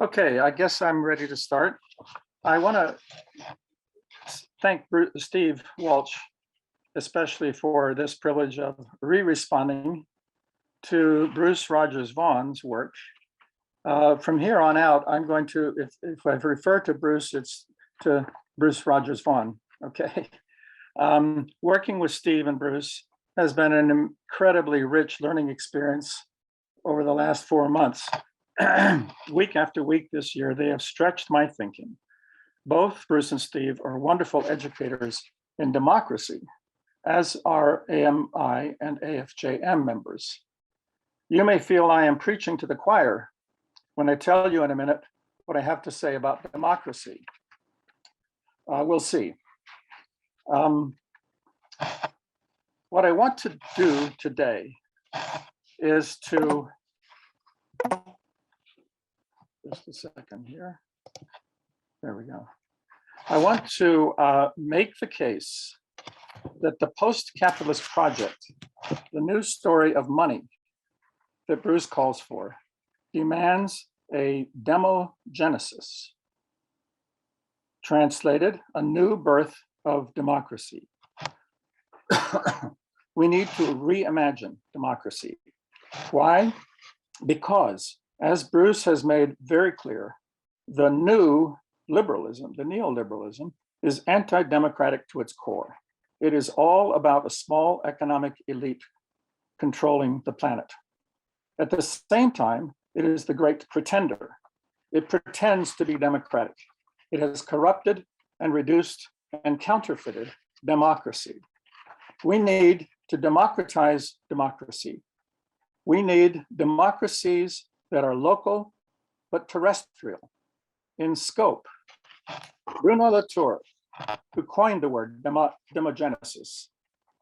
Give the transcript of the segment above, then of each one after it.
Okay, I guess I'm ready to start. I want to thank Steve Walsh, especially for this privilege of responding to Bruce Rogers Vaughan's work. From here on out, I'm going to, if I refer to Bruce, it's to Bruce Rogers Vaughan, okay? Working with Steve and Bruce has been an incredibly rich learning experience over the last 4 months. Week after week this year, they have stretched my thinking. Both Bruce and Steve are wonderful educators in democracy, as are AMI and AFJM members. You may feel I am preaching to the choir when I tell you in a minute what I have to say about democracy. We'll see. What I want to do today is to, just a second here. There we go. I want to make the case that the post-capitalist project, the new story of money that Bruce calls for, demands a demogenesis. Translated, a new birth of democracy. We need to reimagine democracy. Why? Because, as Bruce has made very clear, the new liberalism, the neoliberalism, is anti-democratic to its core. It is all about a small economic elite controlling the planet. At the same time, it is the great pretender. It pretends to be democratic. It has corrupted and reduced and counterfeited democracy. We need to democratize democracy. We need democracies that are local but terrestrial in scope. Bruno Latour, who coined the word demogenesis,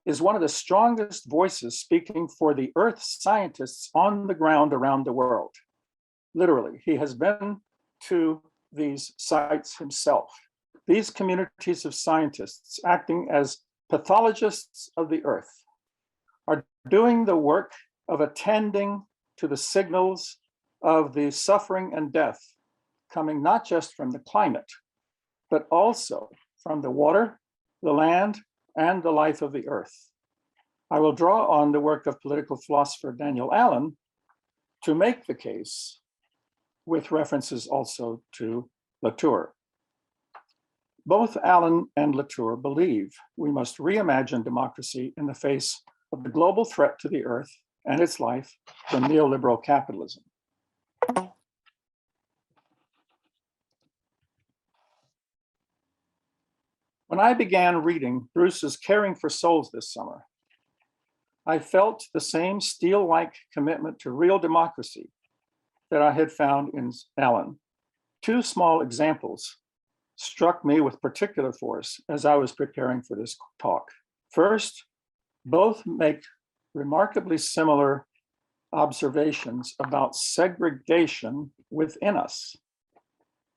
is one of the strongest voices speaking for the earth scientists on the ground around the world. Literally, he has been to these sites himself. These communities of scientists acting as pathologists of the earth are doing the work of attending to the signals of the suffering and death coming not just from the climate, but also from the water, the land, and the life of the earth. I will draw on the work of political philosopher Daniel Allen to make the case, with references also to Latour. Both Allen and Latour believe we must reimagine democracy in the face of the global threat to the earth and its life from neoliberal capitalism. When I began reading Bruce's Caring for Souls this summer, I felt the same steel-like commitment to real democracy that I had found in Allen. Two small examples struck me with particular force as I was preparing for this talk. First, both make remarkably similar observations about segregation within us.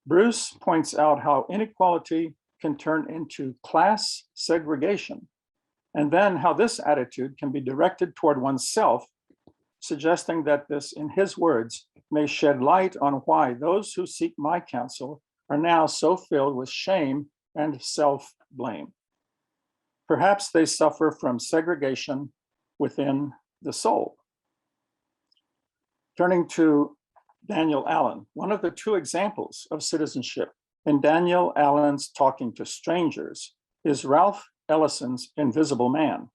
Bruce points out how inequality can turn into class segregation, and then how this attitude can be directed toward oneself, suggesting that this, in his words, may shed light on why those who seek my counsel are now so filled with shame and self-blame. Perhaps they suffer from segregation within the soul. Turning to Daniel Allen, one of the two examples of citizenship in Daniel Allen's Talking to Strangers is Ralph Ellison's Invisible Man.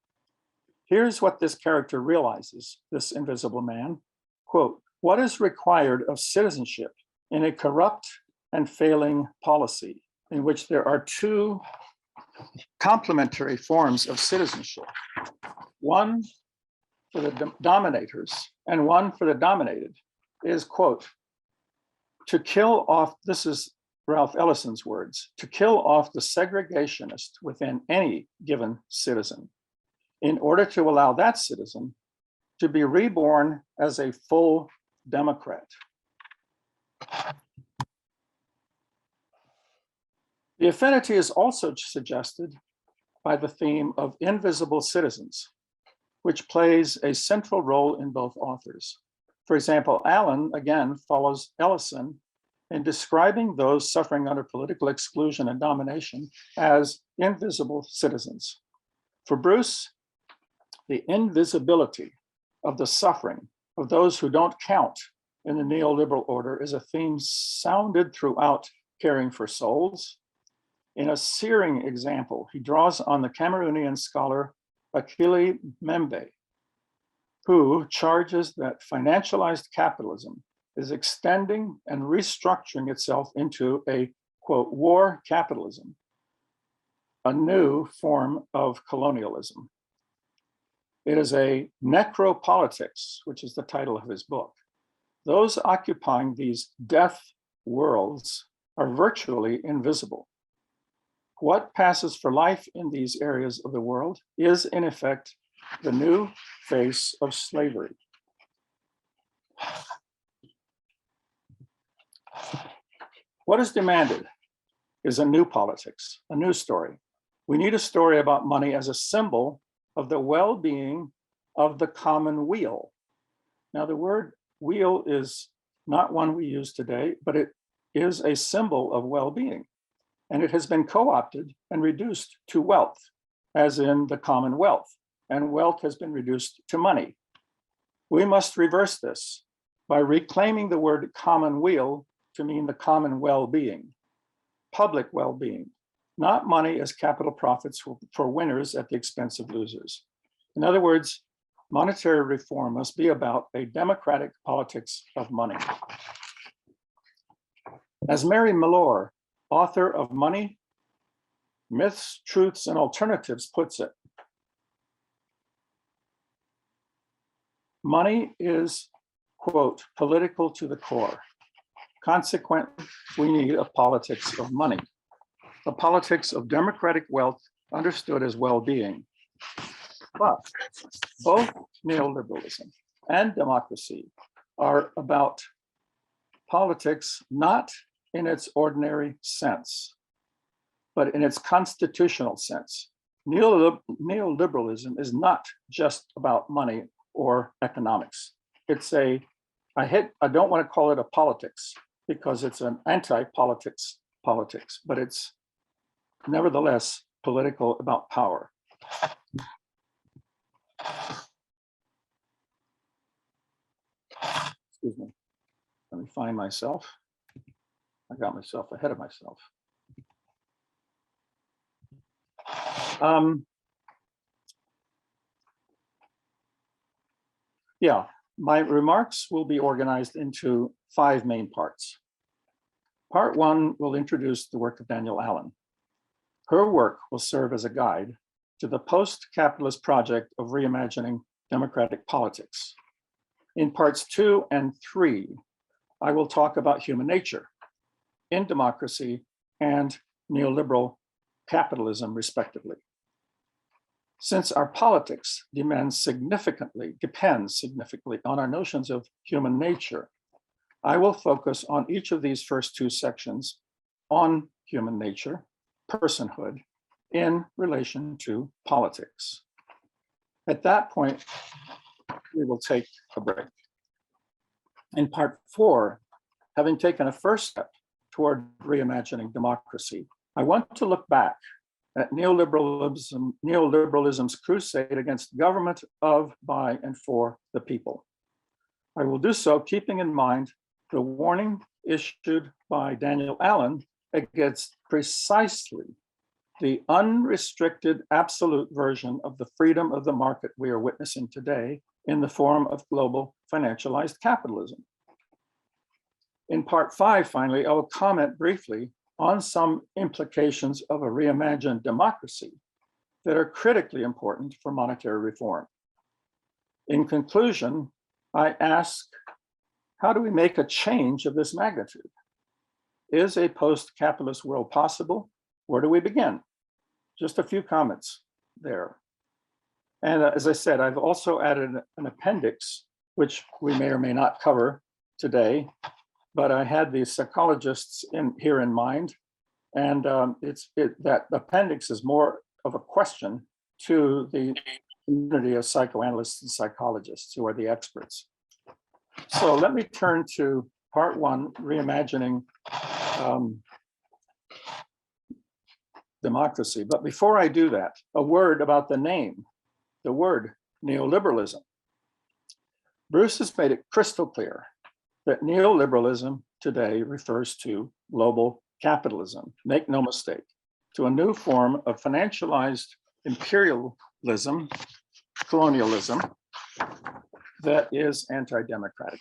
Here's what this character realizes, this invisible man, quote, "What is required of citizenship in a corrupt and failing policy in which there are two complementary forms of citizenship, one for the dominators and one for the dominated, is, quote, to kill off," this is Ralph Ellison's words, "to kill off the segregationist within any given citizen in order to allow that citizen to be reborn as a full Democrat." The affinity is also suggested by the theme of invisible citizens, which plays a central role in both authors. For example, Allen, again, follows Ellison in describing those suffering under political exclusion and domination as invisible citizens. For Bruce, the invisibility of the suffering of those who don't count in the neoliberal order is a theme sounded throughout Caring for Souls. In a searing example, he draws on the Cameroonian scholar Akili Membe, who charges that financialized capitalism is extending and restructuring itself into a, quote, war capitalism, a new form of colonialism. It is a necropolitics, which is the title of his book. Those occupying these death worlds are virtually invisible. What passes for life in these areas of the world is, in effect, the new face of slavery. What is demanded is a new politics, a new story. We need a story about money as a symbol of the well-being of the common weal. Now, the word weal is not one we use today, but it is a symbol of well-being. And it has been co-opted and reduced to wealth, as in the commonwealth, and wealth has been reduced to money. We must reverse this by reclaiming the word commonweal to mean the common well-being, public well-being, not money as capital profits for winners at the expense of losers. In other words, monetary reform must be about a democratic politics of money. As Mary Milor, author of Money, Myths, Truths, and Alternatives, puts it, money is, quote, political to the core. Consequently, we need a politics of money, a politics of democratic wealth understood as well-being. But both neoliberalism and democracy are about politics not in its ordinary sense, but in its constitutional sense. Neoliberalism is not just about money or economics. It's I don't want to call it a politics because it's an anti-politics politics, but it's nevertheless political about power. Excuse me. Let me find myself. I got myself ahead of myself. Yeah, my remarks will be organized into 5 main parts. Part 1 will introduce the work of Danielle Allen. Her work will serve as a guide to the post-capitalist project of reimagining democratic politics. In parts 2 and 3, I will talk about human nature in democracy and neoliberal capitalism, respectively. Since our politics depends significantly on our notions of human nature, I will focus on each of these first 2 sections on human nature, personhood, in relation to politics. At that point, we will take a break. In part 4, having taken a first step toward reimagining democracy, I want to look back at neoliberalism's crusade against government of, by, and for the people. I will do so keeping in mind the warning issued by Danielle Allen against precisely the unrestricted absolute version of the freedom of the market we are witnessing today in the form of global financialized capitalism. In part 5, finally, I will comment briefly on some implications of a reimagined democracy that are critically important for monetary reform. In conclusion, I ask, how do we make a change of this magnitude? Is a post-capitalist world possible? Where do we begin? Just a few comments there. And as I said, I've also added an appendix, which we may or may not cover today, but I had these psychologists here in mind, and that appendix is more of a question to the community of psychoanalysts and psychologists who are the experts. So let me turn to part 1, reimagining democracy. But before I do that, a word about the name, the word neoliberalism. Bruce has made it crystal clear that neoliberalism today refers to global capitalism. Make no mistake, to a new form of financialized imperialism, colonialism, that is anti-democratic.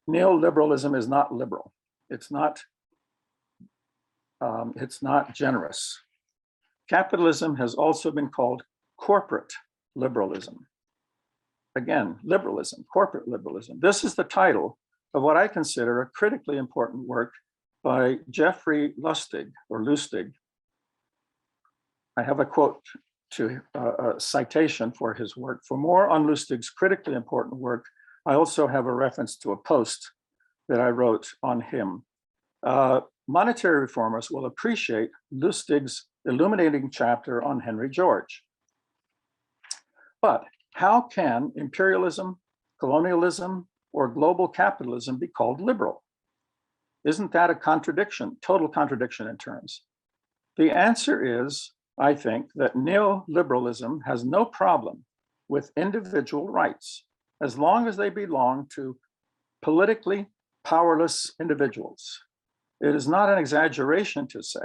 Neoliberalism is not liberal. It's not generous. Capitalism has also been called corporate liberalism. Again, liberalism, corporate liberalism. This is the title of what I consider a critically important work by Jeffrey Lustig, or Lustig. I have a quote to a citation for his work. For more on Lustig's critically important work, I also have a reference to a post that I wrote on him. Monetary reformers will appreciate Lustig's illuminating chapter on Henry George. But how can imperialism, colonialism, or global capitalism be called liberal? Isn't that a contradiction, total contradiction in terms? The answer is, I think, that neoliberalism has no problem with individual rights as long as they belong to politically powerless individuals. It is not an exaggeration to say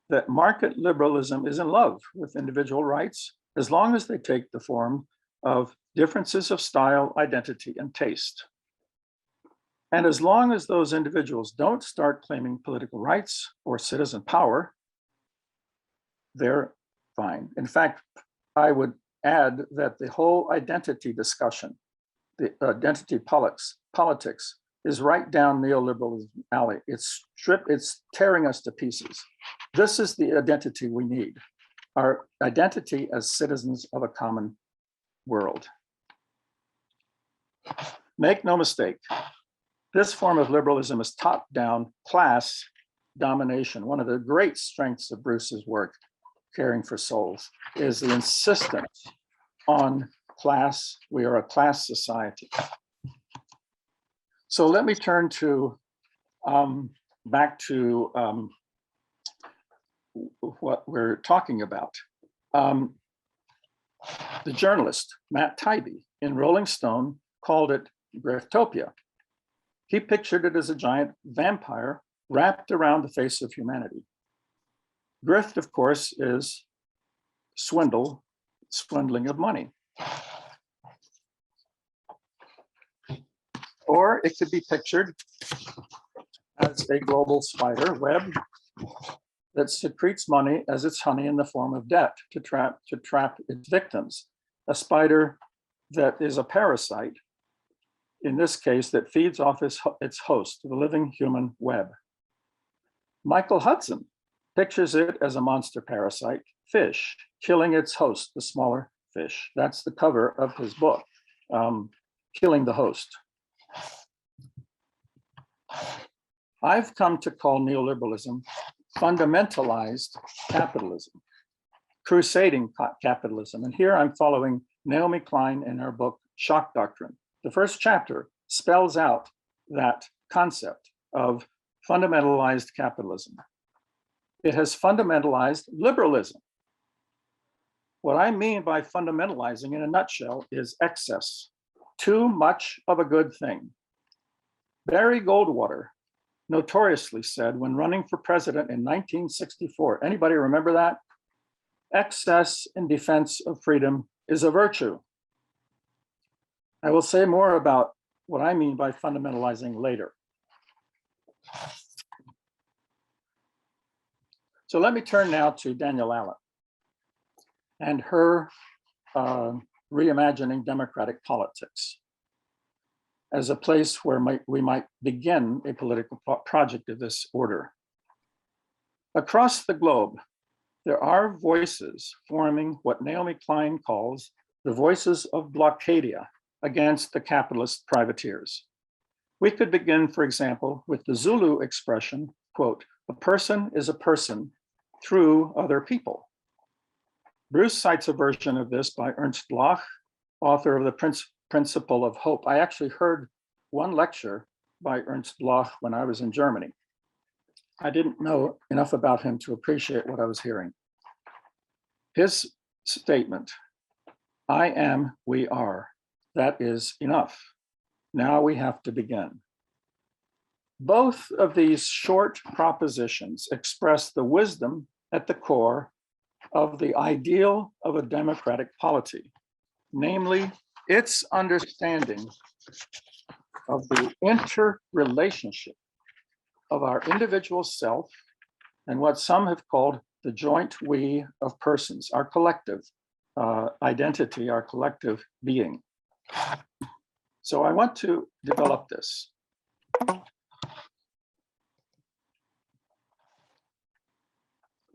that market liberalism is in love with individual rights as long as they take the form of differences of style, identity, and taste. And as long as those individuals don't start claiming political rights or citizen power, they're fine. In fact, I would add that the whole identity discussion, the identity politics is right down neoliberalism alley. It's tearing us to pieces. This is the identity we need, our identity as citizens of a common world. Make no mistake, this form of liberalism is top-down class domination. One of the great strengths of Bruce's work, Caring for Souls, is the insistence on class. We are a class society. So let me turn to back to what we're talking about. The journalist Matt Taibbi in Rolling Stone called it Griftopia. He pictured it as a giant vampire wrapped around the face of humanity. Grift, of course, is swindling of money. Or it could be pictured as a global spider web that secretes money as its honey in the form of debt to trap its victims. A spider that is a parasite, in this case, that feeds off its host, the living human web. Michael Hudson pictures it as a monster parasite, fish, killing its host, the smaller fish. That's the cover of his book, Killing the Host. I've come to call neoliberalism fundamentalized capitalism, crusading capitalism. And here I'm following Naomi Klein in her book, Shock Doctrine. The first chapter spells out that concept of fundamentalized capitalism. It has fundamentalized liberalism. What I mean by fundamentalizing in a nutshell is excess, too much of a good thing. Barry Goldwater notoriously said when running for president in 1964, anybody remember that? Excess in defense of freedom is a virtue. I will say more about what I mean by fundamentalizing later. So let me turn now to Danielle Allen and her reimagining democratic politics as a place where we might begin a political project of this order. Across the globe, there are voices forming what Naomi Klein calls the voices of blockadia against the capitalist privateers. We could begin, for example, with the Zulu expression, quote, "A person is a person through other people." Bruce cites a version of this by Ernst Bloch, author of The Principle of Hope. I actually heard one lecture by Ernst Bloch when I was in Germany. I didn't know enough about him to appreciate what I was hearing. His statement, I am, we are, that is enough. Now we have to begin. Both of these short propositions express the wisdom at the core of the ideal of a democratic polity, namely its understanding of the interrelationship of our individual self and what some have called the joint we of persons, our collective identity, our collective being. So I want to develop this.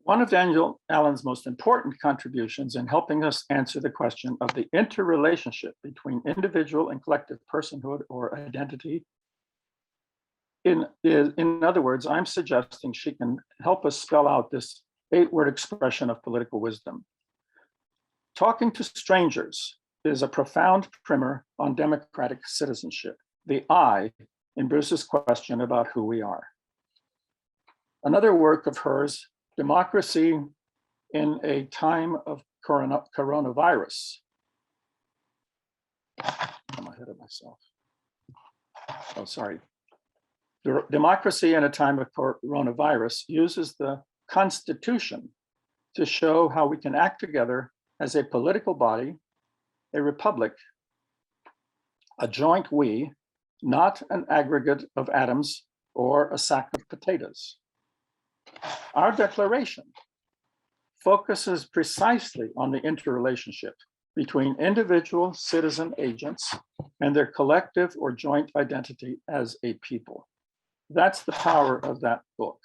One of Daniel Allen's most important contributions in helping us answer the question of the interrelationship between individual and collective personhood or identity. In other words, I'm suggesting she can help us spell out this 8-word expression of political wisdom. Talking to strangers is a profound primer on democratic citizenship, the I in Bruce's question about who we are. Another work of hers, Democracy in a Time of Coronavirus. I'm ahead of myself. Oh, sorry. Democracy in a Time of Coronavirus uses the Constitution to show how we can act together as a political body, a republic, a joint we, not an aggregate of atoms or a sack of potatoes. Our declaration focuses precisely on the interrelationship between individual citizen agents and their collective or joint identity as a people. That's the power of that book.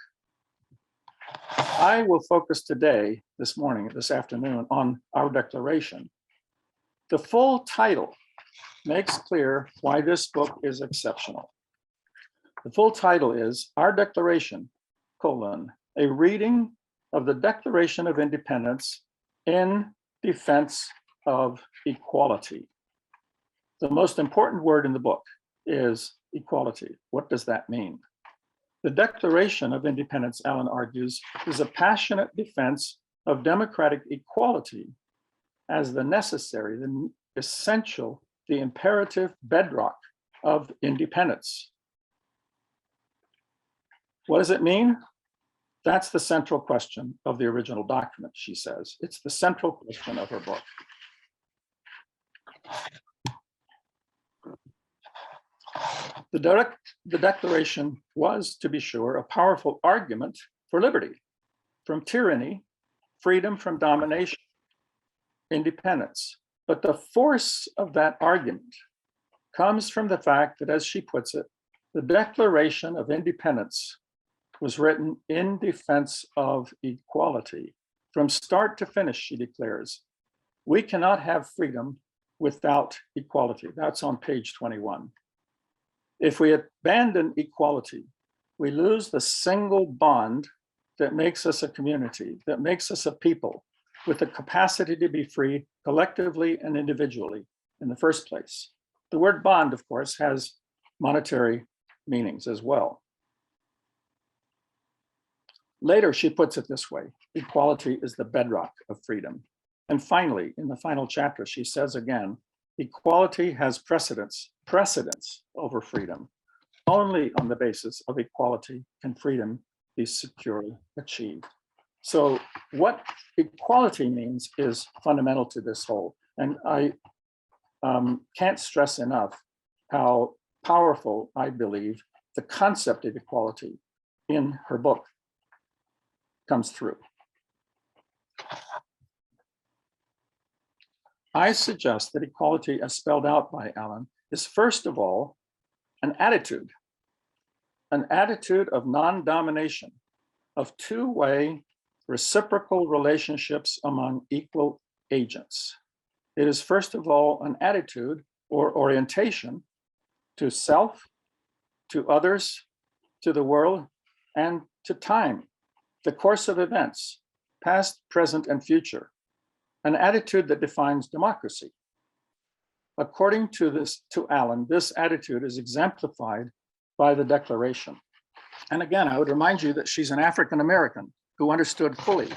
I will focus today, this afternoon, on our declaration. The full title makes clear why this book is exceptional. The full title is Our Declaration, a reading of the Declaration of Independence in defense of equality. The most important word in the book is equality. What does that mean? The Declaration of Independence, Allen argues, is a passionate defense of democratic equality as the necessary, the essential, the imperative bedrock of independence. What does it mean? That's the central question of the original document, she says. It's the central question of her book. The Declaration was, to be sure, a powerful argument for liberty, from tyranny, freedom from domination, independence. But the force of that argument comes from the fact that, as she puts it, the Declaration of Independence was written in defense of equality. From start to finish, she declares, we cannot have freedom without equality. That's on page 21. If we abandon equality, we lose the single bond that makes us a community, that makes us a people with the capacity to be free collectively and individually in the first place. The word bond, of course, has monetary meanings as well. Later, she puts it this way: equality is the bedrock of freedom. And finally, in the final chapter, she says again, equality has precedence over freedom. Only on the basis of equality can freedom be securely achieved. So what equality means is fundamental to this whole. And I can't stress enough how powerful, I believe, the concept of equality in her book comes through. I suggest that equality, as spelled out by Allen, is first of all an attitude of non-domination, of two-way reciprocal relationships among equal agents. It is first of all an attitude or orientation to self, to others, to the world, and to time, the course of events, past, present, and future, an attitude that defines democracy. According to Allen, this attitude is exemplified by the Declaration. And again, I would remind you that she's an African American who understood fully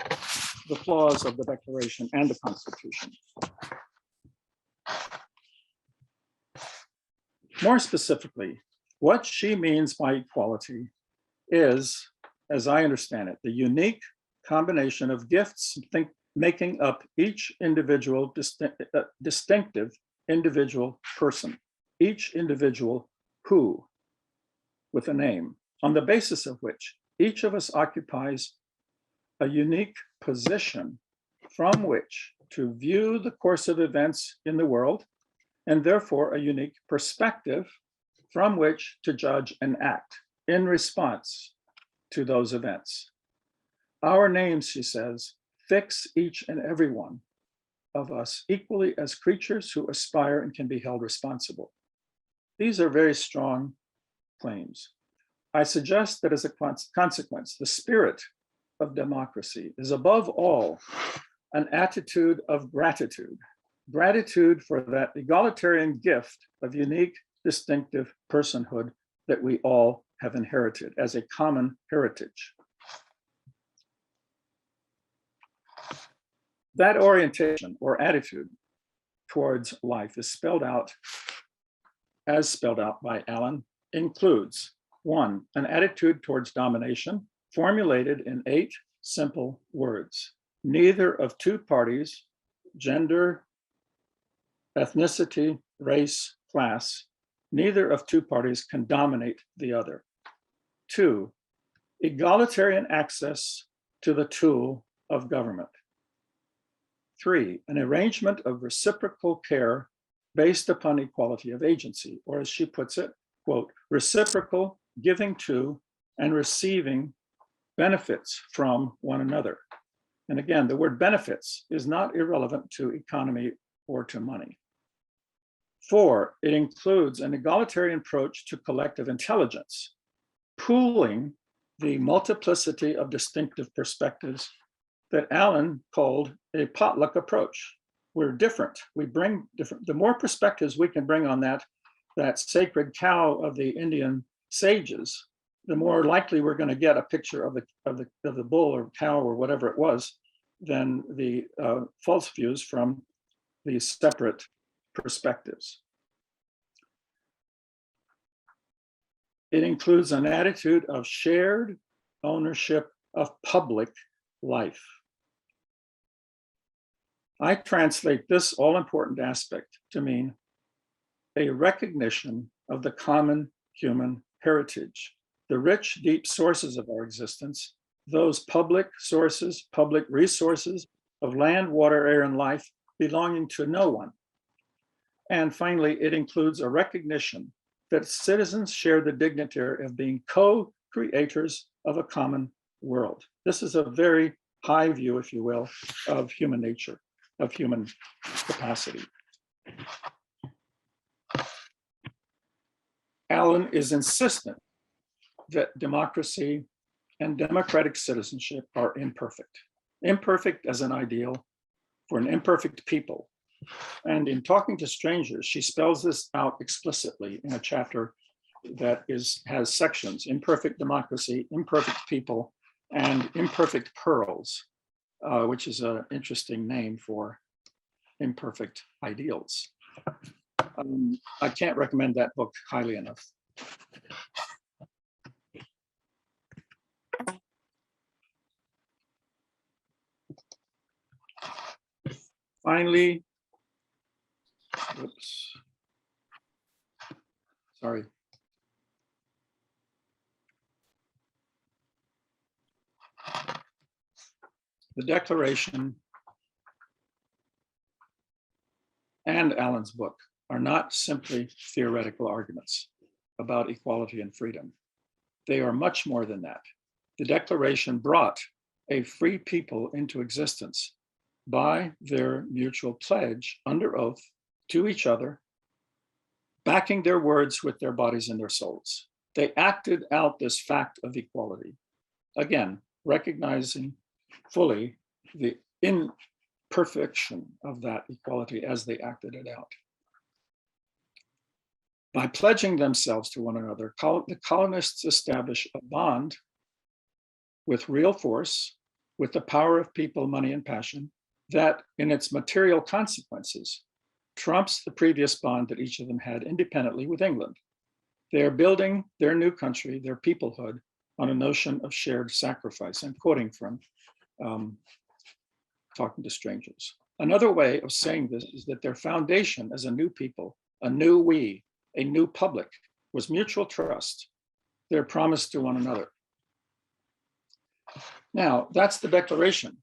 the flaws of the Declaration and the Constitution. More specifically, what she means by equality is, as I understand it, the unique combination of gifts making up each individual distinctive individual person, each individual who, with a name, on the basis of which each of us occupies a unique position from which to view the course of events in the world, and therefore a unique perspective from which to judge and act in response to those events. Our names, she says, fix each and every one of us equally as creatures who aspire and can be held responsible. These are very strong claims. I suggest that as a consequence, the spirit of democracy is above all an attitude of gratitude, gratitude for that egalitarian gift of unique, distinctive personhood that we all have inherited as a common heritage. That orientation or attitude towards life is spelled out, as spelled out by Allen, includes 1, an attitude towards domination formulated in 8 simple words. Neither of 2 parties, gender, ethnicity, race, class, neither of 2 parties can dominate the other. 2, egalitarian access to the tool of government. 3, an arrangement of reciprocal care based upon equality of agency, or as she puts it, quote, reciprocal giving to and receiving benefits from one another. And again, the word benefits is not irrelevant to economy or to money. 4, it includes an egalitarian approach to collective intelligence, pooling the multiplicity of distinctive perspectives that Allen called a potluck approach. We're different, we bring different, the more perspectives we can bring on that sacred cow of the Indian sages, the more likely we're going to get a picture of the bull or cow or whatever it was than the false views from these separate perspectives. It includes an attitude of shared ownership of public life. I translate this all-important aspect to mean a recognition of the common human heritage, the rich, deep sources of our existence, those public sources, public resources of land, water, air, and life belonging to no one. And finally, it includes a recognition that citizens share the dignity of being co-creators of a common world. This is a very high view, if you will, of human nature, of human capacity. Allen is insistent that democracy and democratic citizenship are imperfect. Imperfect as an ideal for an imperfect people. And in talking to strangers, she spells this out explicitly in a chapter that has sections: imperfect democracy, imperfect people, and imperfect pearls, which is an interesting name for imperfect ideals. I can't recommend that book highly enough. Finally, oops, sorry. The Declaration and Allen's book are not simply theoretical arguments about equality and freedom. They are much more than that. The Declaration brought a free people into existence by their mutual pledge under oath to each other, backing their words with their bodies and their souls. They acted out this fact of equality. Again, recognizing fully the imperfection of that equality as they acted it out. By pledging themselves to one another, the colonists establish a bond with real force, with the power of people, money, and passion, that in its material consequences trumps the previous bond that each of them had independently with England. They are building their new country, their peoplehood, on a notion of shared sacrifice. I'm quoting from Talking to Strangers. Another way of saying this is that their foundation as a new people, a new we, a new public, was mutual trust, their promise to one another. Now, that's the Declaration.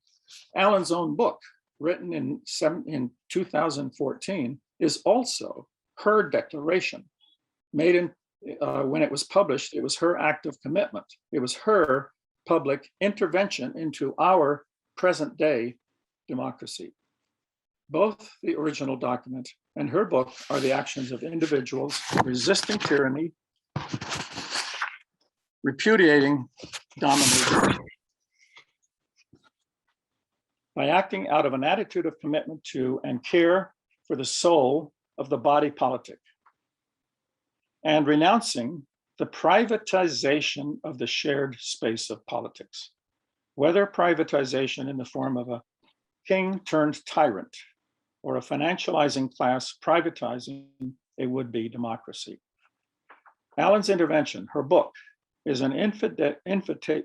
Allen's own book, written in 2014, is also her declaration. Made in, when it was published, it was her act of commitment. It was her public intervention into our present day democracy. Both the original document and her book are the actions of individuals resisting tyranny, repudiating domination, by acting out of an attitude of commitment to and care for the soul of the body politic, and renouncing the privatization of the shared space of politics, whether privatization in the form of a king turned tyrant or a financializing class privatizing a would-be democracy. Allen's intervention, her book, is an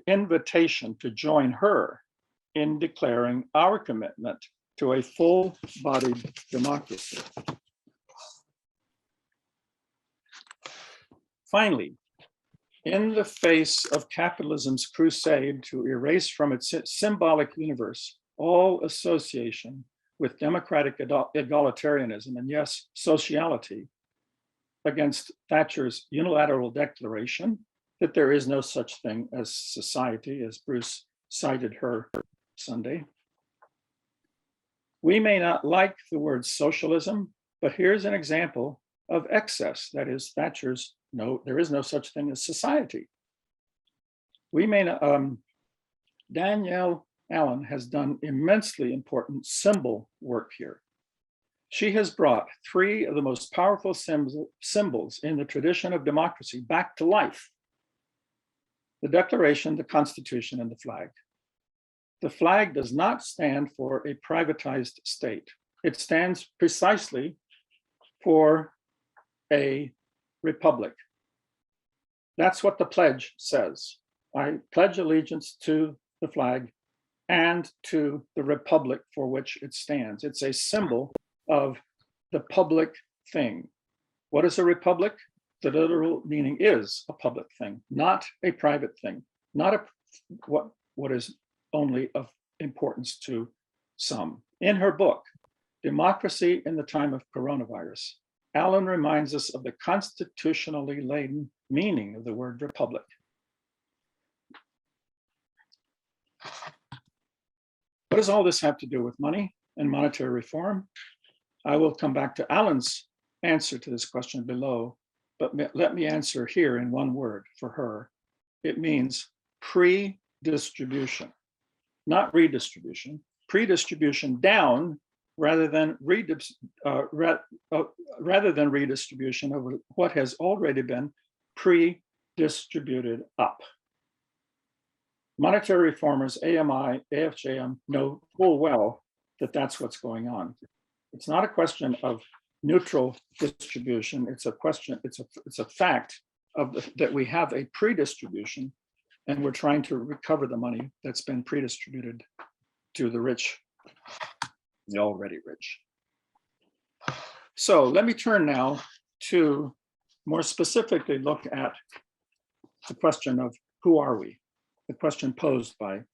invitation to join her in declaring our commitment to a full-bodied democracy. Finally, in the face of capitalism's crusade to erase from its symbolic universe all association with democratic egalitarianism and, yes, sociality, against Thatcher's unilateral declaration that there is no such thing as society, as Bruce cited her Sunday. We may not like the word socialism, but here's an example of excess. That is Thatcher's no, there is no such thing as society. We may not, Danielle Allen has done immensely important symbol work here. She has brought three of the most powerful symbols in the tradition of democracy back to life: the Declaration, the Constitution, and the flag. The flag does not stand for a privatized state. It stands precisely for a republic. That's what the pledge says. I pledge allegiance to the flag and to the republic for which it stands. It's a symbol of the public thing. What is a republic? The literal meaning is a public thing, not a private thing, not what is only of importance to some. In her book, Democracy in the Time of Coronavirus, Allen reminds us of the constitutionally laden meaning of the word republic. What does all this have to do with money and monetary reform? I will come back to Allen's answer to this question below, but let me answer here in one word for her. It means pre-distribution, not redistribution, pre-distribution down rather than redistribution of what has already been pre-distributed up. Monetary reformers, AMI, AFJM, know full well that that's what's going on. It's not a question of neutral distribution. It's a question, it's a fact that we have a pre-distribution, and we're trying to recover the money that's been pre-distributed to the rich, the already rich. So let me turn now to more specifically look at the question of who are we? The question posed by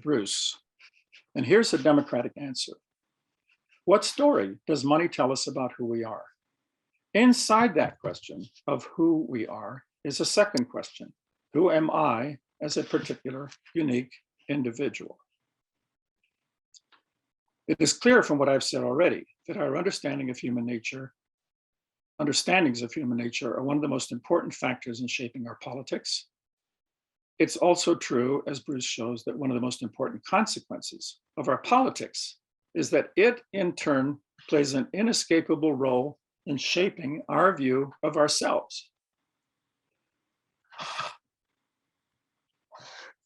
Bruce. And here's a democratic answer. What story does money tell us about who we are? Inside that question of who we are is a second question. Who am I as a particular unique individual? It is clear from what I've said already that our understandings of human nature are one of the most important factors in shaping our politics. It's also true, as Bruce shows, that one of the most important consequences of our politics is that it in turn plays an inescapable role in shaping our view of ourselves.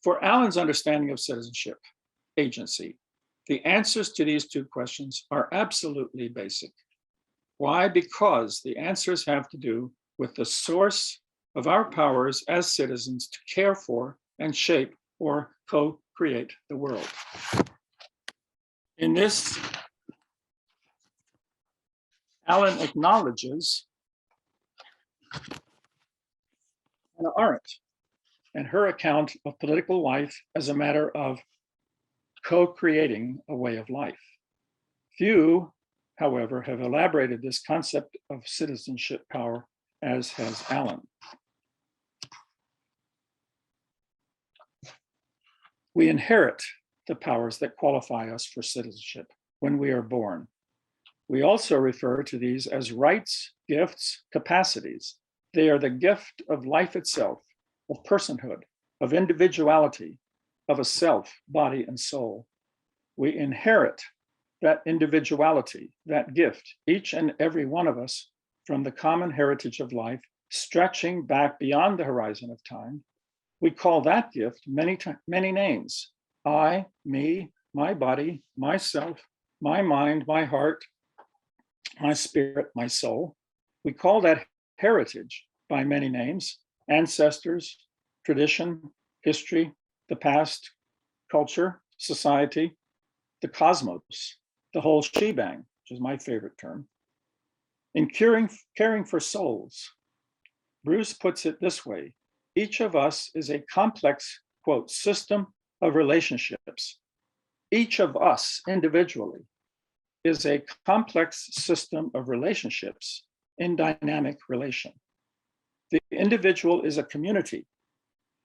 For Allen's understanding of citizenship, agency, the answers to these two questions are absolutely basic. Why? Because the answers have to do with the source of our powers as citizens to care for and shape or co-create the world. In this, Allen acknowledges Hannah Arendt and her account of political life as a matter of co-creating a way of life. Few, however, have elaborated this concept of citizenship power as has Allen. We inherit the powers that qualify us for citizenship when we are born. We also refer to these as rights, gifts, capacities. They are the gift of life itself, of personhood, of individuality, of a self, body, and soul. We inherit that individuality, that gift, each and every one of us, from the common heritage of life, stretching back beyond the horizon of time. We call that gift many names. I, me, my body, myself, my mind, my heart, my spirit, my soul. We call that heritage by many names: ancestors, tradition, history, the past, culture, society, the cosmos, the whole shebang, which is my favorite term. In caring for souls, Bruce puts it this way: each of us is a complex, quote, system of relationships. Each of us individually is a complex system of relationships in dynamic relation. The individual is a community,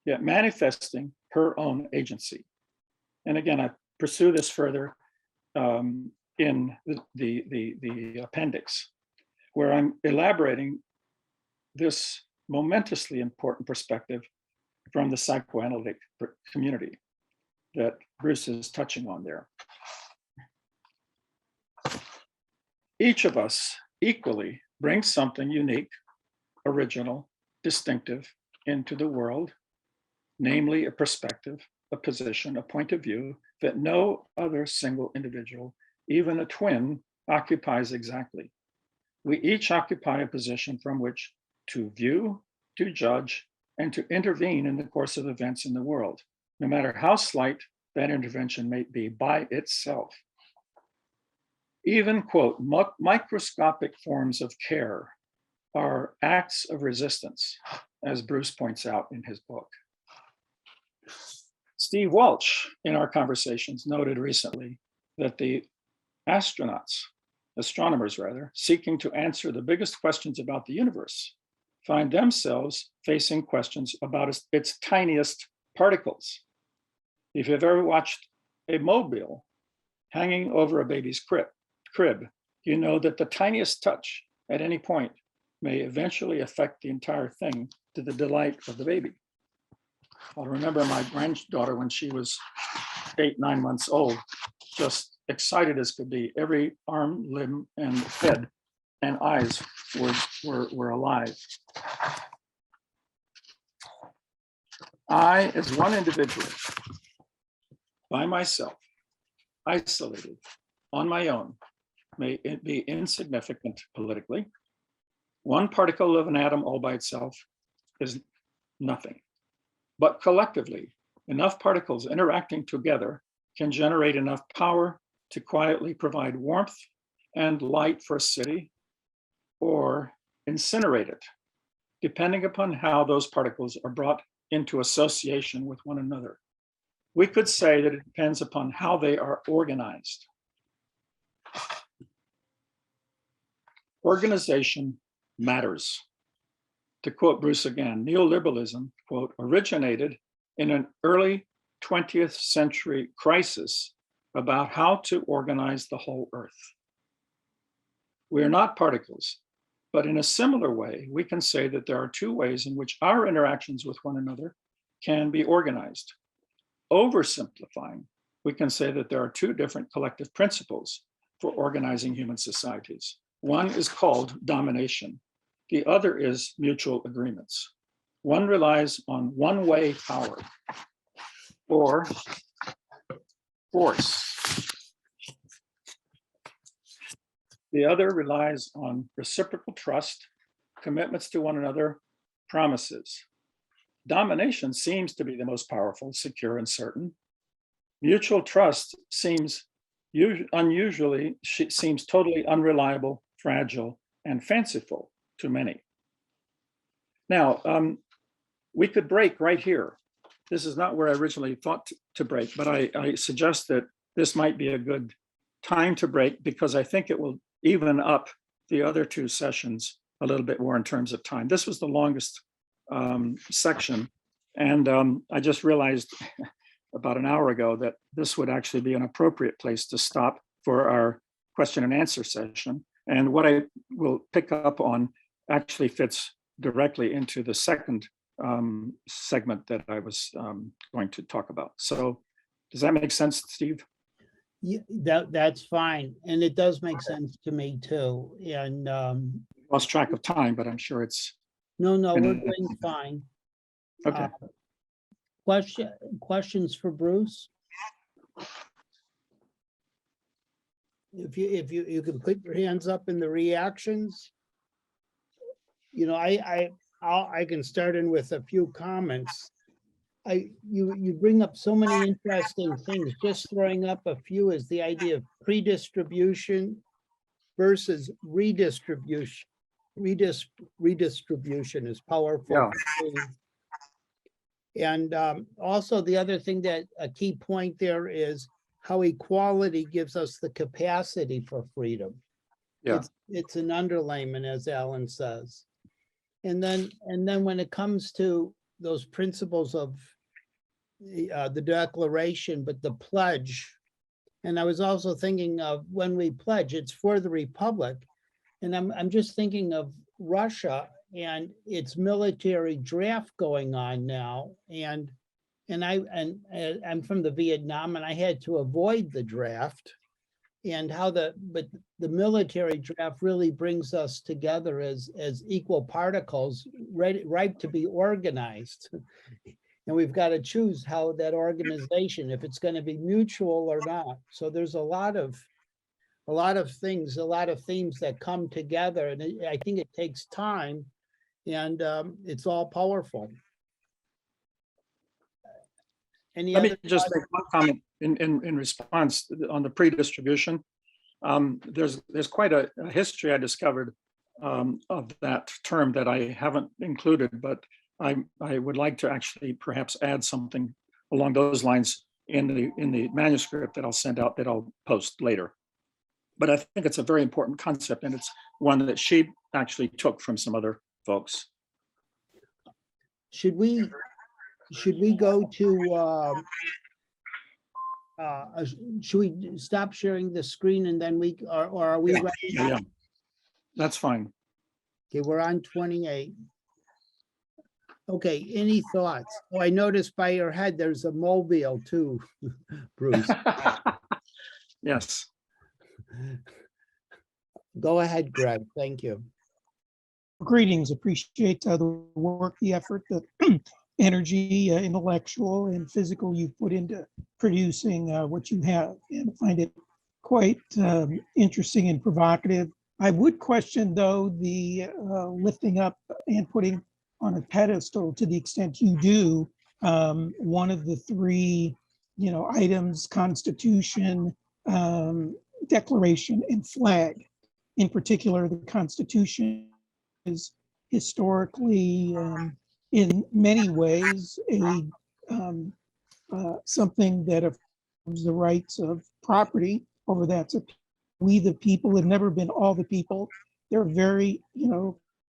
yet manifesting her own agency. And again, I pursue this further in the appendix, where I'm elaborating this momentously important perspective from the psychoanalytic community that Bruce is touching on there. Each of us equally brings something unique, original, distinctive into the world, namely a perspective, a position, a point of view that no other single individual, even a twin, occupies exactly. We each occupy a position from which to view, to judge, and to intervene in the course of events in the world, no matter how slight that intervention may be by itself. Even, quote, microscopic forms of care are acts of resistance, as Bruce points out in his book. Steve Walsh, in our conversations, noted recently that the astronomers rather, seeking to answer the biggest questions about the universe, find themselves facing questions about its tiniest particles. If you've ever watched a mobile hanging over a baby's crib, you know that the tiniest touch at any point may eventually affect the entire thing to the delight of the baby. I'll remember my granddaughter when she was 8, 9 months old, just excited as could be. Every arm, limb, and head and eyes were alive. I, as one individual, by myself, isolated, on my own, may be insignificant politically. One particle of an atom all by itself is nothing. But collectively, enough particles interacting together can generate enough power to quietly provide warmth and light for a city, or incinerate it, depending upon how those particles are brought into association with one another. We could say that it depends upon how they are organized. Organization matters. To quote Bruce again, neoliberalism, quote, originated in an early 20th century crisis about how to organize the whole earth. We are not particles, but in a similar way, we can say that there are two ways in which our interactions with one another can be organized. Oversimplifying, we can say that there are two different collective principles for organizing human societies. One is called domination. The other is mutual agreements. One relies on one-way power or force. The other relies on reciprocal trust, commitments to one another, promises. Domination seems to be the most powerful, secure, and certain. Mutual trust seems totally unreliable, fragile, and fanciful to many. Now, we could break right here. This is not where I originally thought to break, but I suggest that this might be a good time to break because I think it will even up the other two sessions a little bit more in terms of time. This was the longest section, and I just realized about an hour ago that this would actually be an appropriate place to stop for our question and answer session. And what I will pick up on actually fits directly into the second segment that I was going to talk about. So does that make sense, Steve? Yeah, that's fine. And it does make sense to me too. And lost track of time, but I'm sure it's. No, we're doing fine. Okay. Questions for Bruce? If you can put your hands up in the reactions. You know, I can start in with a few comments. You bring up so many interesting things. Just throwing up a few is the idea of pre-distribution versus redistribution. Redistribution is powerful. Yeah. And also the other thing that a key point there is how equality gives us the capacity for freedom. Yeah. It's an underlayment, as Alan says. And then when it comes to those principles of the Declaration, but the pledge, and I was also thinking of when we pledge, it's for the Republic. And I'm just thinking of Russia and its military draft going on now. And I'm from the Vietnam, and I had to avoid the draft. And but the military draft really brings us together as equal particles, ripe to be organized. And we've got to choose how that organization, if it's going to be mutual or not. So there's a lot of things, a lot of themes that come together, and I think it takes time, and it's all powerful. Let me just make one comment in response on the pre-distribution. There's quite a history I discovered of that term that I haven't included, but I would like to actually perhaps add something along those lines in the manuscript that I'll send out, that I'll post later. But I think it's a very important concept, and it's one that she actually took from some other folks. Should we go to should we stop sharing the screen and then or are we ready? Yeah, that's fine. Okay, we're on 28. Okay, any thoughts? Oh, I noticed by your head there's a mobile too, Bruce. Yes. Go ahead, Greg. Thank you. Greetings. Appreciate the work, the effort, the energy, intellectual and physical you put into producing what you have, and find it quite interesting and provocative. I would question, though, the lifting up and putting on a pedestal, to the extent you do, one of the three, items: Constitution, Declaration, and flag. In particular, the Constitution is historically, in many ways, something that affirms the rights of property over that. So we, the people, have never been all the people. They're very,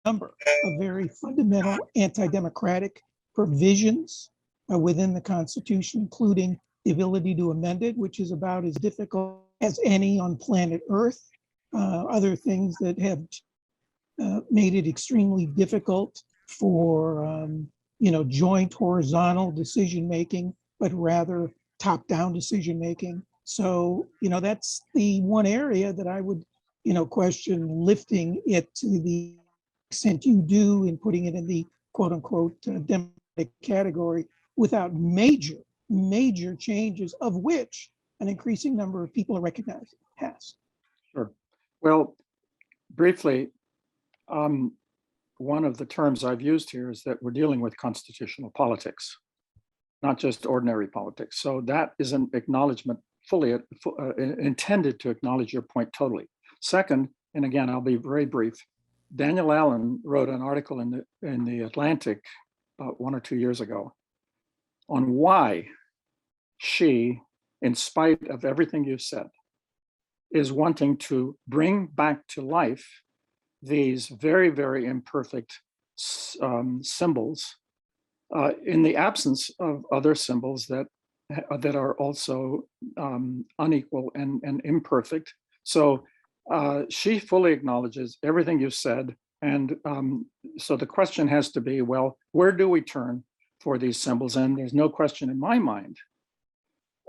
number of very fundamental anti-democratic provisions within the Constitution, including the ability to amend it, which is about as difficult as any on planet Earth. Other things that have made it extremely difficult for joint horizontal decision making, but rather top-down decision making. So that's the one area that I would question lifting it to the extent you do in putting it in the quote unquote democratic category without major changes, of which an increasing number of people are recognizing has. Sure. Well, briefly, one of the terms I've used here is that we're dealing with constitutional politics, not just ordinary politics. So that is an acknowledgement fully intended to acknowledge your point totally. Second, and again, I'll be very brief, Daniel Allen wrote an article in the Atlantic about 1 or 2 years ago on why she, in spite of everything you've said, is wanting to bring back to life these very imperfect symbols in the absence of other symbols that are also unequal and imperfect. So she fully acknowledges everything you said. And so the question has to be, well, where do we turn for these symbols? And there's no question in my mind,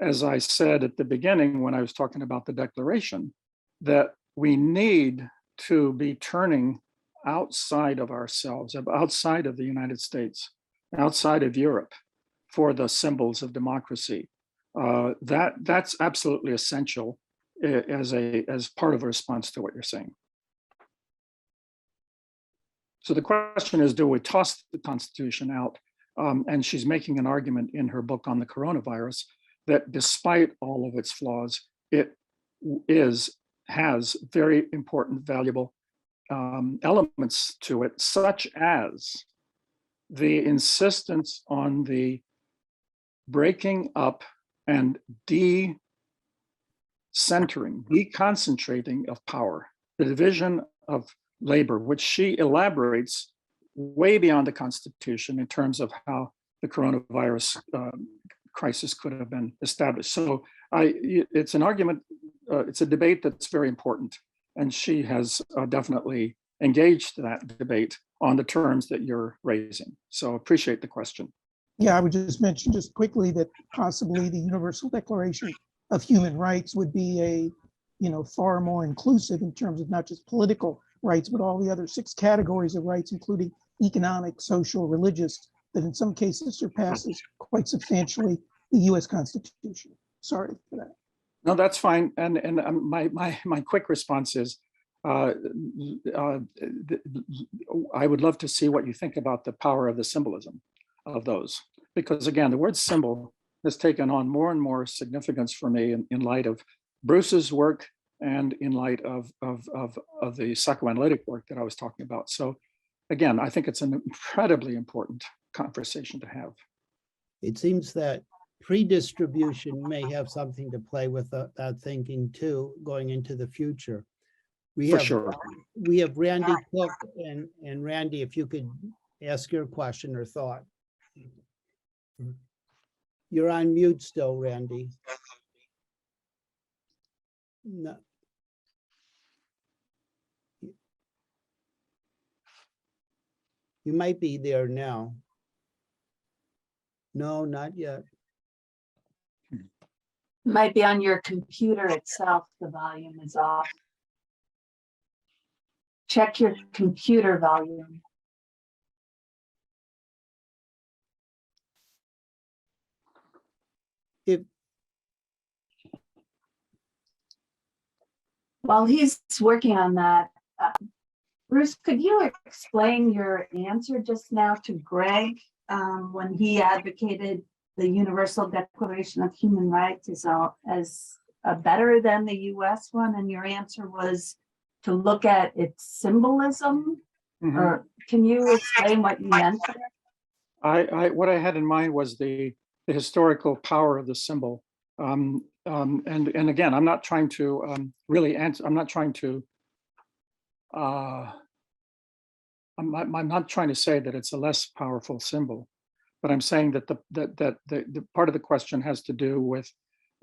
as I said at the beginning when I was talking about the Declaration, that we need to be turning outside of ourselves, outside of the United States, outside of Europe, for the symbols of democracy. That's absolutely essential as part of a response to what you're saying. So the question is, do we toss the Constitution out? And she's making an argument in her book on the coronavirus that despite all of its flaws, it has very important, valuable elements to it, such as the insistence on the breaking up and decentering, deconcentrating of power, the division of labor, which she elaborates way beyond the Constitution in terms of how the coronavirus crisis could have been established. So it's an argument, it's a debate that's very important. And she has definitely engaged that debate on the terms that you're raising. So appreciate the question. Yeah, I would just mention just quickly that possibly the Universal Declaration of Human Rights would be a, far more inclusive in terms of not just political rights, but all the other 6 categories of rights, including economic, social, religious, that in some cases surpasses quite substantially the US Constitution. Sorry for that. No, that's fine. And my quick response is, I would love to see what you think about the power of the symbolism of those, because again, the word symbol has taken on more and more significance for me in light of Bruce's work and in light of the psychoanalytic work that I was talking about. So again, I think it's an incredibly important conversation to have. It seems that pre-distribution may have something to play with that thinking too, going into the future. We have Randy Cook, and Randy, if you could ask your question or thought. You're on mute still, Randy. No. You might be there now. No, not yet. Might be on your computer itself, the volume is off. Check your computer volume. While he's working on that, Bruce, could you explain your answer just now to Greg when he advocated the Universal Declaration of Human Rights as better than the US one? And your answer was to look at its symbolism? Mm-hmm. Or can you explain what you meant there? What I had in mind was the historical power of the symbol. And again, I'm not trying to really answer. I'm not trying to. I'm not trying to say that it's a less powerful symbol, but I'm saying that the part of the question has to do with,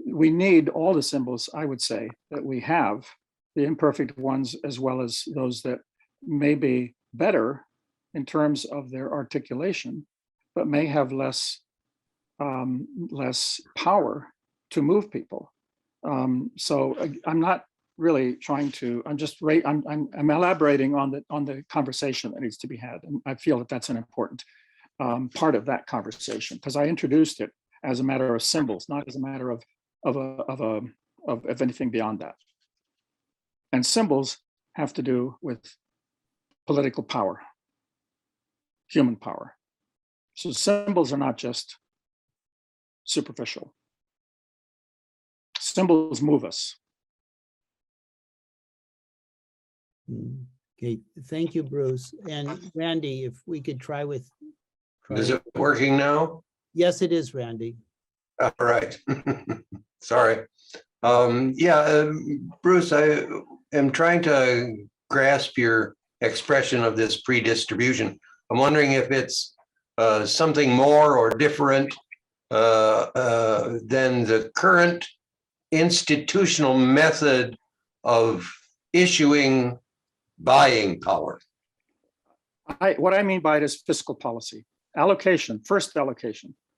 we need all the symbols, I would say, that we have, the imperfect ones as well as those that may be better in terms of their articulation, but may have less power to move people. So I'm not really trying to, I'm elaborating on the conversation that needs to be had. And I feel that that's an important part of that conversation, because I introduced it as a matter of symbols, not as a matter of anything beyond that. And symbols have to do with political power, human power. So symbols are not just superficial. Symbols move us. Okay, thank you, Bruce. And Randy, if we could try with. Is it working now? Yes, it is, Randy. All right. Sorry. Yeah, Bruce, I am trying to grasp your expression of this pre-distribution. I'm wondering if it's something more or different than the current institutional method of issuing buying power. What I mean by it is fiscal policy. Allocation,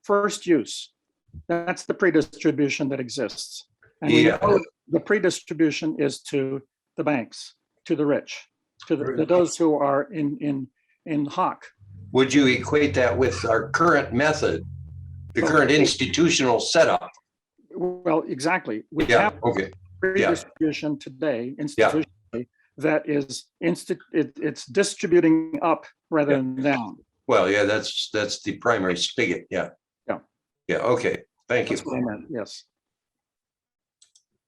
first use. That's the pre-distribution that exists. And we know the pre-distribution is to the banks, to the rich, to those who are in hock. Would you equate that with our current method, the current institutional setup? Well, exactly. We have pre-distribution today, institutionally, that is it's distributing up rather than down. Well, yeah, that's the primary spigot. Yeah. Okay. Thank you. That's what I meant. Yes.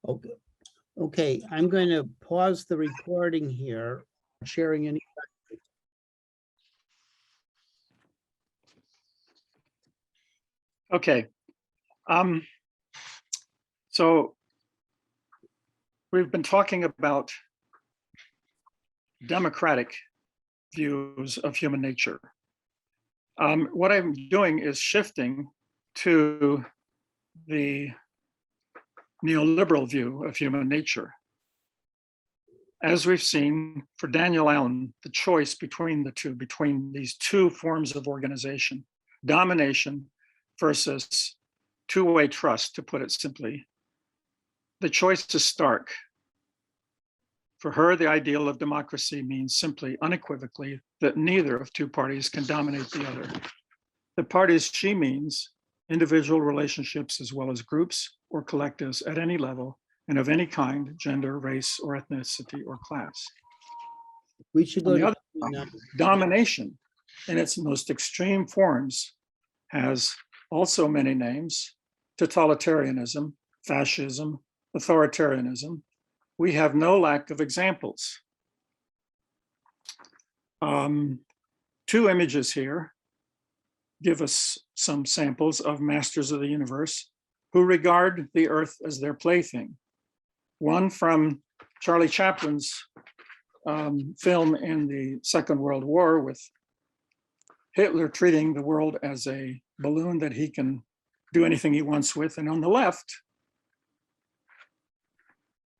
Okay. Okay, I'm going to pause the recording here, sharing any. Okay. So we've been talking about democratic views of human nature. What I'm doing is shifting to the neoliberal view of human nature. As we've seen for Daniel Allen, the choice between these two forms of organization, domination versus two-way trust, to put it simply, the choice is stark. For her, the ideal of democracy means simply, unequivocally, that neither of two parties can dominate the other. The parties she means individual relationships as well as groups or collectives at any level and of any kind, gender, race, or ethnicity or class. We should go to domination in its most extreme forms has also many names: totalitarianism, fascism, authoritarianism. We have no lack of examples. Two images here give us some samples of masters of the universe who regard the earth as their plaything. One from Charlie Chaplin's film in the Second World War, with Hitler treating the world as a balloon that he can do anything he wants with. And on the left,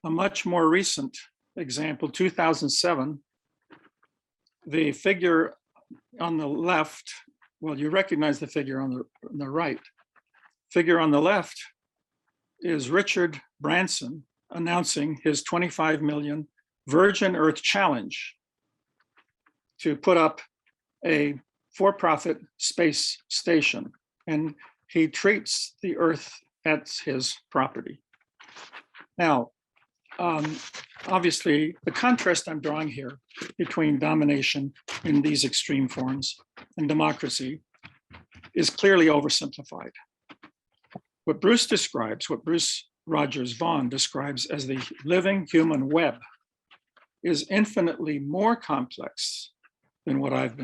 a much more recent example, 2007, the figure on the left, well, you recognize the figure on the right. Figure on the left is Richard Branson announcing his 25 million Virgin Earth Challenge to put up a for-profit space station. And he treats the Earth as his property. Now, obviously, the contrast I'm drawing here between domination in these extreme forms and democracy is clearly oversimplified. What Bruce describes, what Bruce Rogers Vaughan describes as the living human web, is infinitely more complex than what I've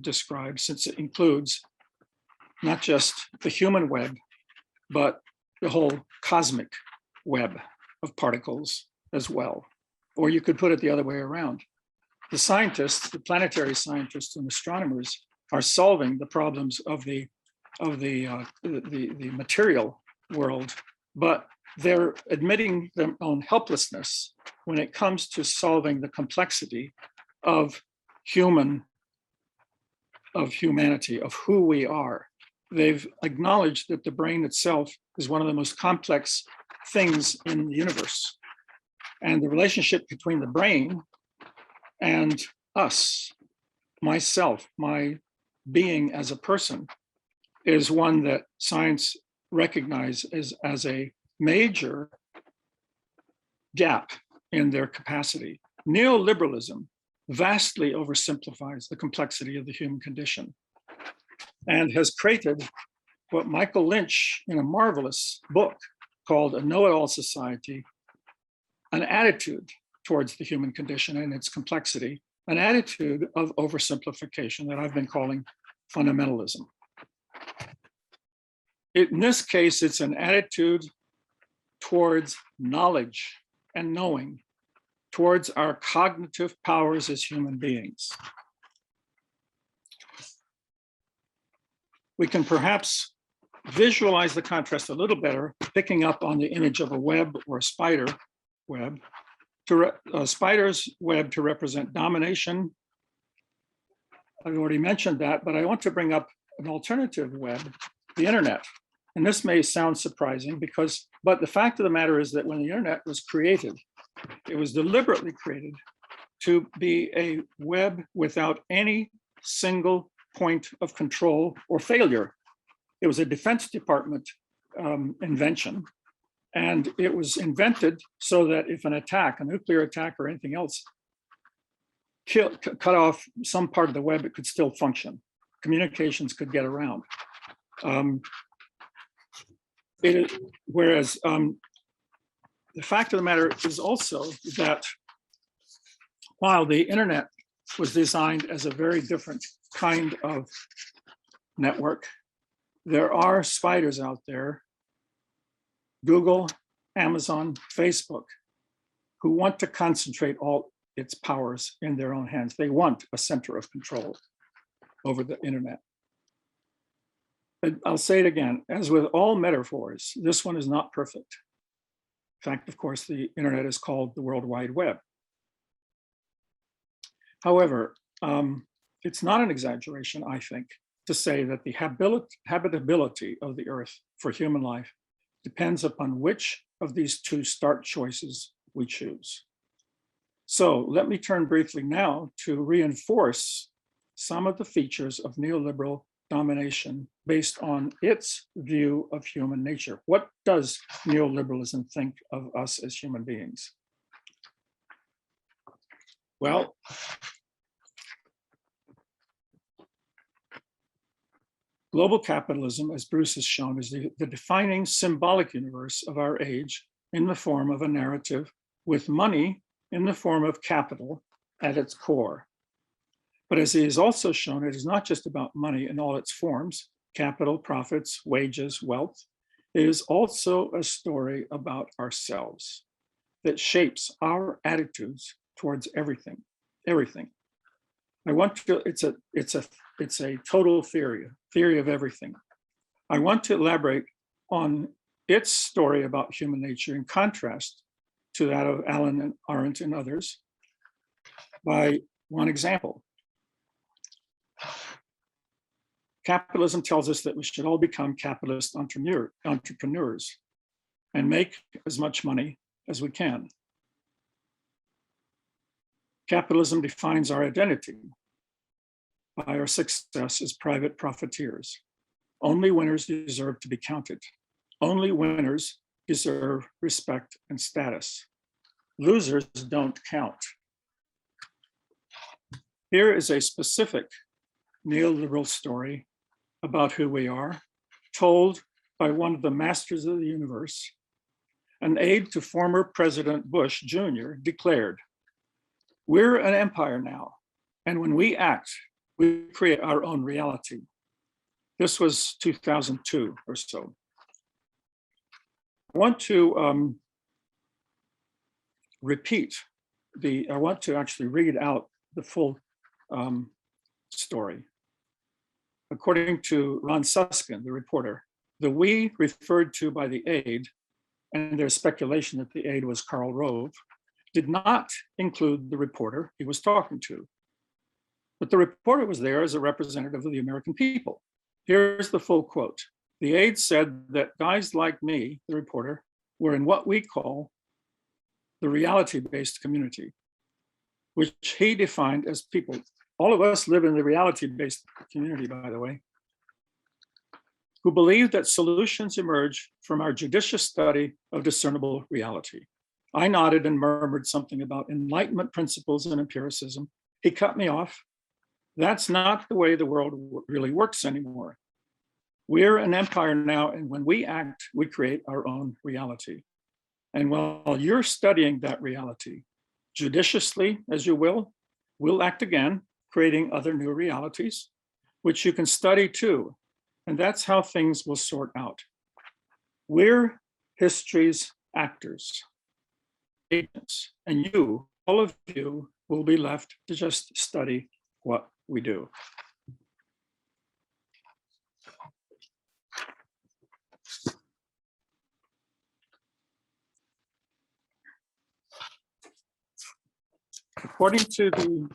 described, since it includes not just the human web, but the whole cosmic web of particles as well. Or you could put it the other way around. The scientists, the planetary scientists and astronomers, are solving the problems of the material world, but they're admitting their own helplessness when it comes to solving the complexity of humanity, of who we are. They've acknowledged that the brain itself is one of the most complex things in the universe. And the relationship between the brain and us, myself, my being as a person, is one that science recognizes as a major gap in their capacity. Neoliberalism vastly oversimplifies the complexity of the human condition and has created what Michael Lynch, in a marvelous book called A Know-It-All Society, an attitude towards the human condition and its complexity, an attitude of oversimplification that I've been calling fundamentalism. In this case, it's an attitude towards knowledge and knowing, towards our cognitive powers as human beings. We can perhaps visualize the contrast a little better, picking up on the image of a web or a spider web, a spider's web to represent domination. I've already mentioned that, but I want to bring up an alternative web, the internet. And this may sound surprising but the fact of the matter is that when the internet was created, it was deliberately created to be a web without any single point of control or failure. It was a Defense Department invention, and it was invented so that if an attack, a nuclear attack or anything else, cut off some part of the web, it could still function. Communications could get around. Whereas the fact of the matter is also that while the internet was designed as a very different kind of network, there are spiders out there, Google, Amazon, Facebook, who want to concentrate all its powers in their own hands. They want a center of control over the internet. But I'll say it again, as with all metaphors, this one is not perfect. In fact, of course, the internet is called the World Wide Web. However, it's not an exaggeration, I think, to say that the habitability of the Earth for human life depends upon which of these two start choices we choose. So let me turn briefly now to reinforce some of the features of neoliberal domination based on its view of human nature. What does neoliberalism think of us as human beings? Well, global capitalism, as Bruce has shown, is the defining symbolic universe of our age in the form of a narrative with money in the form of capital at its core. But as he has also shown, it is not just about money in all its forms, capital, profits, wages, wealth. It is also a story about ourselves that shapes our attitudes towards everything. I want to, it's a total theory of everything. I want to elaborate on its story about human nature in contrast to that of Alan Arendt and others by one example. Capitalism tells us that we should all become capitalist entrepreneurs and make as much money as we can. Capitalism defines our identity by our success as private profiteers. Only winners deserve to be counted. Only winners deserve respect and status. Losers don't count. Here is a specific neoliberal story about who we are, told by one of the masters of the universe. An aide to former President Bush Jr. declared, "We're an empire now, and when we act, we create our own reality." This was 2002 or so. I want to I want to actually read out the full story. According to Ron Susskind, the reporter, the "we" referred to by the aide, and there's speculation that the aide was Karl Rove, did not include the reporter he was talking to. But the reporter was there as a representative of the American people. Here's the full quote. The aide said that guys like me, the reporter, were in what we call the reality-based community, which he defined as people. All of us live in the reality-based community, by the way, who believe that solutions emerge from our judicious study of discernible reality. I nodded and murmured something about Enlightenment principles and empiricism. He cut me off. That's not the way the world really works anymore. We're an empire now, and when we act, we create our own reality. And while you're studying that reality, judiciously, as you will, we'll act again, creating other new realities, which you can study too. And that's how things will sort out. We're history's actors, agents, and you, all of you, will be left to just study what we do. According to the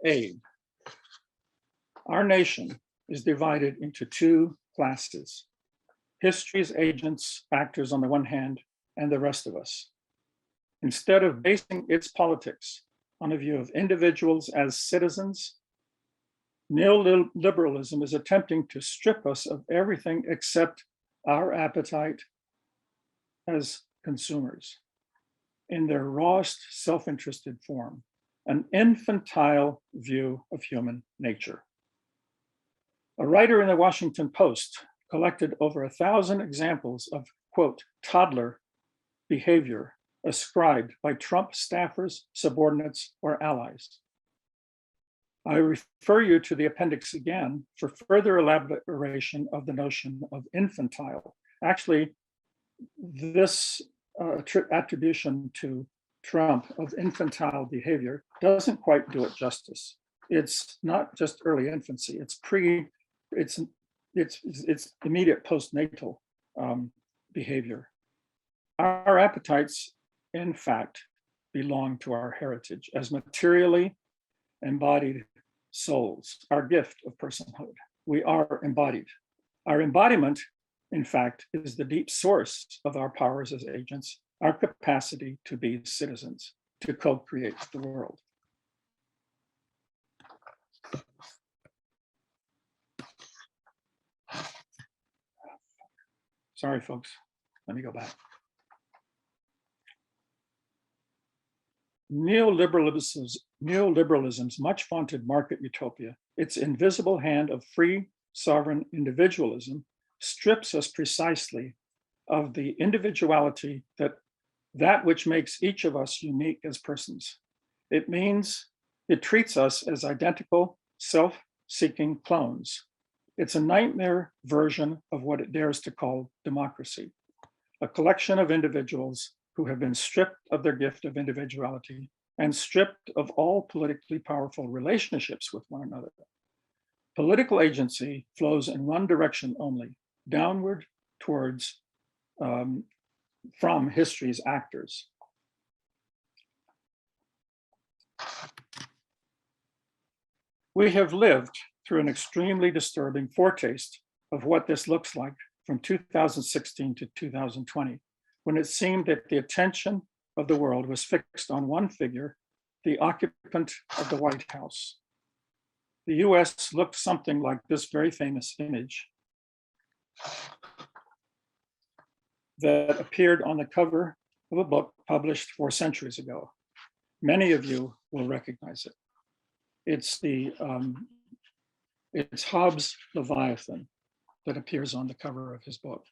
aid, our nation is divided into two classes: history's agents, actors on the one hand, and the rest of us. Instead of basing its politics on a view of individuals as citizens, neoliberalism is attempting to strip us of everything except our appetite as consumers in their rawest self-interested form, an infantile view of human nature. A writer in the Washington Post collected over 1,000 examples of, quote, toddler behavior ascribed by Trump staffers, subordinates, or allies. I refer you to the appendix again for further elaboration of the notion of infantile. Actually, this attribution to Trump of infantile behavior doesn't quite do it justice. It's not just early infancy, it's immediate postnatal behavior. Our appetites, in fact, belong to our heritage as materially embodied souls, our gift of personhood. We are embodied. Our embodiment, in fact, is the deep source of our powers as agents, our capacity to be citizens, to co-create the world. Sorry, folks, let me go back. Neoliberalism's much vaunted market utopia, its invisible hand of free sovereign individualism, strips us precisely of the individuality that which makes each of us unique as persons. It means it treats us as identical, self-seeking clones. It's a nightmare version of what it dares to call democracy, a collection of individuals who have been stripped of their gift of individuality and stripped of all politically powerful relationships with one another. Political agency flows in one direction only, downward towards, from history's actors. We have lived through an extremely disturbing foretaste of what this looks like from 2016 to 2020, when it seemed that the attention of the world was fixed on one figure, the occupant of the White House. The US looked something like this very famous image that appeared on the cover of a book published 4 centuries ago. Many of you will recognize it. It's Hobbes' Leviathan that appears on the cover of his book.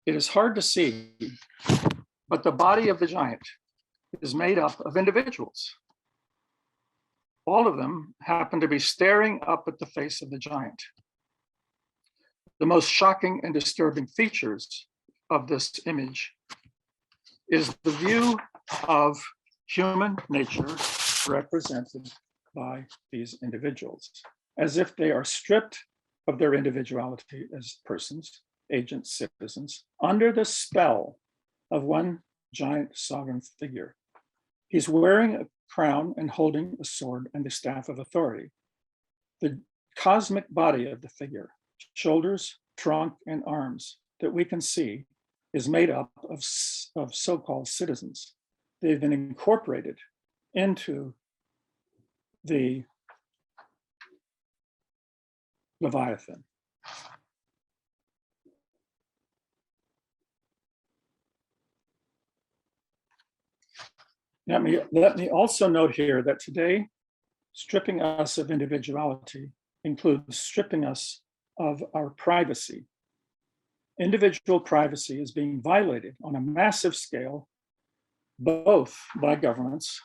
It is hard to see, but the body of the giant is made up of individuals. All of them happen to be staring up at the face of the giant. The most shocking and disturbing features of this image is the view of human nature represented by these individuals, as if they are stripped of their individuality as persons, agents, citizens, under the spell of one giant sovereign figure. He's wearing a crown and holding a sword and the staff of authority. The cosmic body of the figure, shoulders, trunk, and arms that we can see, is made up of so-called citizens, they've been incorporated into the Leviathan. Let me also note here that today, stripping us of individuality includes stripping us of our privacy. Individual privacy is being violated on a massive scale, both by governments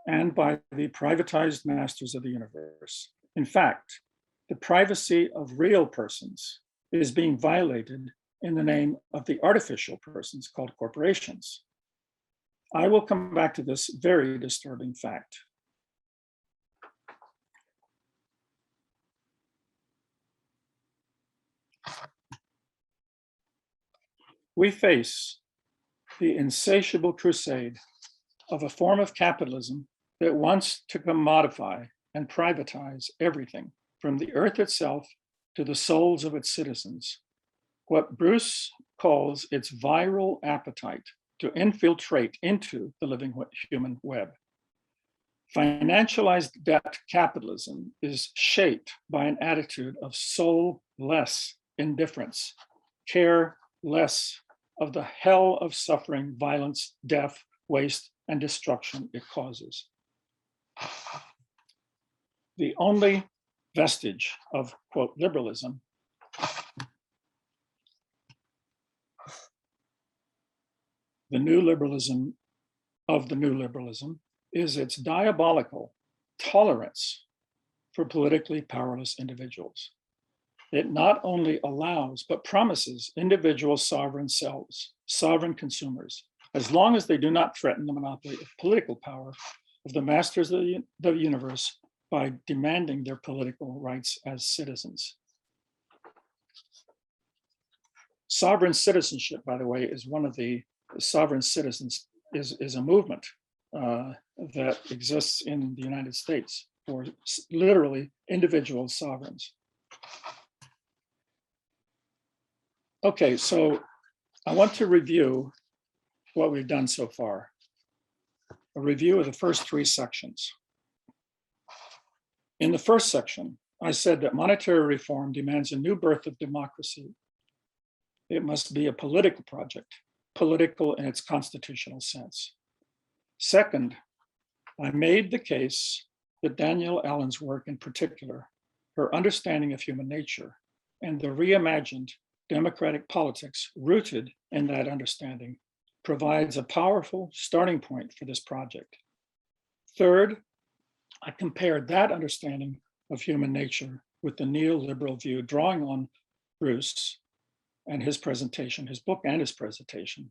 and by the privatized masters of the universe. In fact, the privacy of real persons is being violated in the name of the artificial persons called corporations. I will come back to this very disturbing fact. We face the insatiable crusade of a form of capitalism that wants to commodify and privatize everything from the earth itself to the souls of its citizens. What Bruce calls its viral appetite to infiltrate into the living human web. Financialized debt capitalism is shaped by an attitude of soulless indifference, care less of the hell of suffering, violence, death, waste, and destruction it causes. The only vestige of, quote, liberalism the new liberalism is its diabolical tolerance for politically powerless individuals. It not only allows, but promises individual sovereign selves, sovereign consumers, as long as they do not threaten the monopoly of political power of the masters of the universe by demanding their political rights as citizens. Sovereign citizenship, by the way, is one of the sovereign citizens is a movement that exists in the United States for literally individual sovereigns. Okay, so I want to review what we've done so far. A review of the first three sections. In the first section, I said that monetary reform demands a new birth of democracy. It must be a political project, political in its constitutional sense. Second, I made the case that Danielle Allen's work in particular, her understanding of human nature, and the reimagined democratic politics rooted in that understanding provides a powerful starting point for this project. Third, I compared that understanding of human nature with the neoliberal view, drawing on Bruce and his presentation, his book and his presentation,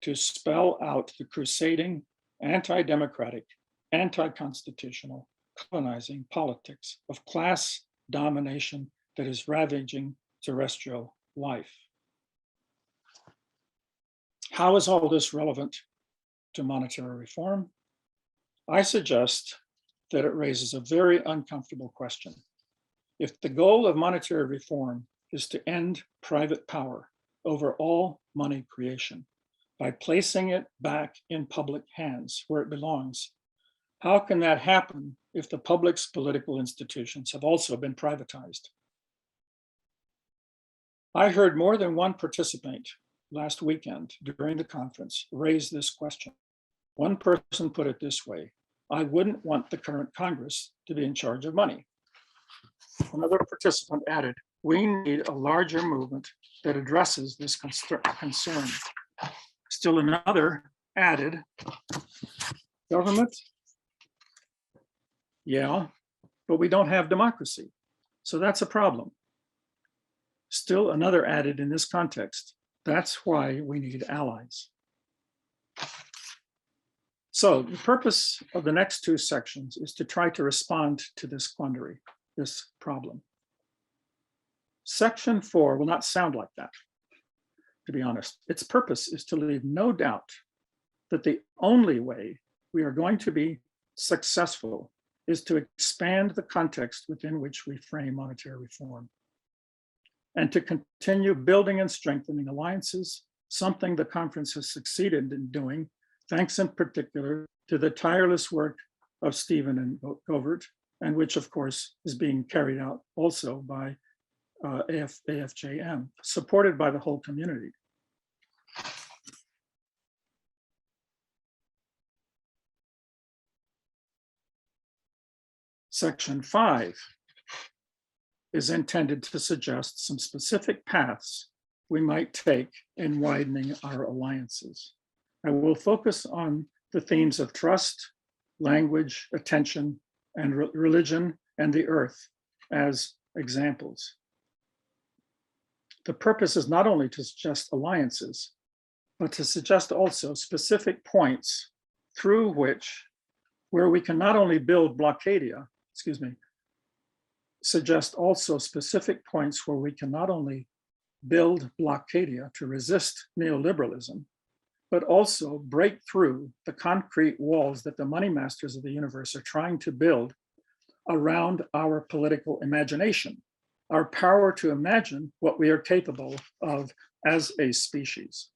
to spell out the crusading, anti-democratic, anti-constitutional, colonizing politics of class domination that is ravaging terrestrial life. How is all this relevant to monetary reform? I suggest that it raises a very uncomfortable question. If the goal of monetary reform is to end private power over all money creation by placing it back in public hands where it belongs, how can that happen if the public's political institutions have also been privatized? I heard more than one participant last weekend during the conference raise this question. One person put it this way: I wouldn't want the current Congress to be in charge of money. Another participant added, we need a larger movement that addresses this concern. Still another added, government? Yeah, but we don't have democracy. So that's a problem. Still another added in this context, that's why we need allies. So the purpose of the next two sections is to try to respond to this quandary, this problem. Section 4 will not sound like that, to be honest. Its purpose is to leave no doubt that the only way we are going to be successful is to expand the context within which we frame monetary reform, and to continue building and strengthening alliances, something the conference has succeeded in doing thanks in particular to the tireless work of Stephen and Govert, and which of course is being carried out also by AFJM, supported by the whole community. Section 5 is intended to suggest some specific paths we might take in widening our alliances. I will focus on the themes of trust, language, attention, and religion, and the earth as examples. The purpose is not only to suggest alliances, but to suggest also specific points through which, where we can not only build blockadia, suggest also specific points where we can not only build blockadia to resist neoliberalism, but also break through the concrete walls that the money masters of the universe are trying to build around our political imagination, our power to imagine what we are capable of as a species.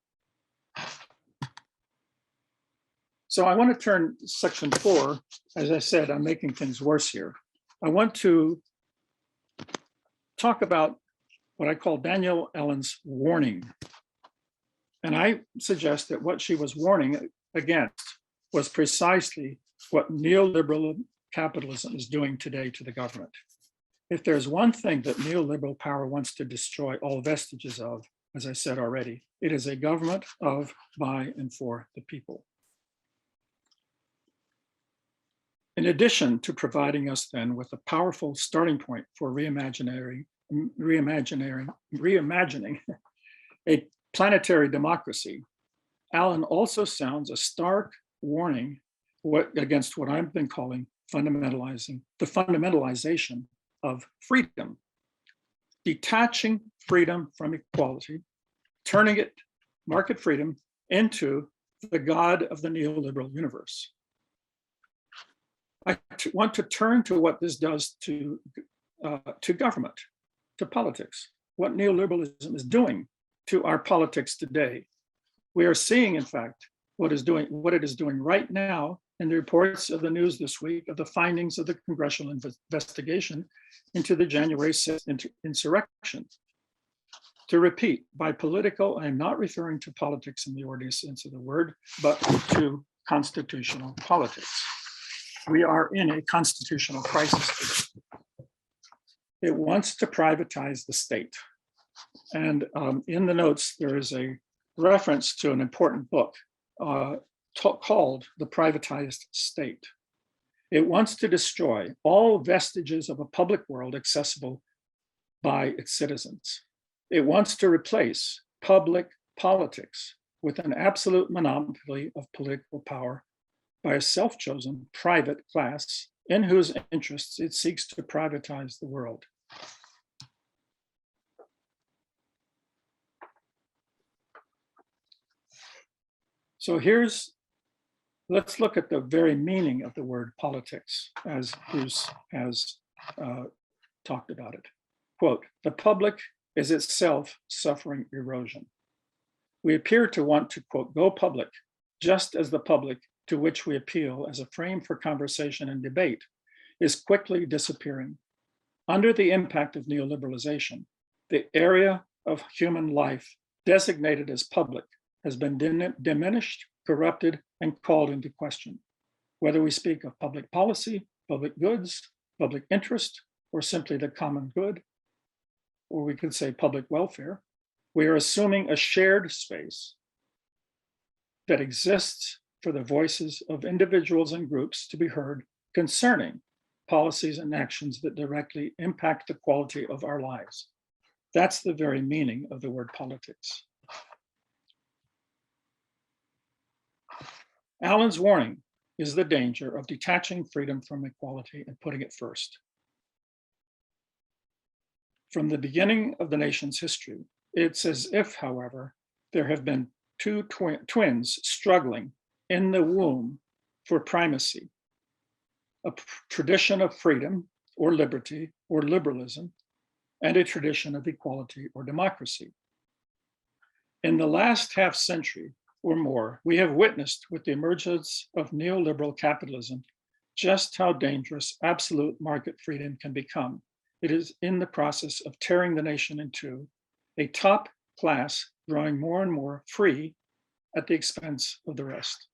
So I want to turn to section 4. As I said, I'm making things worse here. I want to talk about what I call Danielle Ellen's warning. And I suggest that what she was warning against was precisely what neoliberal capitalism is doing today to the government. If there's one thing that neoliberal power wants to destroy all vestiges of, as I said already, it is a government of, by, and for the people. In addition to providing us then with a powerful starting point for reimagining a planetary democracy, Allen also sounds a stark warning against what I've been calling the fundamentalization of freedom, detaching freedom from equality, turning it, market freedom, into the God of the neoliberal universe. I want to turn to what this does to government, to politics, what neoliberalism is doing to our politics today. We are seeing, in fact, what it is doing right now in the reports of the news this week of the findings of the congressional investigation into the January 6th insurrection. To repeat, by political, I am not referring to politics in the ordinary sense of the word, but to constitutional politics. We are in a constitutional crisis. It wants to privatize the state. And in the notes, there is a reference to an important book called The Privatized State. It wants to destroy all vestiges of a public world accessible by its citizens. It wants to replace public politics with an absolute monopoly of political power by a self-chosen private class in whose interests it seeks to privatize the world. So let's look at the very meaning of the word politics as Bruce has talked about it. Quote, the public is itself suffering erosion. We appear to want to, quote, go public, just as the public to which we appeal as a frame for conversation and debate is quickly disappearing. Under the impact of neoliberalization, the area of human life designated as public has been diminished, corrupted, and called into question. Whether we speak of public policy, public goods, public interest, or simply the common good, or we could say public welfare, we are assuming a shared space that exists for the voices of individuals and groups to be heard concerning policies and actions that directly impact the quality of our lives. That's the very meaning of the word politics. Allen's warning is the danger of detaching freedom from equality and putting it first. From the beginning of the nation's history, it's as if, however, there have been two twins struggling in the womb for primacy, a tradition of freedom or liberty or liberalism, and a tradition of equality or democracy. In the last half century, or more, we have witnessed with the emergence of neoliberal capitalism just how dangerous absolute market freedom can become. It is in the process of tearing the nation in two, a top class growing more and more free at the expense of the rest.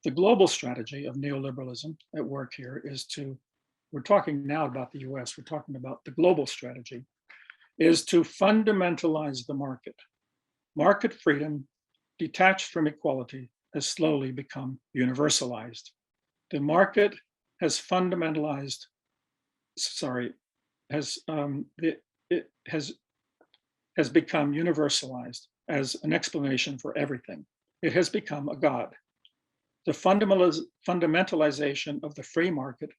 The global strategy of neoliberalism at work here is to, we're talking now about the US, we're talking about the global strategy, is to fundamentalize the market. Market freedom, detached from equality, has slowly become universalized. The market has fundamentalized, it has become universalized as an explanation for everything. It has become a god. The fundamentalization of the free market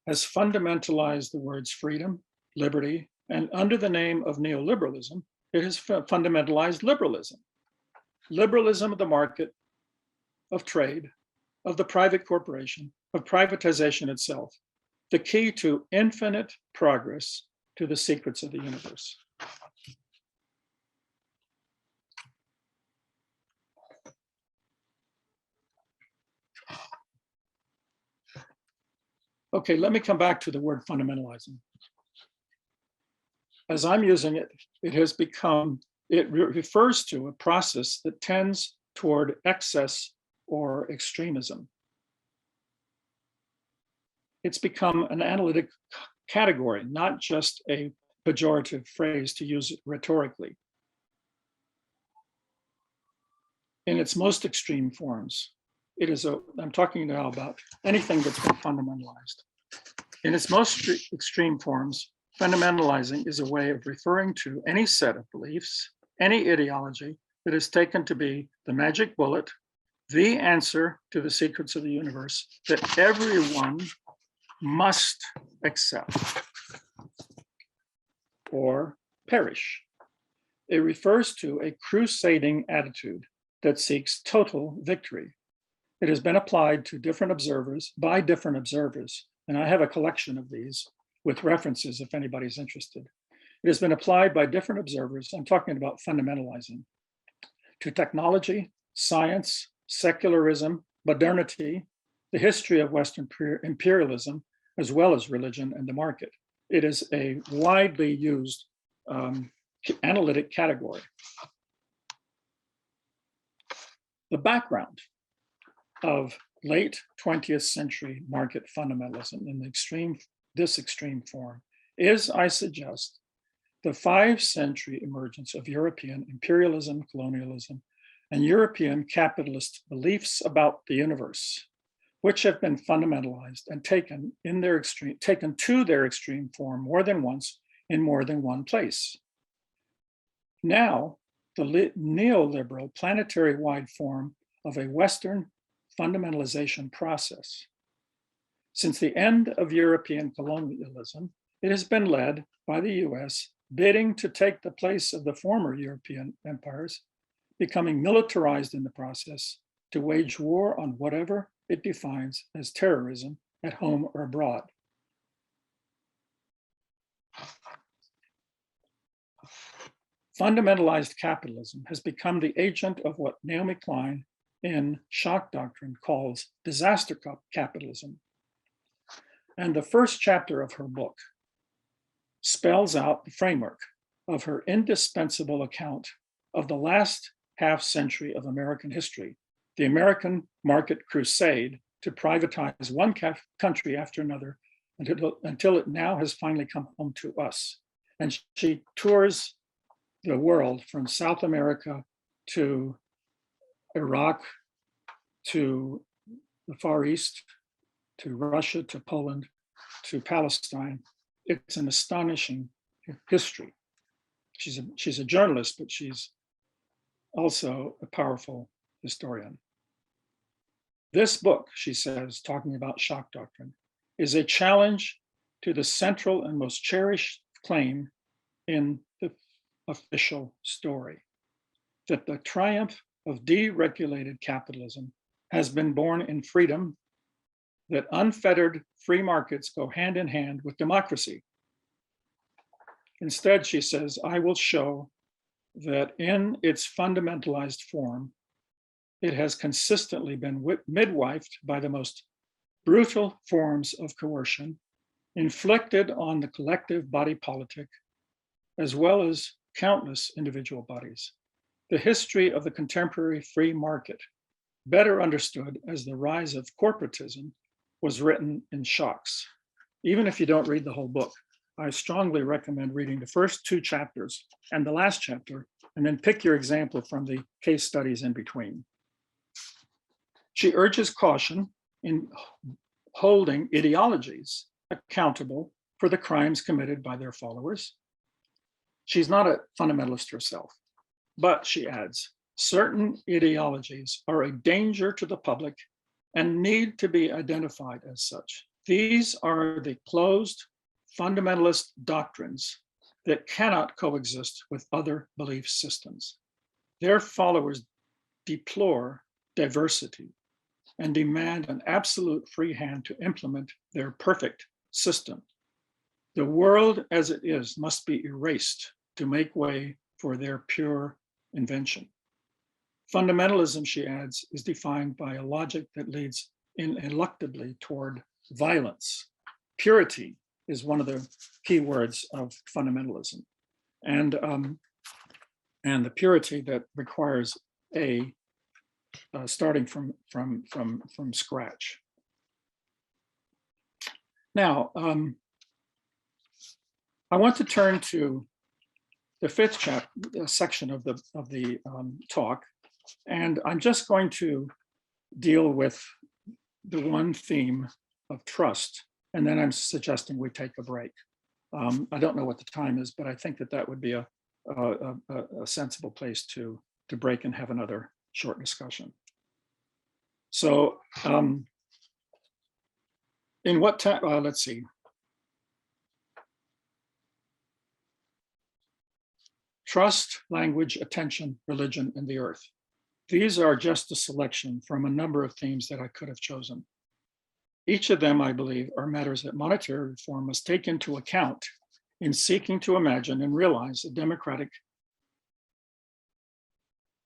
has fundamentalized the words freedom, liberty, and under the name of neoliberalism, it has fundamentalized liberalism. Liberalism of the market, of trade, of the private corporation, of privatization itself, the key to infinite progress to the secrets of the universe. Okay, let me come back to the word fundamentalizing. As I'm using it, it has become, it refers to a process that tends toward excess or extremism. It's become an analytic category, not just a pejorative phrase to use it rhetorically. In its most extreme forms, it is I'm talking now about anything that's been fundamentalized. In its most extreme forms, fundamentalizing is a way of referring to any set of beliefs, any ideology that is taken to be the magic bullet, the answer to the secrets of the universe that everyone must accept or perish. It refers to a crusading attitude that seeks total victory. It has been applied to different observers by different observers, and I have a collection of these with references if anybody's interested. It has been applied by different observers, I'm talking about fundamentalizing, to technology, science, secularism, modernity, the history of Western imperialism, as well as religion and the market. It is a widely used analytic category. The background of late 20th century market fundamentalism in this extreme form is, I suggest, the 5th-century emergence of European imperialism, colonialism, and European capitalist beliefs about the universe, which have been fundamentalized and taken to their extreme form more than once in more than one place. Now, the neoliberal planetary-wide form of a Western fundamentalization process. Since the end of European colonialism, it has been led by the US, bidding to take the place of the former European empires, becoming militarized in the process to wage war on whatever it defines as terrorism at home or abroad. Fundamentalized capitalism has become the agent of what Naomi Klein in Shock Doctrine calls disaster capitalism. And the first chapter of her book spells out the framework of her indispensable account of the last half century of American history, the American market crusade to privatize one country after another until it now has finally come home to us. And she tours the world from South America to Iraq, to the Far East, to Russia, to Poland, to Palestine. It's an astonishing history. She's a journalist, but she's also a powerful historian. This book, she says, talking about shock doctrine, is a challenge to the central and most cherished claim in the official story, that the triumph of deregulated capitalism has been born in freedom, that unfettered free markets go hand in hand with democracy. Instead, she says, I will show that in its fundamentalized form, it has consistently been midwifed by the most brutal forms of coercion inflicted on the collective body politic, as well as countless individual bodies. The history of the contemporary free market, better understood as the rise of corporatism, was written in shocks. Even if you don't read the whole book, I strongly recommend reading the first 2 chapters and the last chapter, and then pick your example from the case studies in between. She urges caution in holding ideologies accountable for the crimes committed by their followers. She's not a fundamentalist herself, but she adds, certain ideologies are a danger to the public and need to be identified as such. These are the closed fundamentalist doctrines that cannot coexist with other belief systems. Their followers deplore diversity and demand an absolute free hand to implement their perfect system. The world as it is must be erased to make way for their pure invention. Fundamentalism, she adds, is defined by a logic that leads ineluctably toward violence. Purity is one of the key words of fundamentalism, and the purity that requires starting from scratch. Now, I want to turn to the 5th section of the talk, and I'm just going to deal with the one theme of trust, and then I'm suggesting we take a break. I don't know what the time is, but I think that would be a sensible place to break and have another short discussion. So, in what time? Let's see. Trust, language, attention, religion, and the earth. These are just a selection from a number of themes that I could have chosen. Each of them, I believe, are matters that monetary reform must take into account in seeking to imagine and realize a democratic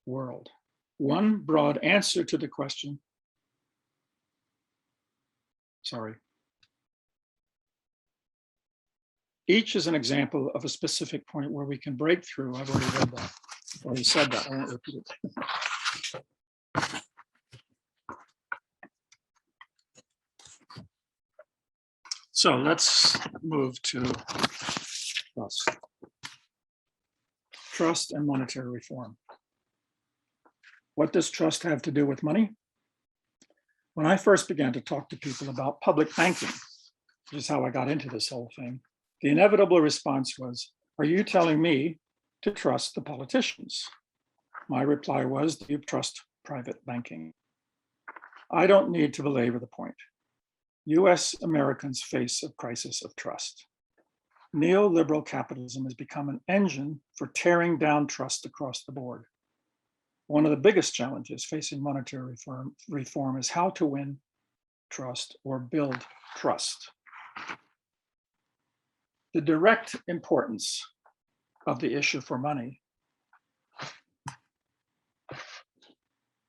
world. One broad answer to the question, each is an example of a specific point where we can break through. I've already read that, already said that, I won't repeat it. So let's move to trust. Trust and monetary reform. What does trust have to do with money? When I first began to talk to people about public banking, which is how I got into this whole thing, the inevitable response was, are you telling me to trust the politicians? My reply was, do you trust private banking? I don't need to belabor the point. US Americans face a crisis of trust. Neoliberal capitalism has become an engine for tearing down trust across the board. One of the biggest challenges facing monetary reform is how to win trust or build trust. The direct importance of the issue for money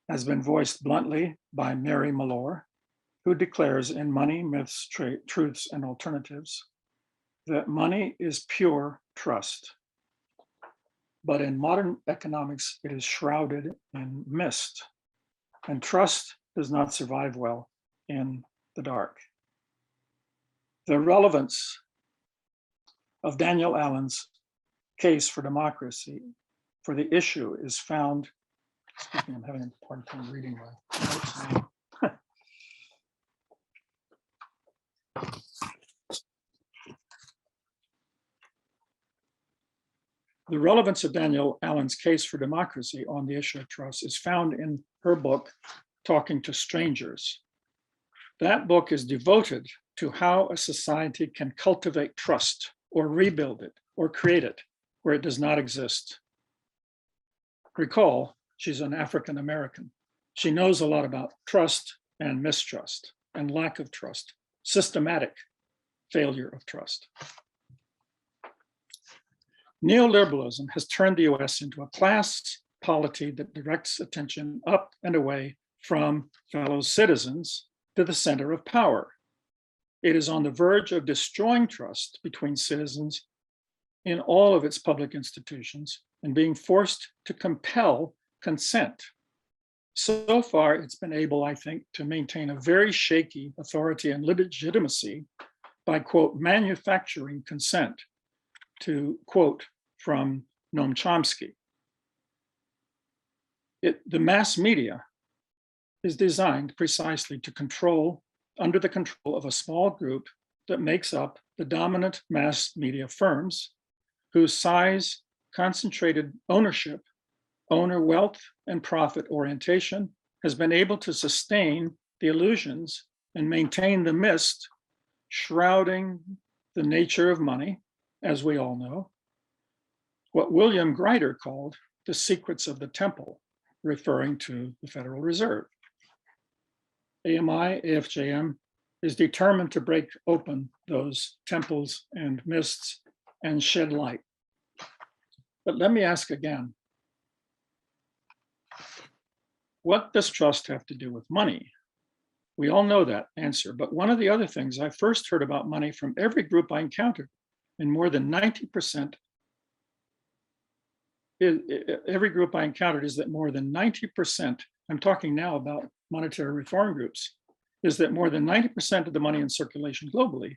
has been voiced bluntly by Mary Malloy, who declares in Money, Myths, Truths, and Alternatives that money is pure trust. But in modern economics, it is shrouded in mist, and trust does not survive well in the dark. The relevance of Daniel Allen's case for democracy for the issue is found, excuse me, I'm having a hard time reading my notes now. The relevance of Daniel Allen's case for democracy on the issue of trust is found in her book, Talking to Strangers. That book is devoted to how a society can cultivate trust or rebuild it or create it where it does not exist. Recall, she's an African American. She knows a lot about trust and mistrust. and lack of trust, systematic failure of trust. Neoliberalism has turned the US into a class polity that directs attention up and away from fellow citizens to the center of power. It is on the verge of destroying trust between citizens in all of its public institutions and being forced to compel consent. So far, it's been able, I think, to maintain a very shaky authority and legitimacy by, quote, manufacturing consent, to quote from Noam Chomsky. The mass media is designed precisely to control, under the control of a small group that makes up the dominant mass media firms, whose size, concentrated ownership, owner wealth, and profit orientation has been able to sustain the illusions and maintain the mist shrouding the nature of money, as we all know, what William Greider called the secrets of the temple, referring to the Federal Reserve. AMI, AFJM is determined to break open those temples and mists and shed light. But let me ask again, what does trust have to do with money? We all know that answer, but one of the other things I first heard about money from every group I encountered, and more than 90%, every group I encountered is that more than 90%, I'm talking now about monetary reform groups, is that more than 90% of the money in circulation globally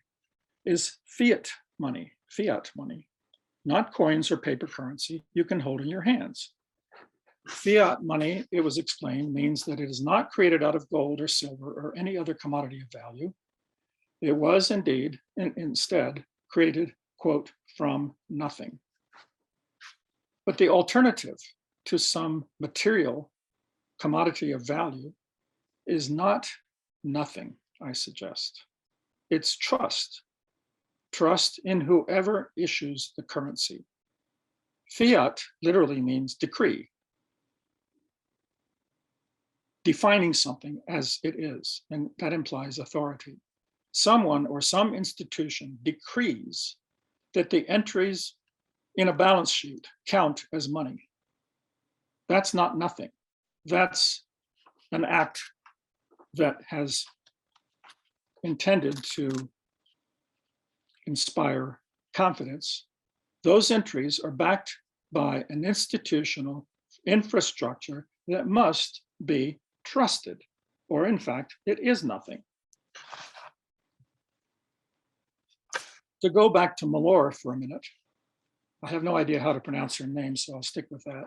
is fiat money, not coins or paper currency you can hold in your hands. Fiat money, it was explained, means that it is not created out of gold or silver or any other commodity of value. It was indeed, instead, created, quote, from nothing. But the alternative to some material commodity of value is not nothing, I suggest. It's trust. Trust in whoever issues the currency. Fiat literally means decree, defining something as it is, and that implies authority. Someone or some institution decrees that the entries in a balance sheet count as money. That's not nothing. That's an act that has intended to inspire confidence. Those entries are backed by an institutional infrastructure that must be trusted, or in fact, it is nothing. To go back to Malor for a minute, I have no idea how to pronounce her name, so I'll stick with that.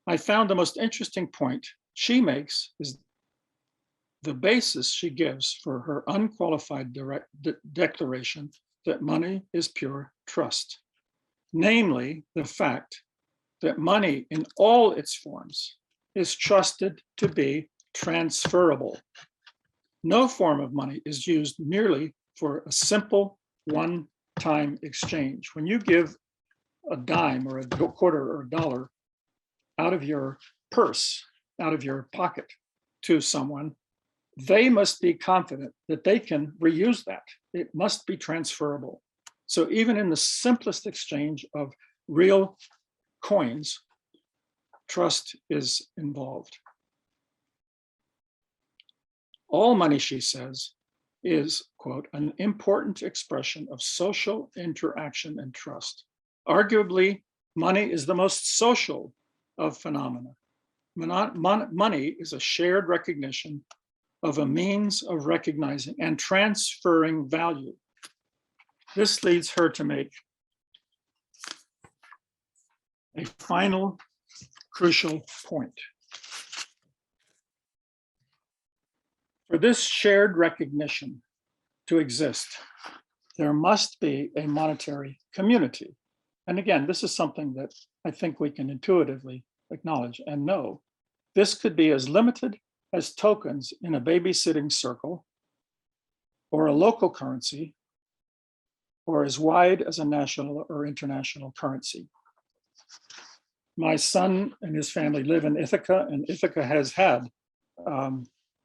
I found the most interesting point she makes is the basis she gives for her unqualified declaration that money is pure trust, namely the fact that money in all its forms is trusted to be transferable. No form of money is used merely for a simple one-time exchange. When you give a dime or a quarter or a dollar out of your purse, out of your pocket to someone, they must be confident that they can reuse that. It must be transferable. So even in the simplest exchange of real coins, trust is involved. All money, she says, is, quote, an important expression of social interaction and trust. Arguably, money is the most social of phenomena. Money is a shared recognition of a means of recognizing and transferring value. This leads her to make a final crucial point. For this shared recognition to exist, there must be a monetary community. And again, this is something that I think we can intuitively acknowledge and know. This could be as limited as tokens in a babysitting circle, or a local currency, or as wide as a national or international currency. My son and his family live in Ithaca, and Ithaca has had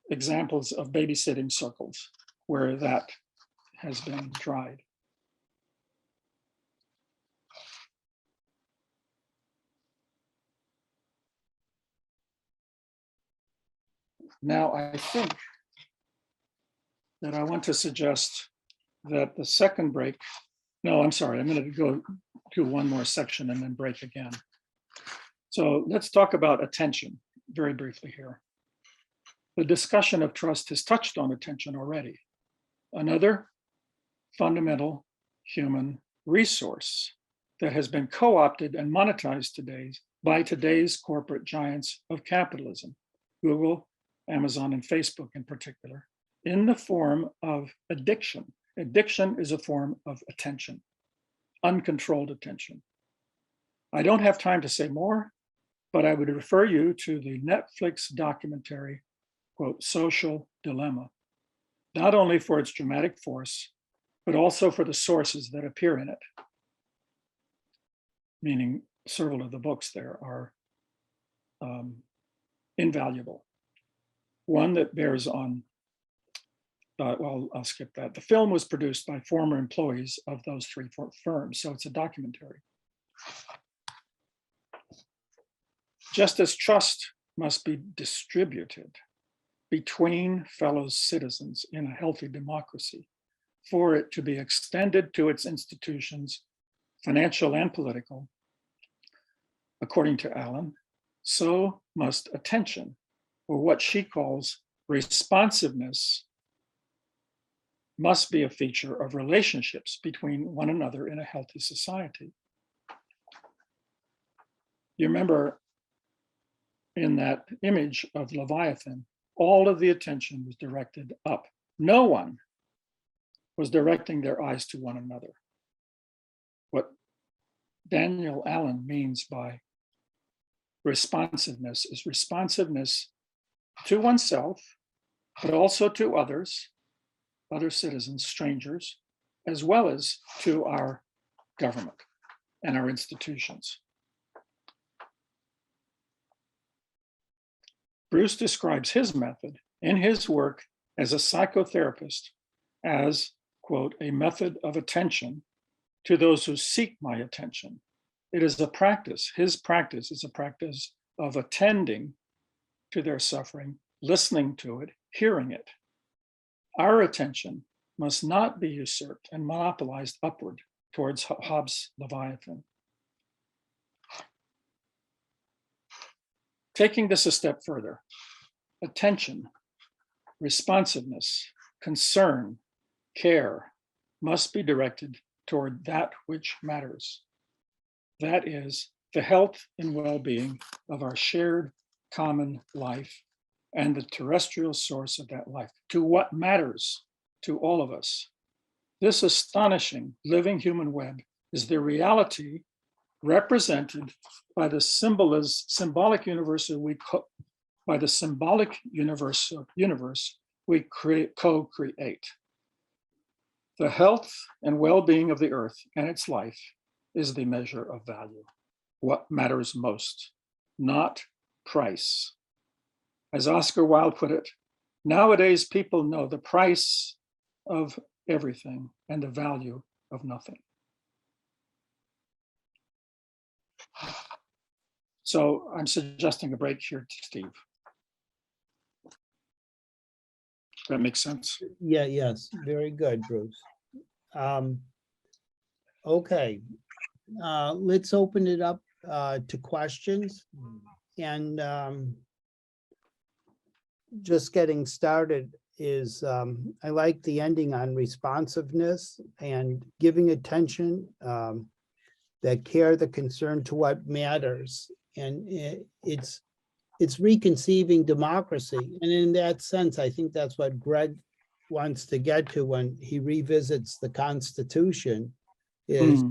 examples of babysitting circles where that has been tried. Now, I think that I want to suggest that the second break, no, I'm sorry, I'm going to go to one more section and then break again. So let's talk about attention very briefly here. The discussion of trust has touched on attention already. Another fundamental human resource that has been co-opted and monetized by today's corporate giants of capitalism, Google, Amazon, and Facebook in particular, in the form of addiction. Addiction is a form of attention, uncontrolled attention. I don't have time to say more, but I would refer you to the Netflix documentary, quote, Social Dilemma, not only for its dramatic force, but also for the sources that appear in it, meaning several of the books there are invaluable. One that bears on, well, I'll skip that. The film was produced by former employees of those three firms, so it's a documentary. Just as trust must be distributed between fellow citizens in a healthy democracy for it to be extended to its institutions, financial and political, according to Allen, so must attention, or what she calls responsiveness, must be a feature of relationships between one another in a healthy society. You remember in that image of Leviathan, all of the attention was directed up. No one was directing their eyes to one another. What Daniel Allen means by responsiveness is responsiveness to oneself, but also to others, other citizens, strangers, as well as to our government and our institutions. Bruce describes his method in his work as a psychotherapist as, quote, a method of attention to those who seek my attention. It is a practice. His practice is a practice of attending to their suffering, listening to it, hearing it. Our attention must not be usurped and monopolized upward towards Hobbes' Leviathan. Taking this a step further, attention, responsiveness, concern, care must be directed toward that which matters. That is the health and well-being of our shared common life and the terrestrial source of that life, to what matters to all of us. This astonishing living human web is the reality represented by the symbolic universe we co-create. The health and well-being of the earth and its life is the measure of value. What matters most, not price. As Oscar Wilde put it, nowadays people know the price of everything and the value of nothing. So I'm suggesting a break here, Steve. That makes sense? Yeah, yes, very good, Bruce. Okay, let's open it up to questions. And just getting started is, I like the ending on responsiveness and giving attention, that care, the concern to what matters. And it's reconceiving democracy. And in that sense, I think that's what Greg wants to get to when he revisits the Constitution, is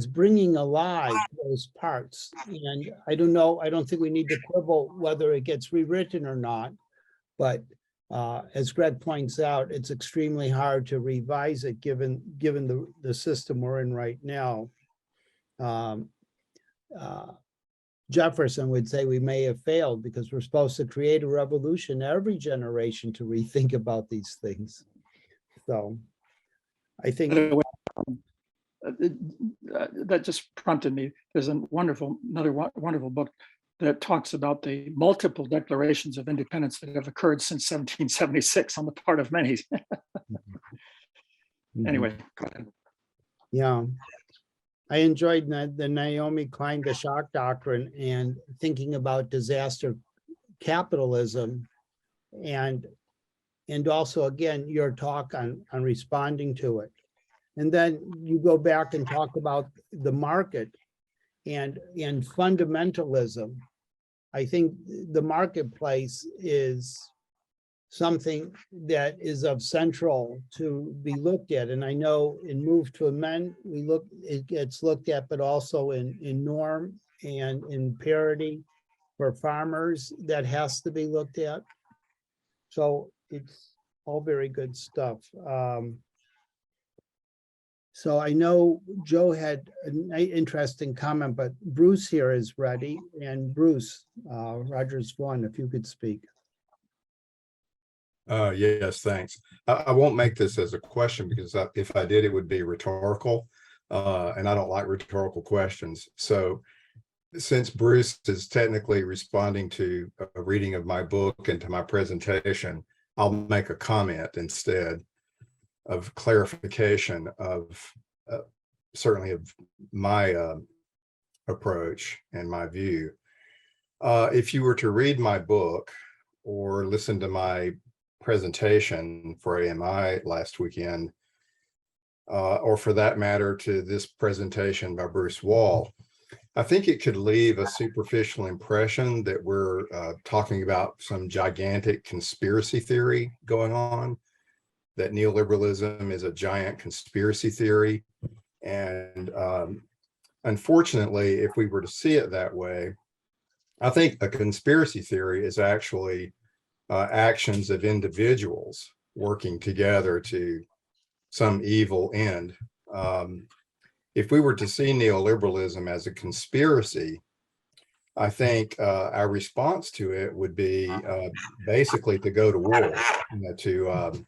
bringing alive those parts. And I don't know, I don't think we need to quibble whether it gets rewritten or not, but as Greg points out, it's extremely hard to revise it given the system we're in right now. Jefferson would say we may have failed because we're supposed to create a revolution every generation to rethink about these things. So I think, By the way, that just prompted me. There's another wonderful book that talks about the multiple declarations of independence that have occurred since 1776 on the part of many. Anyway, go ahead. yeah. I enjoyed the Naomi Klein, the shock doctrine, and thinking about disaster capitalism, and also again your talk on responding to it. And then you go back and talk about the market and fundamentalism. I think the marketplace is something that is of central to be looked at. And I know in Move to Amend, it gets looked at, but also in norm and in parity for farmers, that has to be looked at. So it's all very good stuff. So I know Joe had an interesting comment, but Bruce here is ready. And Bruce, Rogers Vaughan, if you could speak. Yes, thanks. I won't make this as a question because if I did, it would be rhetorical. And I don't like rhetorical questions. So since Bruce is technically responding to a reading of my book and to my presentation, I'll make a comment instead of clarification of certainly of my approach and my view. If you were to read my book or listen to my presentation for AMI last weekend, or for that matter to this presentation by Bruce Woll, I think it could leave a superficial impression that we're talking about some gigantic conspiracy theory going on, that neoliberalism is a giant conspiracy theory. And unfortunately, if we were to see it that way, I think a conspiracy theory is actually actions of individuals working together to some evil end. If we were to see neoliberalism as a conspiracy, I think our response to it would be basically to go to war, to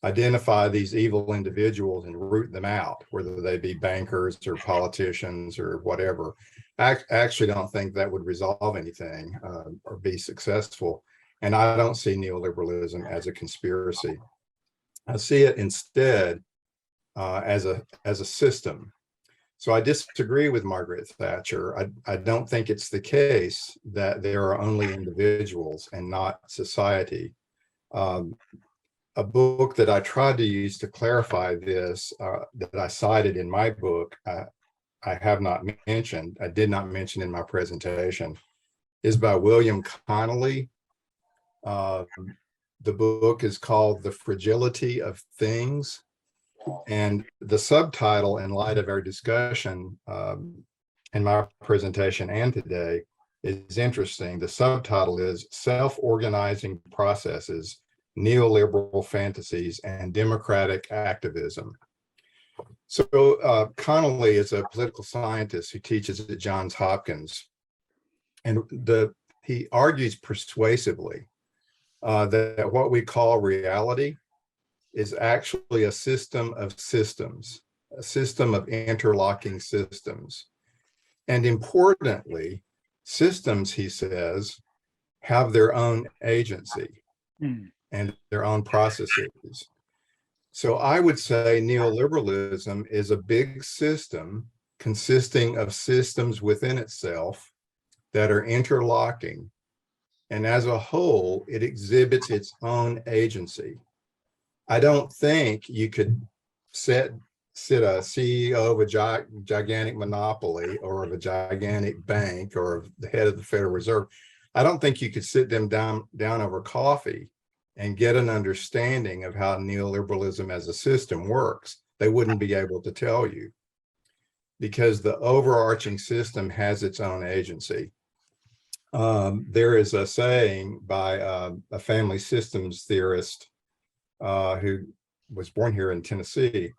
identify these evil individuals and root them out, whether they be bankers or politicians or whatever. I actually don't think that would resolve anything or be successful. And I don't see neoliberalism as a conspiracy. I see it instead as a system. So I disagree with Margaret Thatcher. I don't think it's the case that there are only individuals and not society. A book that I tried to use to clarify this, that I cited in my book, I have not mentioned, I did not mention in my presentation, is by William Connolly. The book is called The Fragility of Things. And the subtitle, in light of our discussion in my presentation and today, is interesting. The subtitle is Self-Organizing Processes, Neoliberal Fantasies, and Democratic Activism. So Connolly is a political scientist who teaches at Johns Hopkins. And he argues persuasively that what we call reality is actually a system of systems, a system of interlocking systems. And importantly, systems, he says, have their own agency and their own processes. So I would say neoliberalism is a big system consisting of systems within itself that are interlocking. And as a whole, it exhibits its own agency. I don't think you could sit a CEO of a gigantic monopoly or of a gigantic bank or of the head of the Federal Reserve. I don't think you could sit them down over coffee and get an understanding of how neoliberalism as a system works. They wouldn't be able to tell you because the overarching system has its own agency. There is a saying by a family systems theorist who was born here in Tennessee.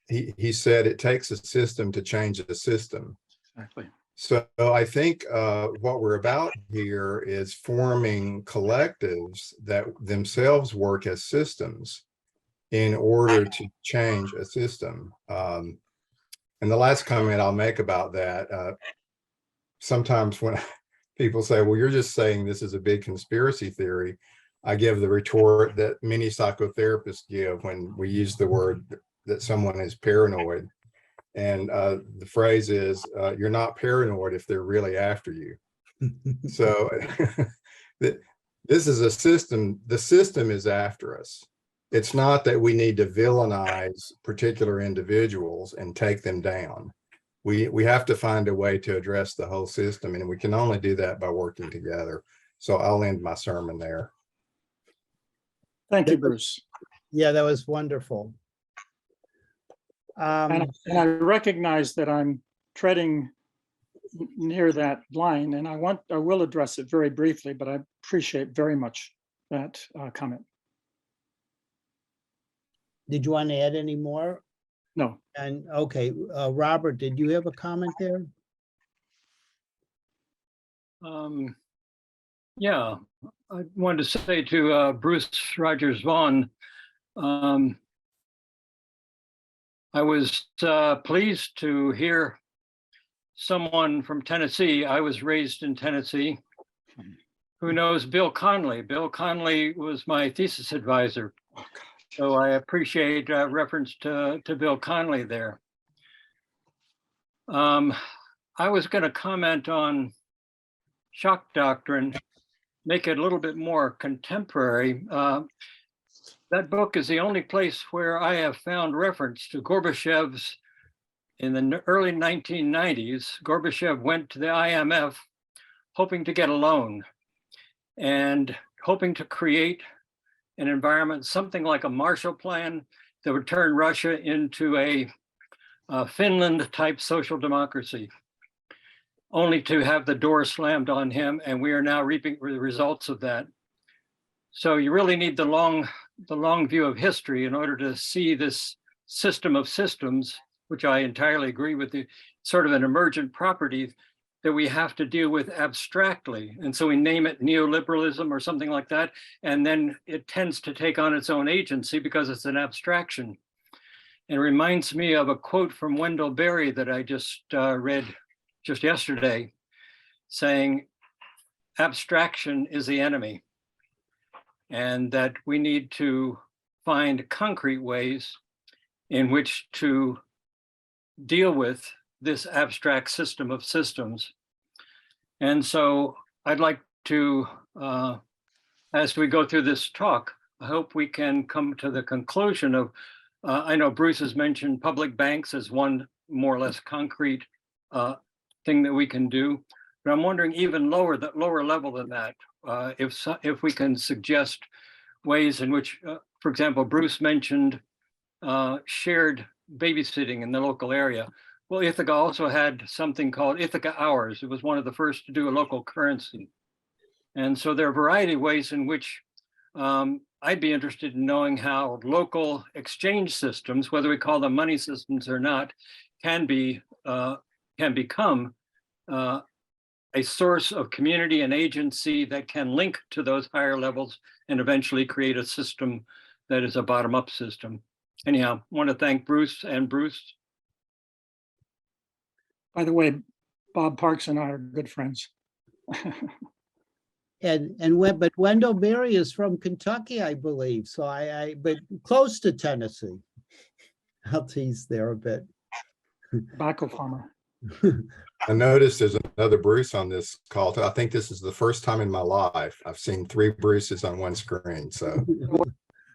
He said it takes a system to change the system. Exactly. So I think what we're about here is forming collectives that themselves work as systems in order to change a system. And the last comment I'll make about that, sometimes when people say, well, you're just saying this is a big conspiracy theory, I give the retort that many psychotherapists give when we use the word that someone is paranoid. And the phrase is, you're not paranoid if they're really after you. So this is a system. The system is after us. It's not that we need to villainize particular individuals and take them down. We have to find a way to address the whole system, and we can only do that by working together. So I'll end my sermon there. Thank you, Bruce. Yeah, that was wonderful. And I recognize that I'm treading near that line, and I will address it very briefly, but I appreciate very much that comment. Did you want to add any more? No. And okay, Robert, did you have a comment there? Yeah, I wanted to say to Bruce Rogers Vaughan, I was pleased to hear someone from Tennessee. I was raised in Tennessee, who knows Bill Conley. Bill Conley was my thesis advisor. So I appreciate reference to Bill Conley there. I was going to comment on shock doctrine, make it a little bit more contemporary. That book is the only place where I have found reference to Gorbachev's. In the early 1990s, Gorbachev went to the IMF hoping to get a loan and hoping to create an environment, something like a Marshall Plan that would turn Russia into a Finland-type social democracy, only to have the door slammed on him, and we are now reaping the results of that. So you really need the long view of history in order to see this system of systems, which I entirely agree with, the sort of an emergent property that we have to deal with abstractly. And so we name it neoliberalism or something like that, and then it tends to take on its own agency because it's an abstraction. It reminds me of a quote from Wendell Berry that I just read just yesterday, saying, abstraction is the enemy, and that we need to find concrete ways in which to deal with this abstract system of systems. And so I'd like to, as we go through this talk, I hope we can come to the conclusion of, I know Bruce has mentioned public banks as one more or less concrete thing that we can do, but I'm wondering even lower level than that, if we can suggest ways in which, for example, Bruce mentioned shared babysitting in the local area. Well, Ithaca also had something called Ithaca Hours. It was one of the first to do a local currency. And so there are a variety of ways in which I'd be interested in knowing how local exchange systems, whether we call them money systems or not, can become a source of community and agency that can link to those higher levels and eventually create a system that is a bottom-up system. Anyhow, I want to thank Bruce and Bruce. By the way, Bob Parks and I are good friends. But Wendell Berry is from Kentucky, I believe. So but close to Tennessee. I'll tease there a bit. Tobacco farmer. I noticed there's another Bruce on this call. I think this is the first time in my life I've seen 3 Bruces on one screen. So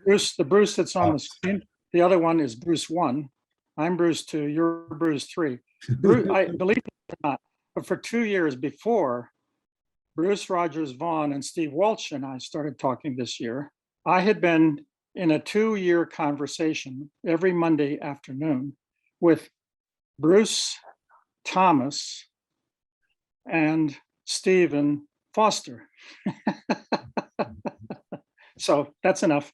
Bruce, the Bruce that's on the screen, the other one is Bruce 1. I'm Bruce 2, you're Bruce 3. Bruce, I believe it or not, but for 2 years before Bruce Rogers Vaughan and Steve Walsh and I started talking this year, I had been in a 2-year conversation every Monday afternoon with Bruce Thomas and Stephen Foster. So that's enough.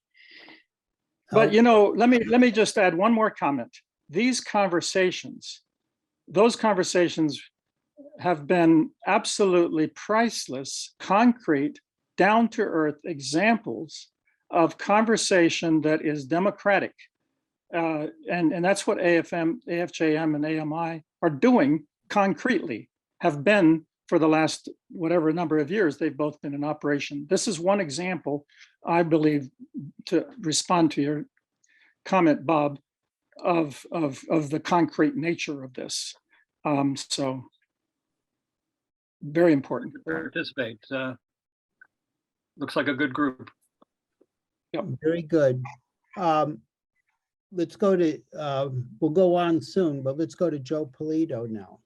But you know, let me just add one more comment. These conversations, those conversations have been absolutely priceless, concrete, down-to-earth examples of conversation that is democratic. And that's what AFM, AFJM, and AMI are doing concretely, have been for the last whatever number of years they've both been in operation. This is one example, I believe, to respond to your comment, Bob, of the concrete nature of this. So very important. Participate. Looks like a good group. Very good. Let's go to, we'll go on soon, but let's go to Joe Polito now.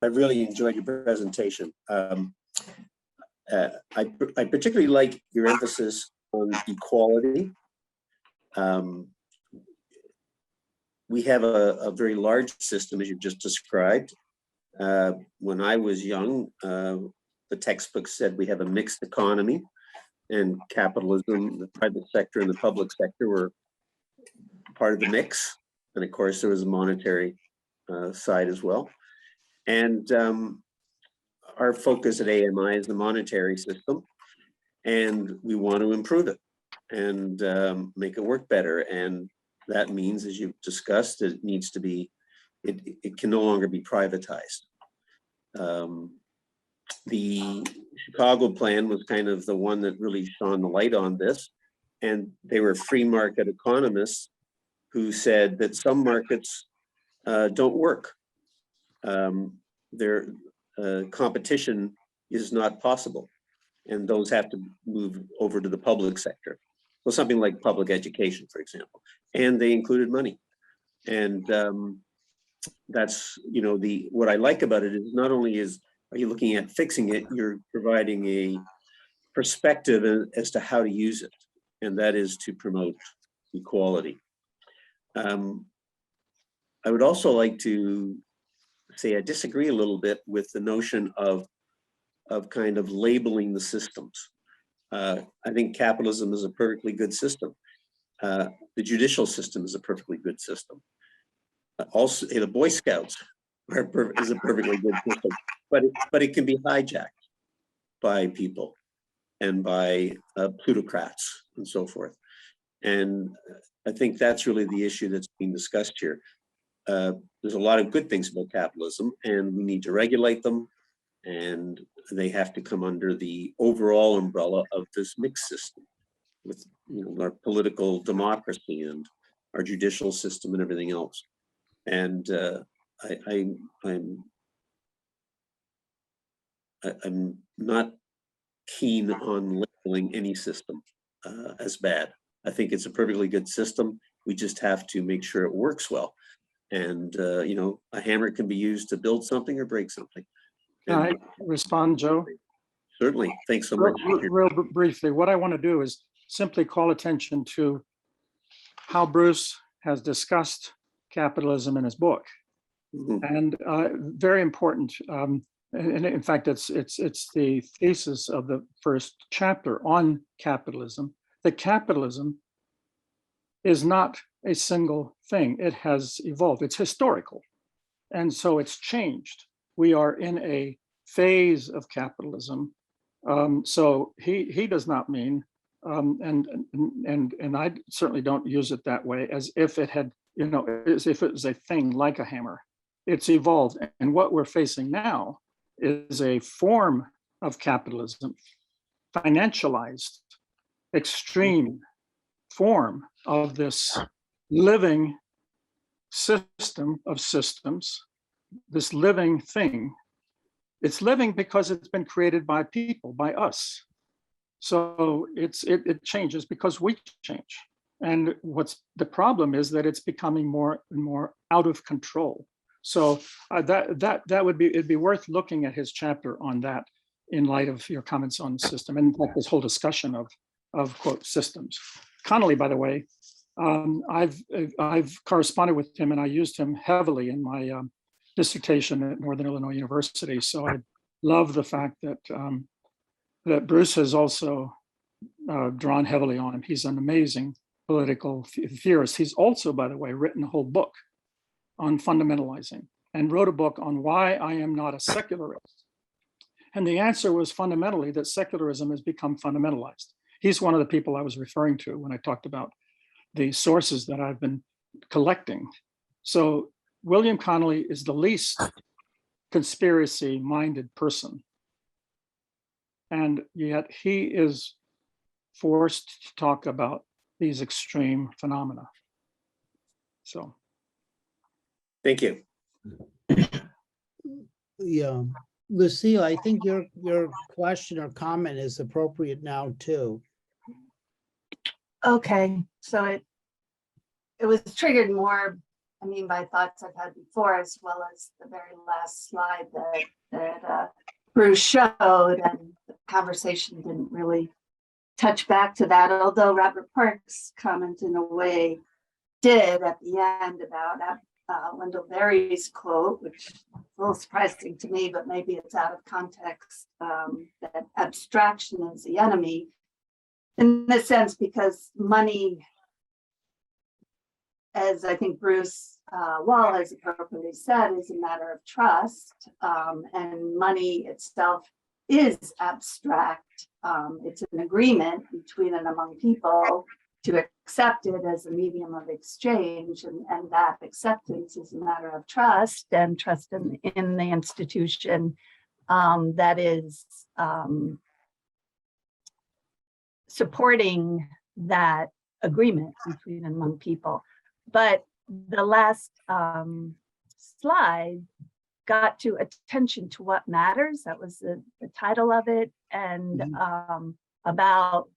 I really enjoyed your presentation. I particularly like your emphasis on equality. We have a very large system, as you just described. When I was young, the textbook said we have a mixed economy, and capitalism, the private sector and the public sector were part of the mix. And of course, there was a monetary side as well. And our focus at AMI is the monetary system, and we want to improve it and make it work better. And that means, as you've discussed, it needs to be, it can no longer be privatized. The Chicago plan was kind of the one that really shone the light on this. And they were free market economists who said that some markets don't work. Their competition is not possible, and those have to move over to the public sector. So something like public education, for example, and they included money. And that's, you know, what I like about it is not only are you looking at fixing it, you're providing a perspective as to how to use it, and that is to promote equality. I would also like to say I disagree a little bit with the notion of kind of labeling the systems. I think capitalism is a perfectly good system. The judicial system is a perfectly good system. Also, the Boy Scouts is a perfectly good system, but it can be hijacked by people and by plutocrats and so forth. And I think that's really the issue that's being discussed here. There's a lot of good things about capitalism, and we need to regulate them, and they have to come under the overall umbrella of this mixed system with, you know, our political democracy and our judicial system and everything else. And I'm not keen on labeling any system as bad. I think it's a perfectly good system. We just have to make sure it works well. And, you know, a hammer can be used to build something or break something. Can I respond, Joe? Certainly. Thanks so much. Real briefly, what I want to do is simply call attention to how Bruce has discussed capitalism in his book. Mhm. And very important, and in fact, it's the thesis of the first chapter on capitalism, that capitalism is not a single thing. It has evolved. It's historical. And so it's changed. We are in a phase of capitalism. So he does not mean, and I certainly don't use it that way, as if it had, you know, as if it was a thing like a hammer. It's evolved. And what we're facing now is a form of capitalism, financialized, extreme form of this living system of systems, this living thing. It's living because it's been created by people, by us. So it changes because we change. And what's the problem is that it's becoming more and more out of control. So it'd be worth looking at his chapter on that in light of your comments on the system and like this whole discussion of quote systems. Connolly, by the way, I've corresponded with him and I used him heavily in my dissertation at Northern Illinois University. So I love the fact that that Bruce has also drawn heavily on him. He's an amazing political theorist. He's also, by the way, written a whole book on fundamentalizing and wrote a book on why I am not a secularist. And the answer was fundamentally that secularism has become fundamentalized. He's one of the people I was referring to when I talked about the sources that I've been collecting. So William Connolly is the least conspiracy-minded person. And yet he is forced to talk about these extreme phenomena. So. Thank you. Yeah, Lucille, I think your question or comment is appropriate now too. Okay, so it was triggered more, I mean, by thoughts I've had before, as well as the very last slide that Bruce showed, and the conversation didn't really touch back to that, although Robert Parks' comment in a way did at the end about Wendell Berry's quote, which is a little surprising to me, but maybe it's out of context, that abstraction is the enemy. In this sense, because money, as I think Bruce Woll has appropriately said, is a matter of trust, and money itself is abstract. It's an agreement between and among people to accept it as a medium of exchange, and that acceptance is a matter of trust, and trust in the institution that is supporting that agreement between and among people. But the last slide got to attention to what matters. That was the title of it, and about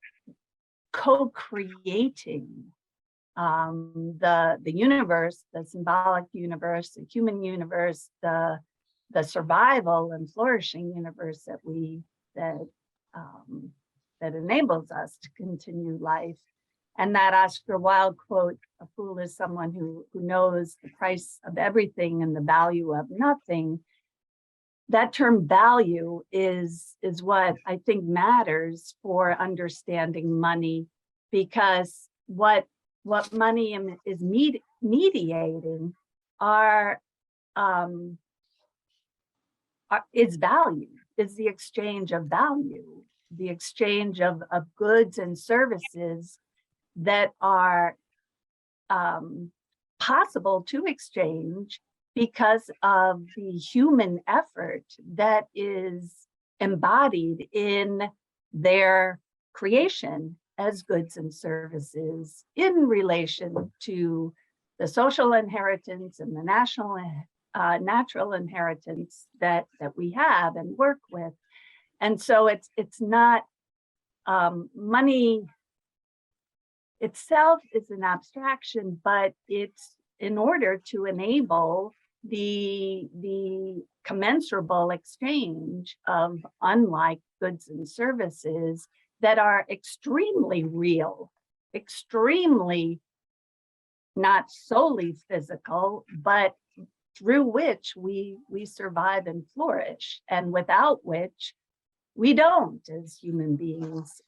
co-creating the universe, the symbolic universe, the human universe, the survival and flourishing universe that enables us to continue life. And that Oscar Wilde quote, "A fool is someone who knows the price of everything and the value of nothing." That term value is what I think matters for understanding money, because what money is mediating is value, is the exchange of value, the exchange of goods and services that are possible to exchange because of the human effort that is embodied in their creation as goods and services in relation to the social inheritance and the natural inheritance that we have and work with. And so it's not money itself is an abstraction, but it's in order to enable the commensurable exchange of unlike goods and services that are extremely real, extremely not solely physical, but through which we survive and flourish, and without which we don't as human beings,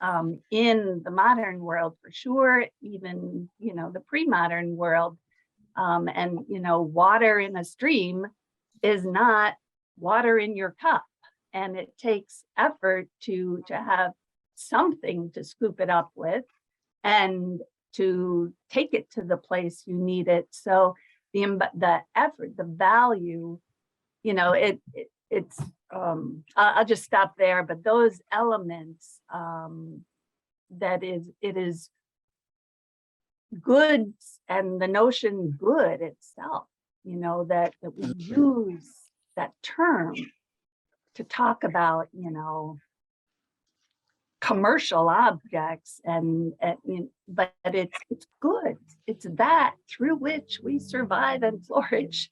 in the modern world for sure, even the pre-modern world. And water in a stream is not water in your cup, and it takes effort to have something to scoop it up with and to take it to the place you need it. So the effort, the value, it's I'll just stop there, but those elements, it is goods, and the notion good itself, that we use that term to talk about, commercial objects, but it's good. It's that through which we survive and flourish,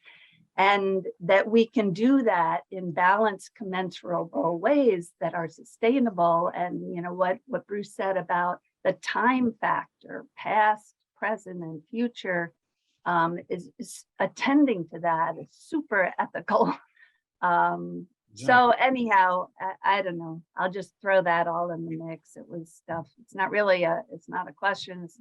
and that we can do that in balanced, commensurable ways that are sustainable. And what Bruce said about the time factor, past, present, and future, is attending to that. It's super ethical. So anyhow, I don't know. I'll just throw that all in the mix. It was stuff. It's not really it's not a question. It's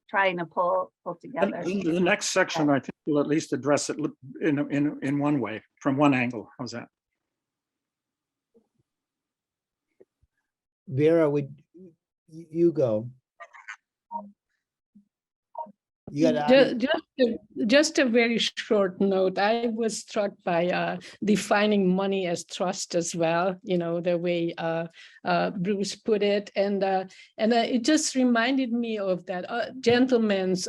trying to pull And together. the next section, I think, will at least address it in one way, from one angle. How's that? Vera, would you go? You got Just a very short note. I was struck by defining money as trust as well, you know, the way Bruce put it. And it just reminded me of that gentleman's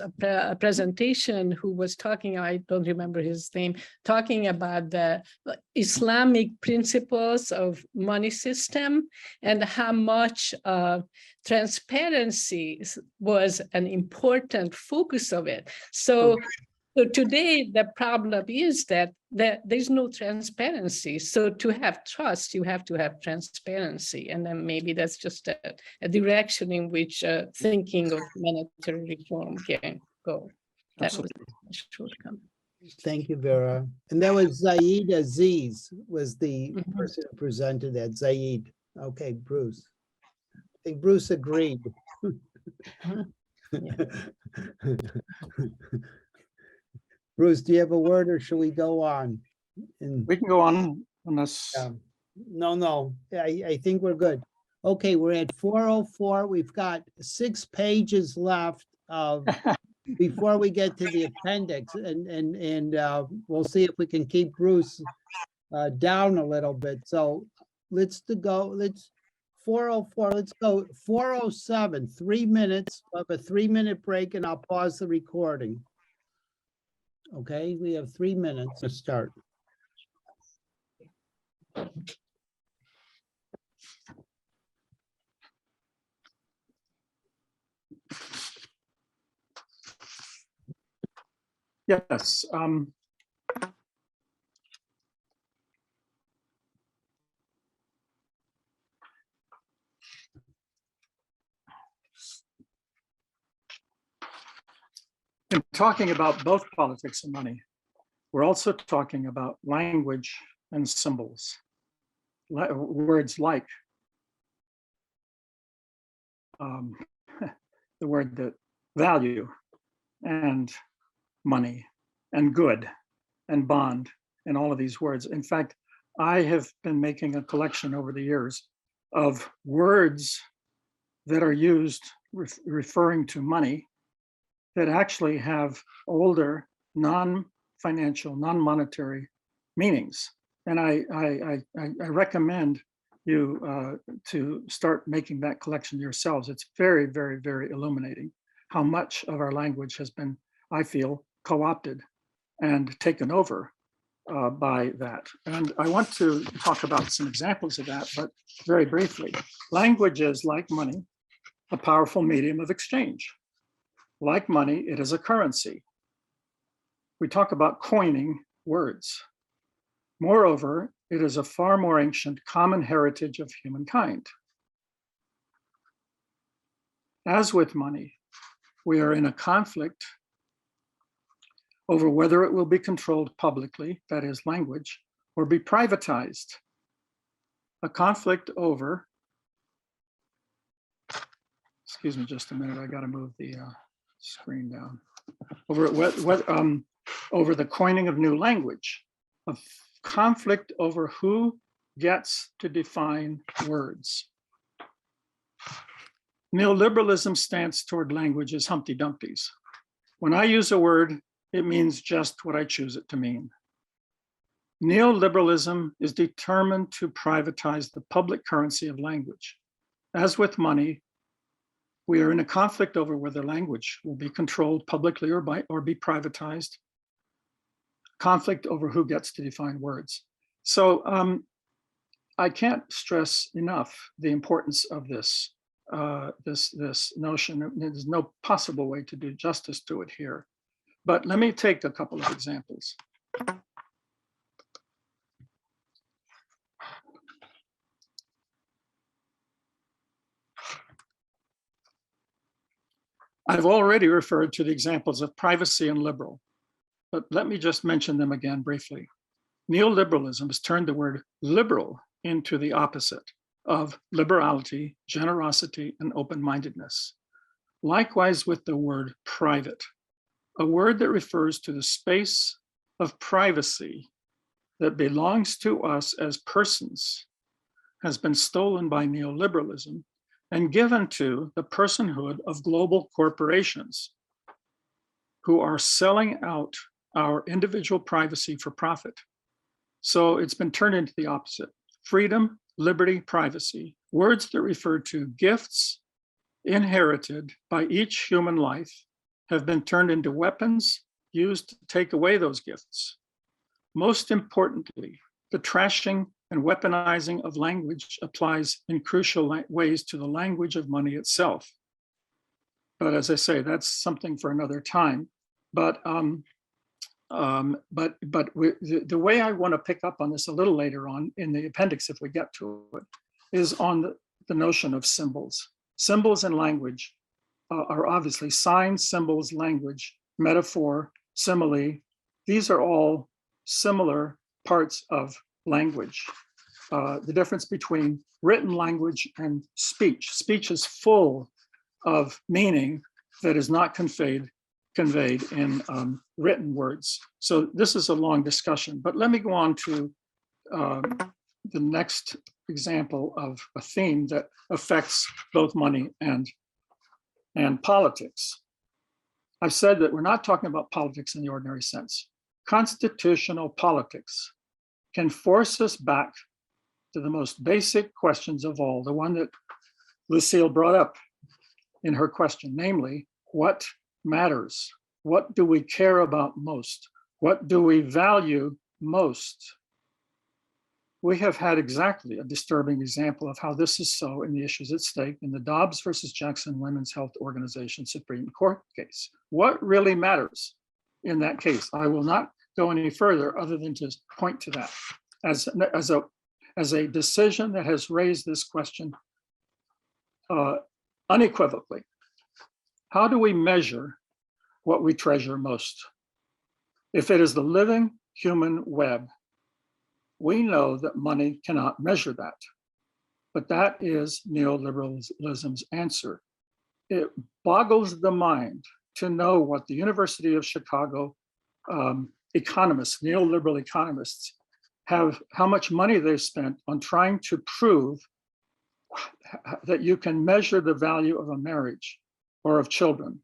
presentation who was talking, I don't remember his name, talking about the Islamic principles of money system and how much transparency was an important focus of it. So today, the problem is that there's no transparency. So to have trust, you have to have transparency. And then maybe that's just a direction in which thinking of monetary reform can go. That was a shortcoming. Thank you, Vera. And that was Zaid Aziz was the person who presented that. Zaid. Okay, Bruce. I think Bruce agreed. Bruce, do you have a word or should we go on? We can go on unless. No, I think we're good. Okay, we're at 4:04. We've got 6 pages left of before we get to the appendix, and we'll see if we can keep Bruce down a little bit. So let's 4:04, let's go 4:07, 3 minutes. We'll have a 3-minute break and I'll pause the recording. Okay, we have 3 minutes to start. Yes. In talking about both politics and money, we're also talking about language and symbols. Words like the word that value and money and good and bond and all of these words. In fact, I have been making a collection over the years of words that are used referring to money that actually have older, non-financial, non-monetary meanings. And I recommend you to start making that collection yourselves. It's very, very, very illuminating how much of our language has been, I feel, co-opted and taken over by that. And I want to talk about some examples of that, but very briefly. Language is, like money, a powerful medium of exchange. Like money, it is a currency. We talk about coining words. Moreover, it is a far more ancient common heritage of humankind. As with money, we are in a conflict over whether it will be controlled publicly, that is language, or be privatized. A conflict over, excuse me just a minute, I gotta move the screen down. Over the coining of new language, a conflict over who gets to define words. Neoliberalism's stance toward language is Humpty Dumpty's. When I use a word, it means just what I choose it to mean. Neoliberalism is determined to privatize the public currency of language. As with money, we are in a conflict over whether language will be controlled publicly or be privatized. Conflict over who gets to define words. So I can't stress enough the importance of this this notion. There's no possible way to do justice to it here. But let me take a couple of examples. I've already referred to the examples of privacy and liberal, but let me just mention them again briefly. Neoliberalism has turned the word liberal into the opposite of liberality, generosity, and open-mindedness. Likewise with the word private, a word that refers to the space of privacy that belongs to us as persons, has been stolen by neoliberalism and given to the personhood of global corporations who are selling out our individual privacy for profit. So it's been turned into the opposite. Freedom, liberty, privacy, words that refer to gifts inherited by each human life have been turned into weapons used to take away those gifts. Most importantly, the trashing and weaponizing of language applies in crucial ways to the language of money itself. But as I say, that's something for another time. But the way I want to pick up on this a little later on in the appendix, if we get to it, is on the notion of symbols. Symbols and language are obviously signs, symbols, language, metaphor, simile. These are all similar parts of language. The difference between written language and speech. Speech is full of meaning that is not conveyed in written words. So this is a long discussion, but let me go on to the next example of a theme that affects both money and politics. I've said that we're not talking about politics in the ordinary sense. Constitutional politics can force us back to the most basic questions of all, the one that Lucille brought up in her question, namely, what matters? What do we care about most? What do we value most? We have had exactly a disturbing example of how this is so in the issues at stake in the Dobbs versus Jackson Women's Health Organization Supreme Court case. What really matters in that case? I will not go any further other than to point to that as a decision that has raised this question unequivocally. How do we measure what we treasure most? If it is the living human web, we know that money cannot measure that, but that is neoliberalism's answer. It boggles the mind to know what the University of Chicago economists, neoliberal economists, how much money they've spent on trying to prove that you can measure the value of a marriage or of children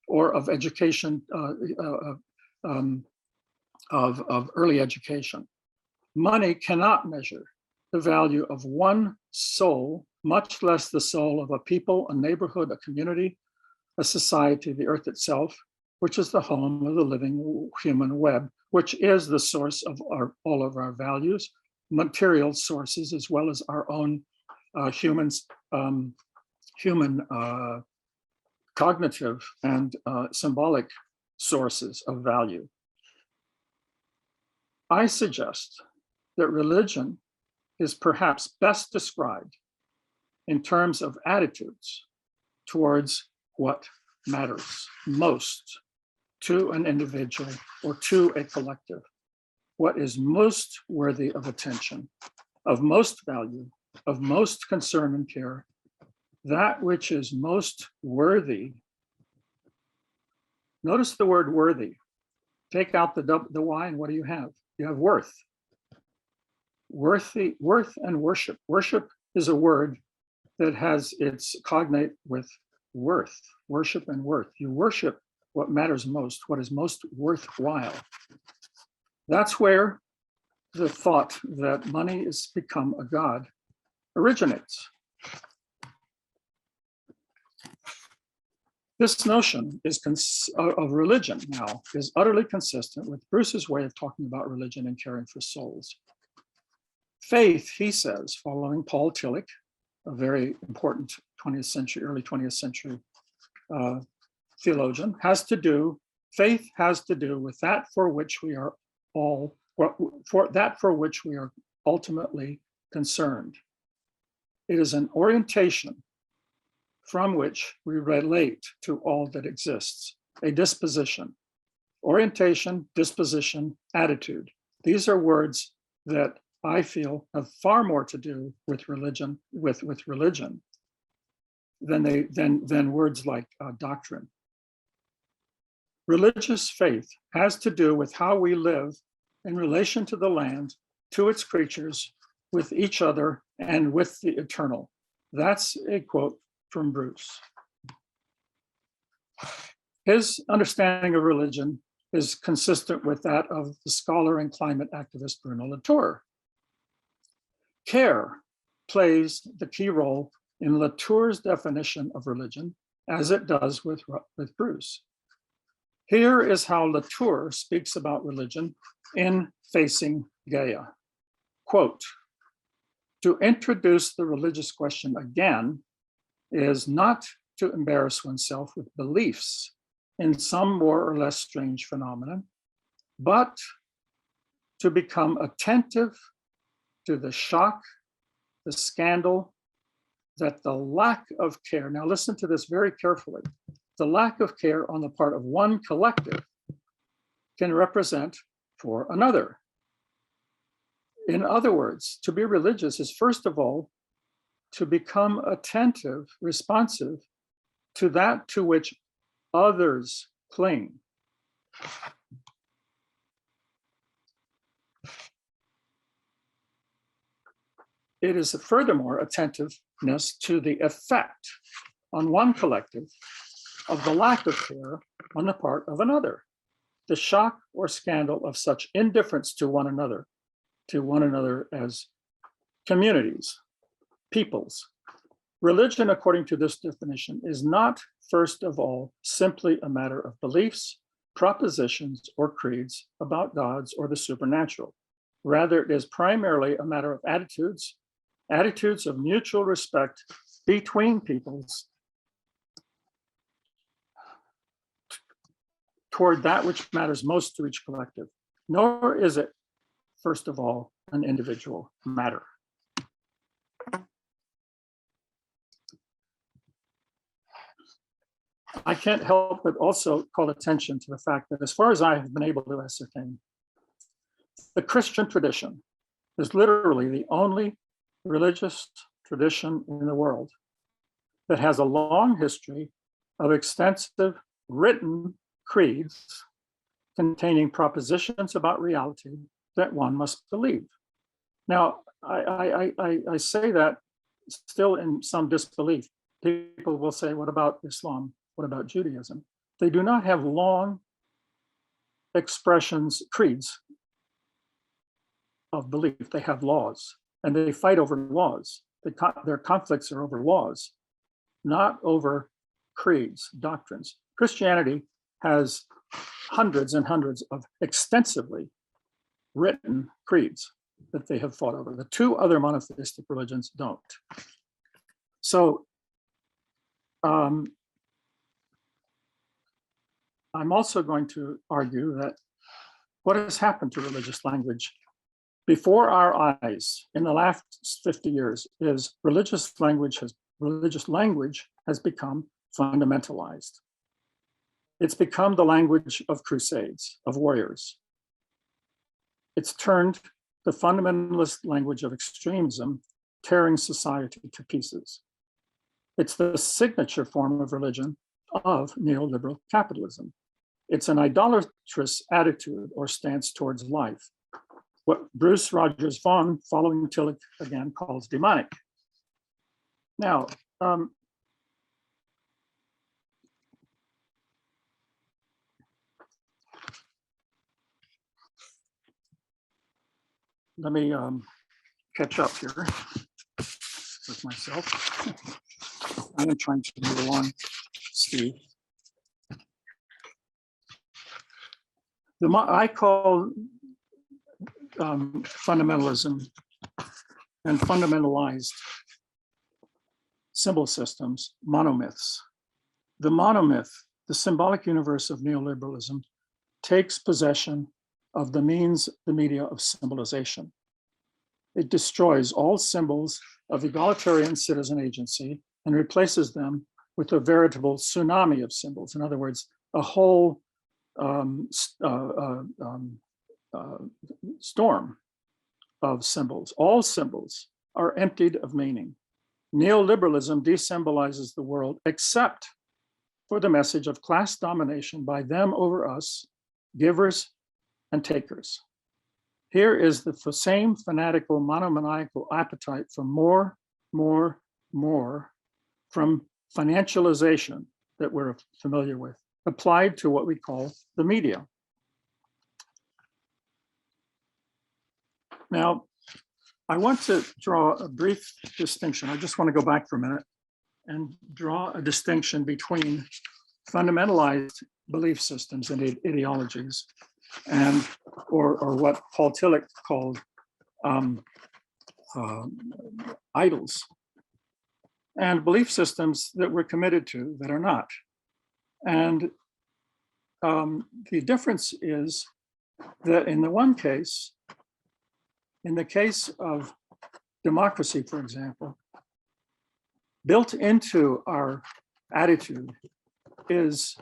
or of education, of early education. Money cannot measure the value of one soul, much less the soul of a people, a neighborhood, a community, a society, the earth itself, which is the home of the living human web, which is the source of all of our values, material sources, as well as our own human cognitive and symbolic sources of value. I suggest that religion is perhaps best described in terms of attitudes towards what matters most to an individual or to a collective, what is most worthy of attention, of most value, of most concern and care, that which is most worthy. Notice the word worthy. Take out the Y and what do you have? You have worth. Worth and worship. Worship is a word that has its cognate with worth, worship and worth. You worship what matters most, what is most worthwhile. That's where the thought that money has become a god originates. This notion of religion now is utterly consistent with Bruce's way of talking about religion and caring for souls. Faith, he says, following Paul Tillich, a very important 20th century, early 20th century theologian, faith has to do with that for which we are ultimately concerned. It is an orientation from which we relate to all that exists, a disposition. Orientation, disposition, attitude. These are words that I feel have far more to do with religion, with religion than words like doctrine. Religious faith has to do with how we live in relation to the land, to its creatures, with each other, and with the eternal. That's a quote from Bruce. His understanding of religion is consistent with that of the scholar and climate activist Bruno Latour. Care plays the key role in Latour's definition of religion, as it does with Bruce. Here is how Latour speaks about religion in Facing Gaia. Quote, to introduce the religious question again is not to embarrass oneself with beliefs in some more or less strange phenomenon, but to become attentive to the shock, the scandal, that the lack of care, now listen to this very carefully, the lack of care on the part of one collective can represent for another. In other words, to be religious is first of all to become attentive, responsive to that to which others cling. It is furthermore attentiveness to the effect on one collective of the lack of care on the part of another, the shock or scandal of such indifference to one another as communities, peoples. Religion, according to this definition, is not, first of all, simply a matter of beliefs, propositions, or creeds about gods or the supernatural. Rather, it is primarily a matter of attitudes of mutual respect between peoples toward that which matters most to each collective. Nor is it, first of all, an individual matter. I can't help but also call attention to the fact that as far as I have been able to ascertain, the Christian tradition is literally the only religious tradition in the world that has a long history of extensive written creeds containing propositions about reality that one must believe. Now, I say that still in some disbelief. People will say, what about Islam? What about Judaism? They do not have long expressions, creeds of belief. They have laws, and they fight over laws. Their conflicts are over laws, not over creeds, doctrines. Christianity has hundreds and hundreds of extensively written creeds that they have fought over. The two other monotheistic religions don't. So I'm also going to argue that what has happened to religious language before our eyes in the last 50 years is religious language has become fundamentalized. It's become the language of crusades, of warriors. It's turned the fundamentalist language of extremism, tearing society to pieces. It's the signature form of religion of neoliberal capitalism. It's an idolatrous attitude or stance towards life, what Bruce Rogers Vaughan, following Tillich again, calls demonic. Now, let me catch up here with myself. I am trying to move along, Steve. I call fundamentalism and fundamentalized symbol systems monomyths. The monomyth, the symbolic universe of neoliberalism, takes possession of the means, the media of symbolization. It destroys all symbols of egalitarian citizen agency and replaces them with a veritable tsunami of symbols. In other words, a whole storm of symbols. All symbols are emptied of meaning. Neoliberalism desymbolizes the world except for the message of class domination by them over us, givers and takers. Here is the same fanatical, monomaniacal appetite for more, from financialization that we're familiar with, applied to what we call the media. Now, I want to draw a brief distinction. I just want to go back for a minute and draw a distinction between fundamentalized belief systems and ideologies, and or what Paul Tillich called idols, and belief systems that we're committed to that are not. And the difference is that in the one case, in the case of democracy, for example, built into our attitude is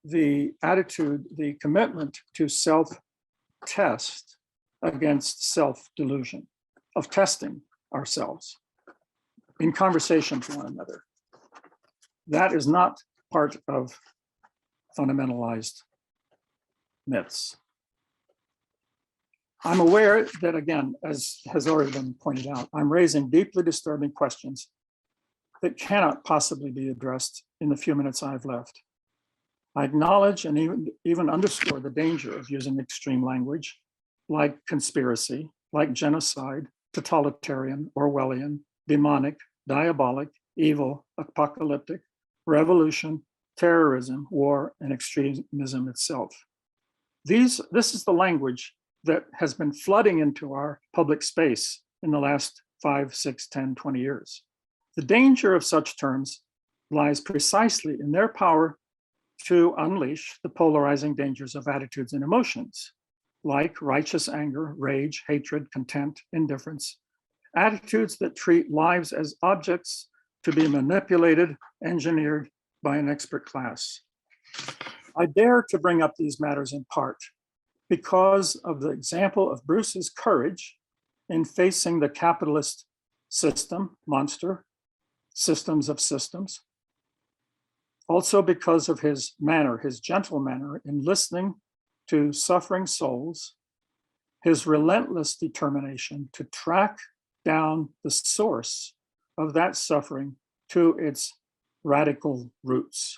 the attitude, the commitment to self-test against self-delusion, of testing ourselves in conversation with one another. That is not part of fundamentalized myths. I'm aware that, again, as has already been pointed out, I'm raising deeply disturbing questions that cannot possibly be addressed in the few minutes I've left. I acknowledge and even underscore the danger of using extreme language like conspiracy, like genocide, totalitarian, Orwellian, demonic, diabolic, evil, apocalyptic, revolution, terrorism, war, and extremism itself. This is the language that has been flooding into our public space in the last 5, 6, 10, 20 years. The danger of such terms lies precisely in their power to unleash the polarizing dangers of attitudes and emotions, like righteous anger, rage, hatred, contempt, indifference, attitudes that treat lives as objects to be manipulated, engineered by an expert class. I dare to bring up these matters in part because of the example of Bruce's courage in facing the capitalist system, monster, systems of systems. Also because of his manner, his gentle manner in listening to suffering souls, his relentless determination to track down the source of that suffering to its radical roots.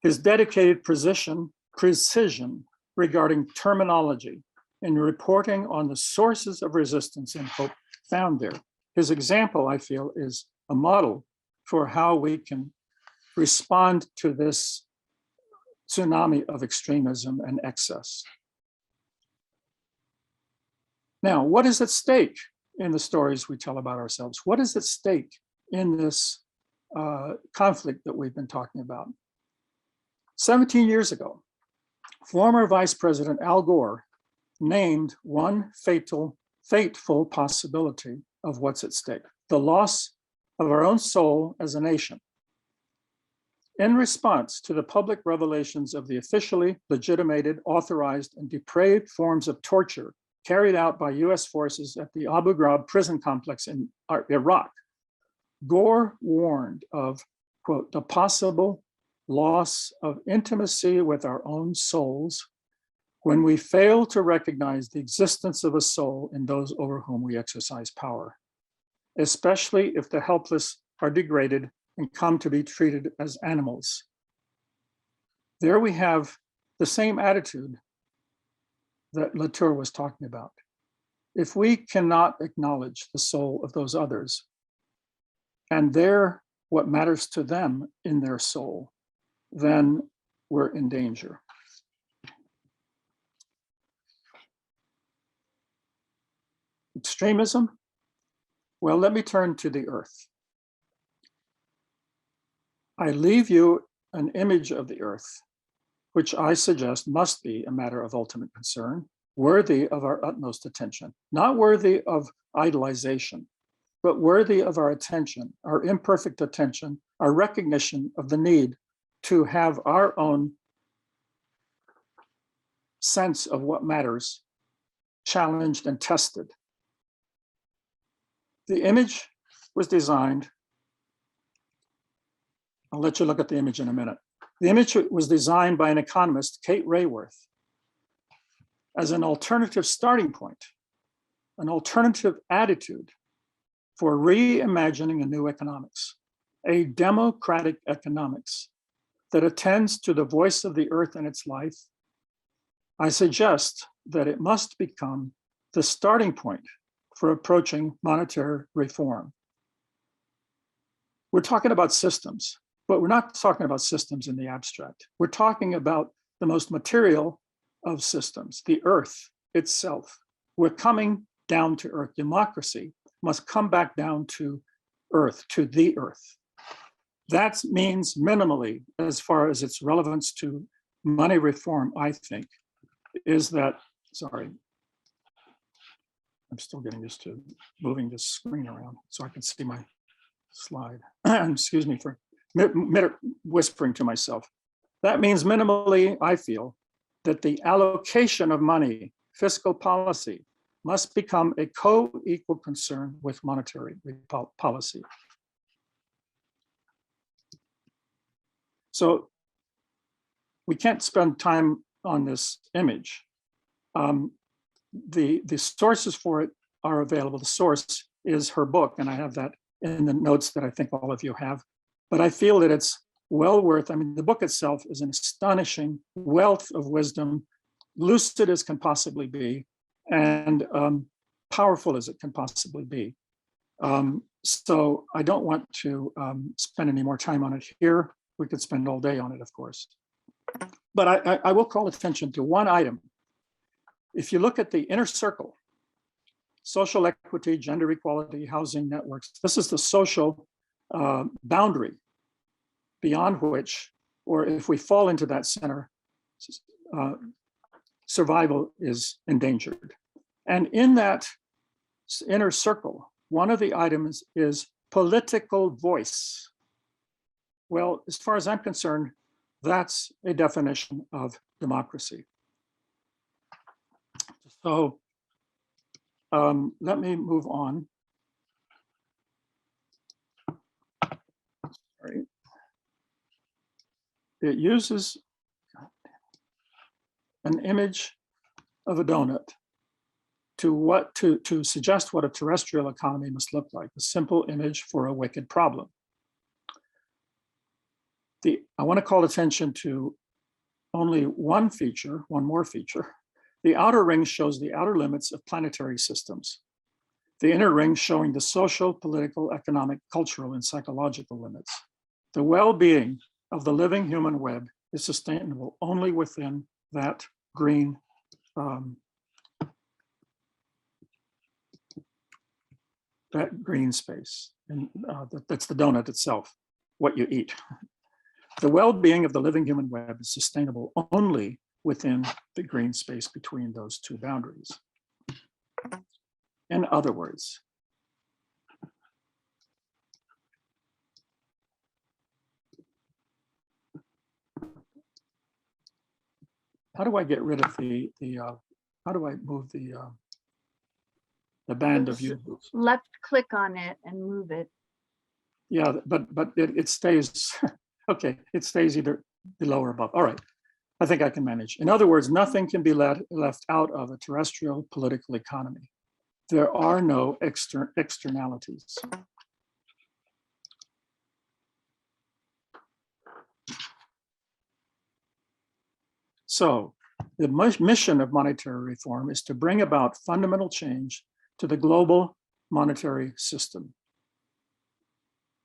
His dedicated precision regarding terminology in reporting on the sources of resistance and hope found there. His example, I feel, is a model for how we can respond to this tsunami of extremism and excess. Now, what is at stake in the stories we tell about ourselves? What is at stake in this conflict that we've been talking about? 17 years ago, former Vice President Al Gore named one fateful possibility of what's at stake: the loss of our own soul as a nation. In response to the public revelations of the officially legitimated, authorized, and depraved forms of torture carried out by US forces at the Abu Ghraib prison complex in Iraq, Gore warned of, quote, the possible loss of intimacy with our own souls when we fail to recognize the existence of a soul in those over whom we exercise power, especially if the helpless are degraded and come to be treated as animals. There we have the same attitude that Latour was talking about. If we cannot acknowledge the soul of those others and what matters to them in their soul, then we're in danger. Extremism? Well, let me turn to the earth. I leave you an image of the earth, which I suggest must be a matter of ultimate concern, worthy of our utmost attention, not worthy of idolization, but worthy of our attention, our imperfect attention, our recognition of the need to have our own sense of what matters challenged and tested. The image was designed. I'll let you look at the image in a minute. The image was designed by an economist, Kate Rayworth, as an alternative starting point, an alternative attitude for reimagining a new economics, a democratic economics that attends to the voice of the earth and its life. I suggest that it must become the starting point for approaching monetary reform. We're talking about systems, but we're not talking about systems in the abstract. We're talking about the most material of systems, the earth itself. We're coming down to earth. Democracy must come back down to earth, to the earth. That means minimally, as far as its relevance to money reform, I think, is that, sorry, I'm still getting used to moving this screen around so I can see my slide. Excuse me for whispering to myself. That means minimally, I feel, that the allocation of money, fiscal policy, must become a co-equal concern with monetary policy. So we can't spend time on this image. The sources for it are available. The source is her book, and I have that in the notes that I think all of you have. But I feel that it's well worth, I mean, the book itself is an astonishing wealth of wisdom, lucid as can possibly be, and powerful as it can possibly be. So I don't want to spend any more time on it here. We could spend all day on it, of course. But I will call attention to one item. If you look at the inner circle, social equity, gender equality, housing networks, this is the social boundary beyond which, or if we fall into that center, survival is endangered. And in that inner circle, one of the items is political voice. Well, as far as I'm concerned, that's a definition of democracy. So let me move on. Sorry. It uses an image of a donut to suggest what a terrestrial economy must look like, a simple image for a wicked problem. I want to call attention to only one feature, one more feature. The outer ring shows the outer limits of planetary systems. The inner ring showing the social, political, economic, cultural, and psychological limits. The well-being of the living human web is sustainable only within that green space. And that's the donut itself, what you eat. The well-being of the living human web is sustainable only within the green space between those two boundaries. In other words, how do I get rid of how do I move the band of view? Left click on it and move it. Yeah, but it stays, okay, it stays either below or above. All right, I think I can manage. In other words, nothing can be left out of a terrestrial political economy. There are no externalities. So the mission of monetary reform is to bring about fundamental change to the global monetary system.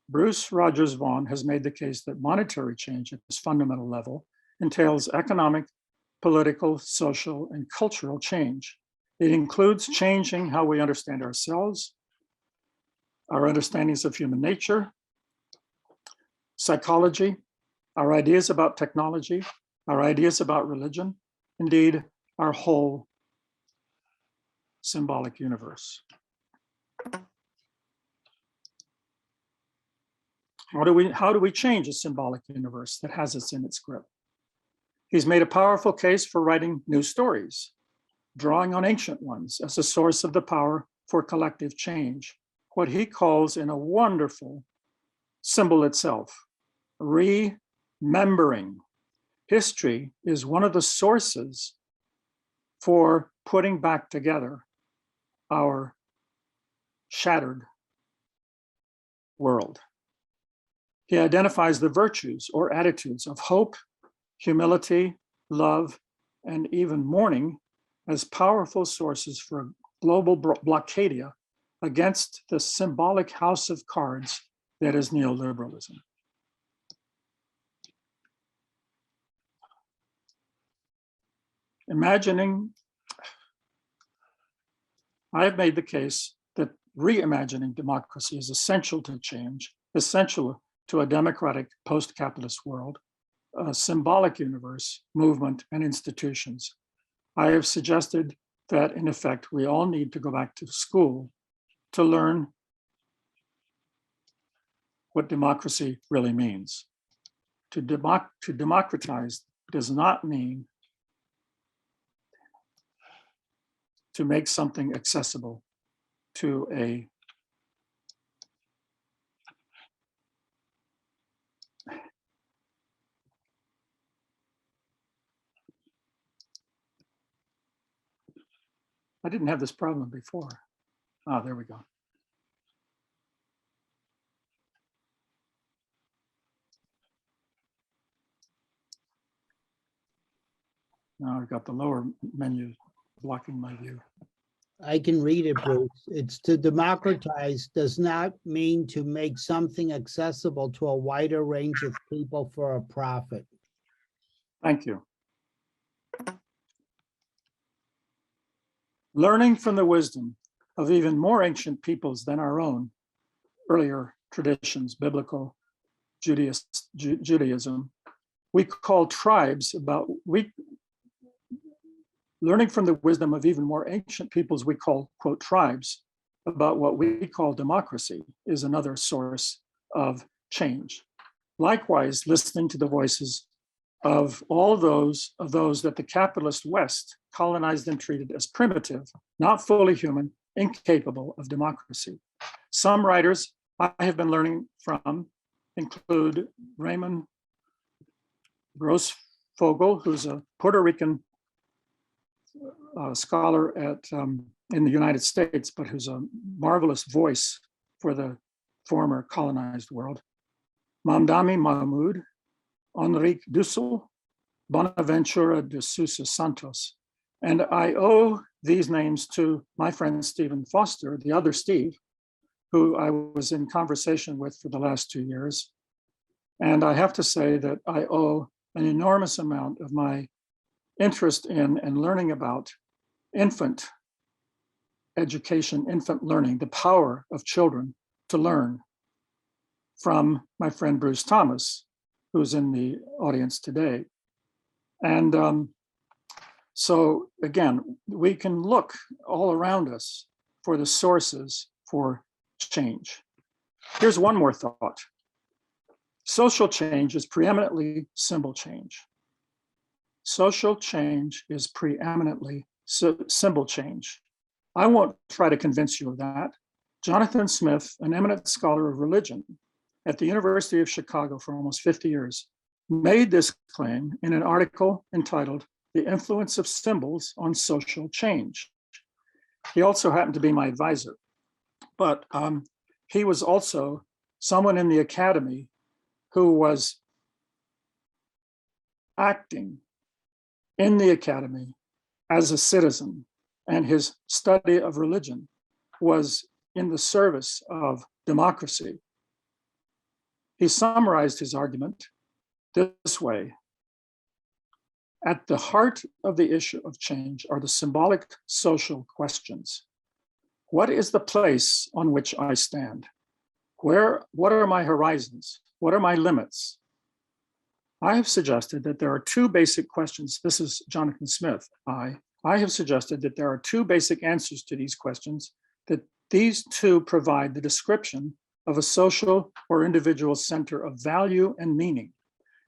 Bruce Rogers Vaughan has made the case that monetary change at this fundamental level entails economic, political, social, and cultural change. It includes changing how we understand ourselves, our understandings of human nature, psychology, our ideas about technology, our ideas about religion, indeed, our whole symbolic universe. How do we change a symbolic universe that has us in its grip? He's made a powerful case for writing new stories, drawing on ancient ones as a source of the power for collective change, what he calls in a wonderful symbol itself, remembering. History is one of the sources for putting back together our shattered world. He identifies the virtues or attitudes of hope, humility, love, and even mourning as powerful sources for global blockadia against the symbolic house of cards that is neoliberalism. I have made the case that reimagining democracy is essential to change, essential to a democratic post-capitalist world, a symbolic universe, movement, and institutions. I have suggested that, in effect, we all need to go back to school to learn what democracy really means. To democratize does not mean to make something accessible to a I didn't have this problem before. Ah, there we go. Now I've got the lower menu blocking my view. I can read it, Bruce. It's to democratize does not mean to make something accessible to a wider range of people for a profit. Thank you. Learning from the wisdom of even more ancient peoples than our own, earlier traditions, biblical Judaism, we call tribes learning from the wisdom of even more ancient peoples we call, quote, tribes, about what we call democracy is another source of change. Likewise, listening to the voices of all those that the capitalist West colonized and treated as primitive, not fully human, incapable of democracy. Some writers I have been learning from include Raymond Grossfogel, who's a Puerto Rican scholar in the United States, but who's a marvelous voice for the former colonized world. Mamdani Mahmoud, Enrique Dussel, Bonaventura de Sousa Santos. And I owe these names to my friend Stephen Foster, the other Steve, who I was in conversation with for the last 2 years. And I have to say that I owe an enormous amount of my interest in and learning about infant education, infant learning, the power of children to learn, from my friend Bruce Thomas, who's in the audience today. And so again, we can look all around us for the sources for change. Here's one more thought. Social change is preeminently symbol change. Social change is preeminently symbol change. I won't try to convince you of that. Jonathan Smith, an eminent scholar of religion at the University of Chicago for almost 50 years, made this claim in an article entitled "The Influence of Symbols on Social Change." He also happened to be my advisor, but he was also someone in the academy who was acting in the academy as a citizen, and his study of religion was in the service of democracy. He summarized his argument this way: at the heart of the issue of change are the symbolic social questions. What is the place on which I stand? What are my horizons? What are my limits? I have suggested that there are two basic questions. This is Jonathan Smith. I have suggested that there are two basic answers to these questions, that these two provide the description of a social or individual center of value and meaning,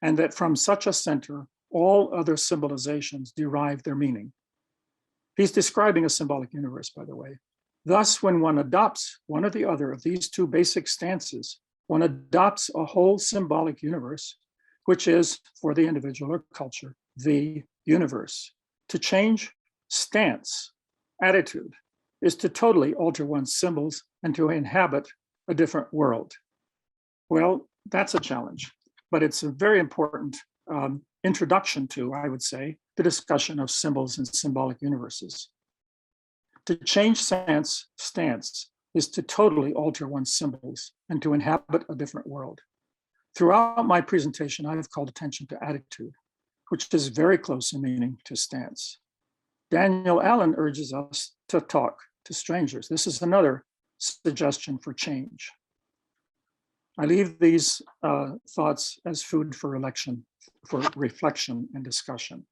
and that from such a center, all other symbolizations derive their meaning. He's describing a symbolic universe, by the way. Thus, when one adopts one or the other of these two basic stances, one adopts a whole symbolic universe, which is, for the individual or culture, the universe. To change stance, attitude, is to totally alter one's symbols and to inhabit a different world. Well, that's a challenge, but it's a very important introduction to, I would say, the discussion of symbols and symbolic universes. To change stance is to totally alter one's symbols and to inhabit a different world. Throughout my presentation, I have called attention to attitude, which is very close in meaning to stance. Daniel Allen urges us to talk to strangers. This is another suggestion for change. I leave these thoughts as food for reflection and discussion.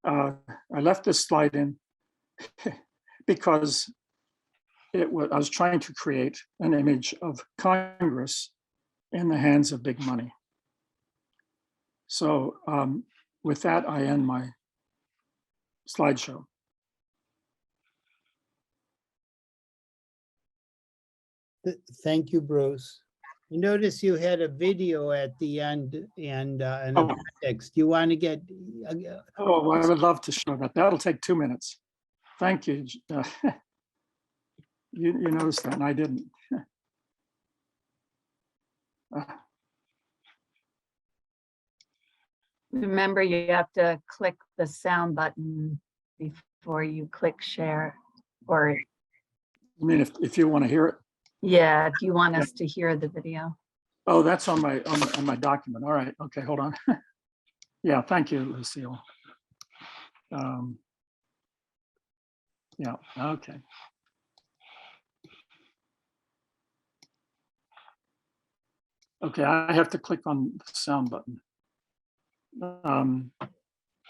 I left this slide in because I was trying to create an image of Congress in the hands of big money. So with that, I end my slideshow. Thank you, Bruce. You notice you had a video at the end and an appendix. Do you want to get? Oh, I would love to show that. That'll take 2 minutes. Thank you. You noticed that, and I didn't. Remember, you have to click the sound button before you click share, or I mean, if you want to hear it. yeah, if you want us to hear the video. Oh, that's on my document. All right. Okay, hold on. Yeah, thank you, Lucille. Yeah, okay. Okay, I have to click on the sound button.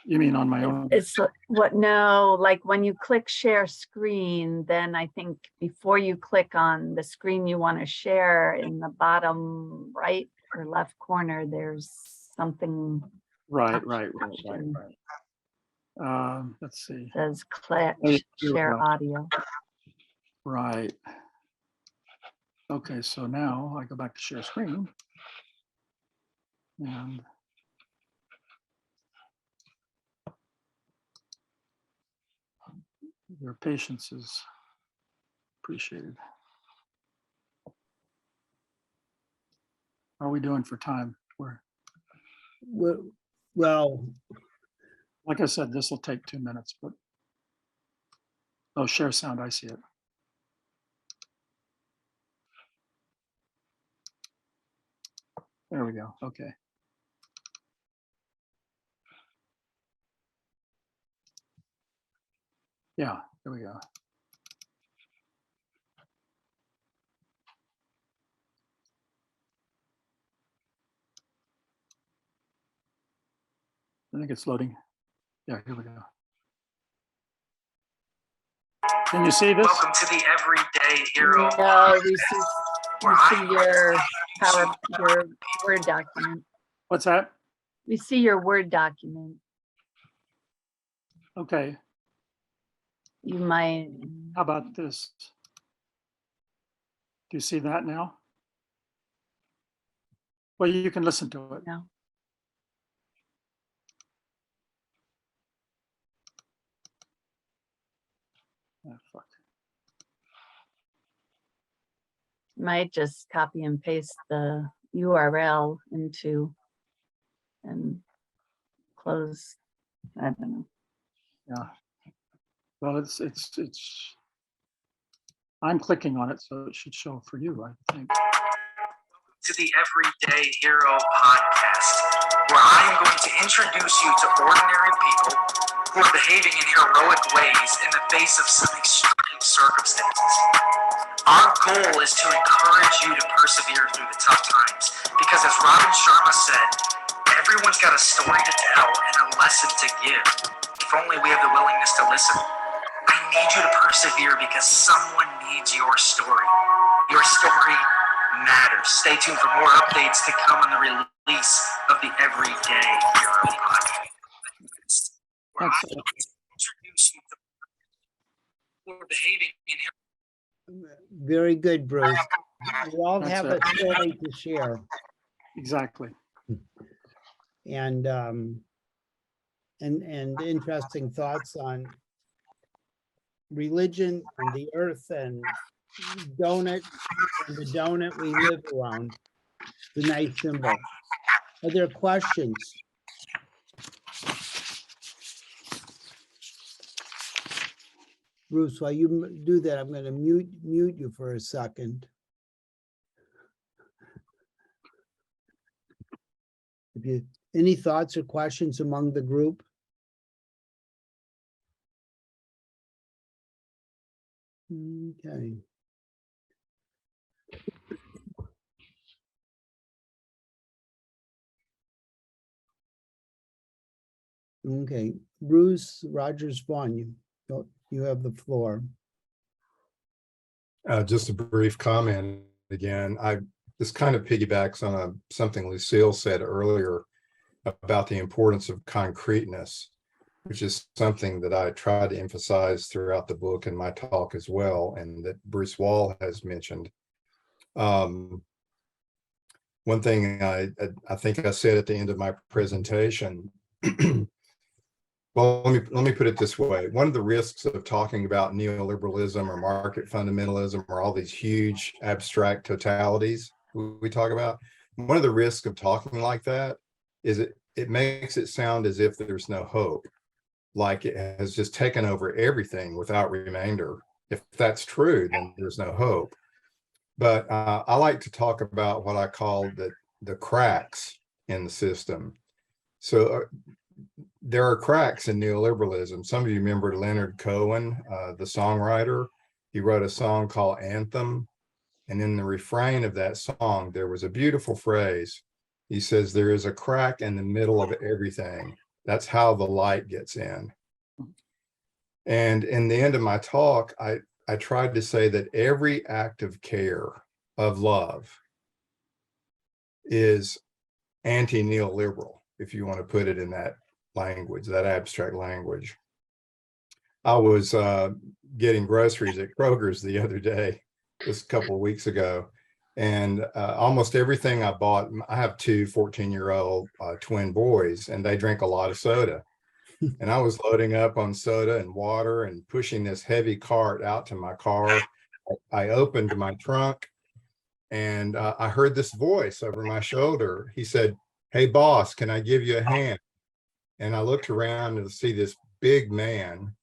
You mean on my own? It's what? No, like when you click share screen, then I think before you click on the screen you want to share, in the bottom right or left corner, there's something. Right. Let's see. Says share audio. Right. Okay, so now I go back to share screen. And your patience is appreciated. How are we doing for time? Well, Like I said, this will take 2 minutes, but share sound, I see it. There we go. Okay. Yeah, there we go. I think it's loading. Yeah, here we go. Can you see this? Welcome to the Everyday Hero. No, we see your Word document. What's that? We see your Word document. Okay. You might. How about this? Do you see that now? Well, you can listen to it. No. Oh, fuck. Might just copy and paste the URL into and close. I don't know. Yeah. Well, it's. I'm clicking on it, so it should show for you, I think. To the Everyday Hero podcast, where I am going to introduce you to ordinary people who are behaving in heroic ways in the face of some extreme circumstances. Our goal is to encourage you to persevere through the tough times, because as Robin Sharma said, everyone's got a story to tell and a lesson to give. If only we have the willingness to listen. I need you to persevere because someone needs your story. Your story matters. Stay tuned for more updates to come on the release of the Everyday Hero podcast. Where I introduce you to people who are behaving in Very good, Bruce. We all That's have a it. story to share. Exactly. And interesting thoughts on religion and the earth and donut and the donut we live around. It's a nice symbol. Are there questions? Bruce, while you do that, I'm going to mute you for a second. If you any thoughts or questions among the group? Okay. Okay, Bruce Rogers Vaughn, you have the floor. Just a brief comment again. This kind of piggybacks on something Lucille said earlier about the importance of concreteness, which is something that I tried to emphasize throughout the book and my talk as well, and that Bruce Wall has mentioned. One thing I think I said at the end of my presentation, well, let me put it this way. One of the risks of talking about neoliberalism or market fundamentalism or all these huge abstract totalities we talk about, one of the risks of talking like that is it makes it sound as if there's no hope, like it has just taken over everything without remainder. If that's true, then there's no hope. But I like to talk about what I call the cracks in the system. So there are cracks in neoliberalism. Some of you remember Leonard Cohen, the songwriter. He wrote a song called Anthem. And in the refrain of that song, there was a beautiful phrase. He says, there is a crack in the middle of everything. That's how the light gets in. And in the end of my talk, I tried to say that every act of care, of love, is anti-neoliberal, if you want to put it in that language, that abstract language. I was getting groceries at Kroger's the other day, just a couple of weeks ago, and almost everything I bought, I have two 14-year-old twin boys, and they drink a lot of soda. And I was loading up on soda and water and pushing this heavy cart out to my car. I opened my trunk, and I heard this voice over my shoulder. He said, "Hey, boss, can I give you a hand?" And I looked around to see this big man.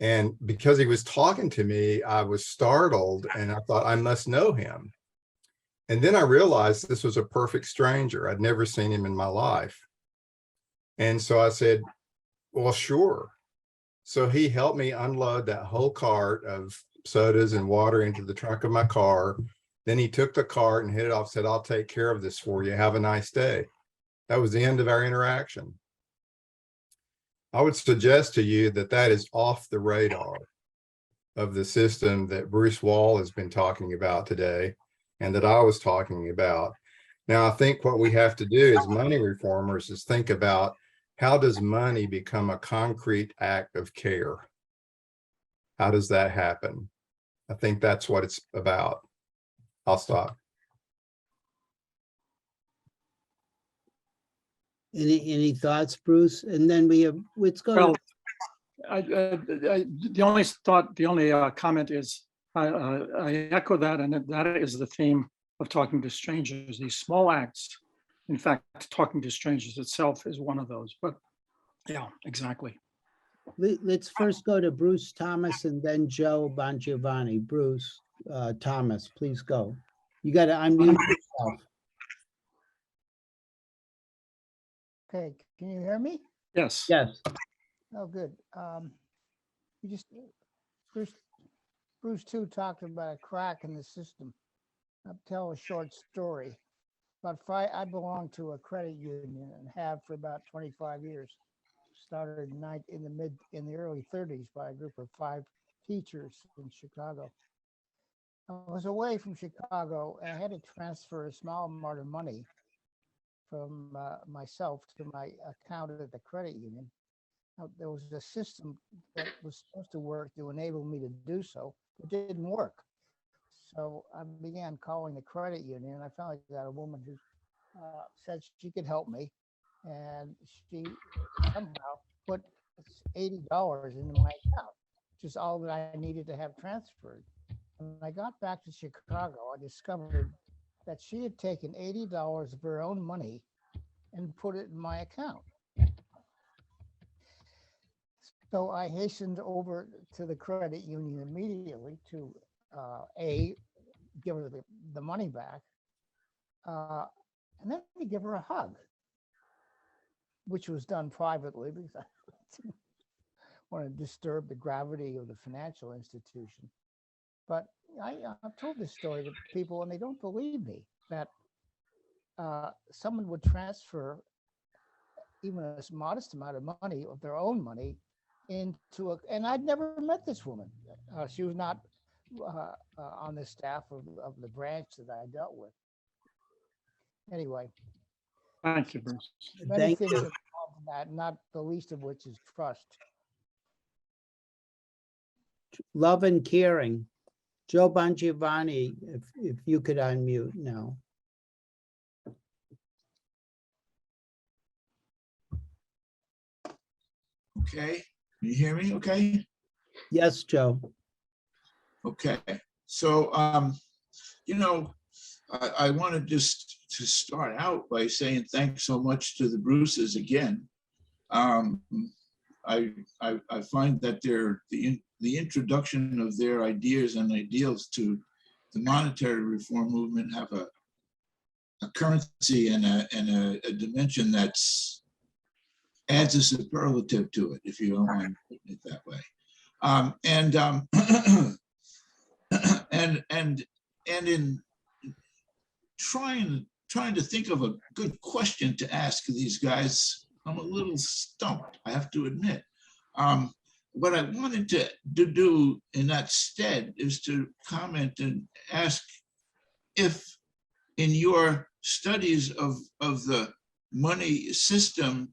And because he was talking to me, I was startled and I thought I must know him. And then I realized this was a perfect stranger. I'd never seen him in my life. And so I said, well, sure. So he helped me unload that whole cart of sodas and water into the trunk of my car. Then he took the cart and hit it off, said, "I'll take care of this for you. Have a nice day." That was the end of our interaction. I would suggest to you that that is off the radar of the system that Bruce Wall has been talking about today and that I was talking about. Now, I think what we have to do as money reformers is think about, how does money become a concrete act of care? How does that happen? I think that's what it's about. I'll stop. Any thoughts, Bruce? And then let's go. Well, the only thought, the only comment is I echo that, and that is the theme of talking to strangers. These small acts, in fact, talking to strangers itself is one of those. But yeah, exactly. Let's first go to Bruce Thomas and then Joe Bongiovanni. Bruce Thomas, please go. You got to unmute yourself. Okay, can you hear me? Yes. Yes. Oh, good. You just, Bruce too talked about a crack in the system. I'll tell a short story. I belong to a credit union and have for about 25 years. Started in the early 30s by a group of 5 teachers in Chicago. I was away from Chicago and I had to transfer a small amount of money from myself to my account at the credit union. Now, there was a system that was supposed to work to enable me to do so. It didn't work. So I began calling the credit union, and I finally got a woman who said she could help me. And she somehow put $80 into my account, which is all that I needed to have transferred. When I got back to Chicago, I discovered that she had taken $80 of her own money and put it in my account. So I hastened over to the credit union immediately to give her the money back, and then to give her a hug, which was done privately because I didn't want to disturb the gravity of the financial institution. But I've told this story to people and they don't believe me that someone would transfer even a modest amount of money, of their own money, into a, and I'd never met this woman. She was not on the staff of the branch that I dealt with. Anyway. Thank you, Bruce. Many Thank things you. involved in that, not the least of which is trust. Love and caring. Joe Bongiovanni, if you could unmute now. Okay, can you hear me okay? Yes, Joe. Okay, so, I wanted just to start out by saying thanks so much to the Bruces again. I find that the introduction of their ideas and ideals to the monetary reform movement have a currency and a dimension that's adds a superlative to it, if you don't mind putting it that way. And in trying to think of a good question to ask these guys, I'm a little stumped, I have to admit. What I wanted to do in that stead is to comment and ask if in your studies of the money system,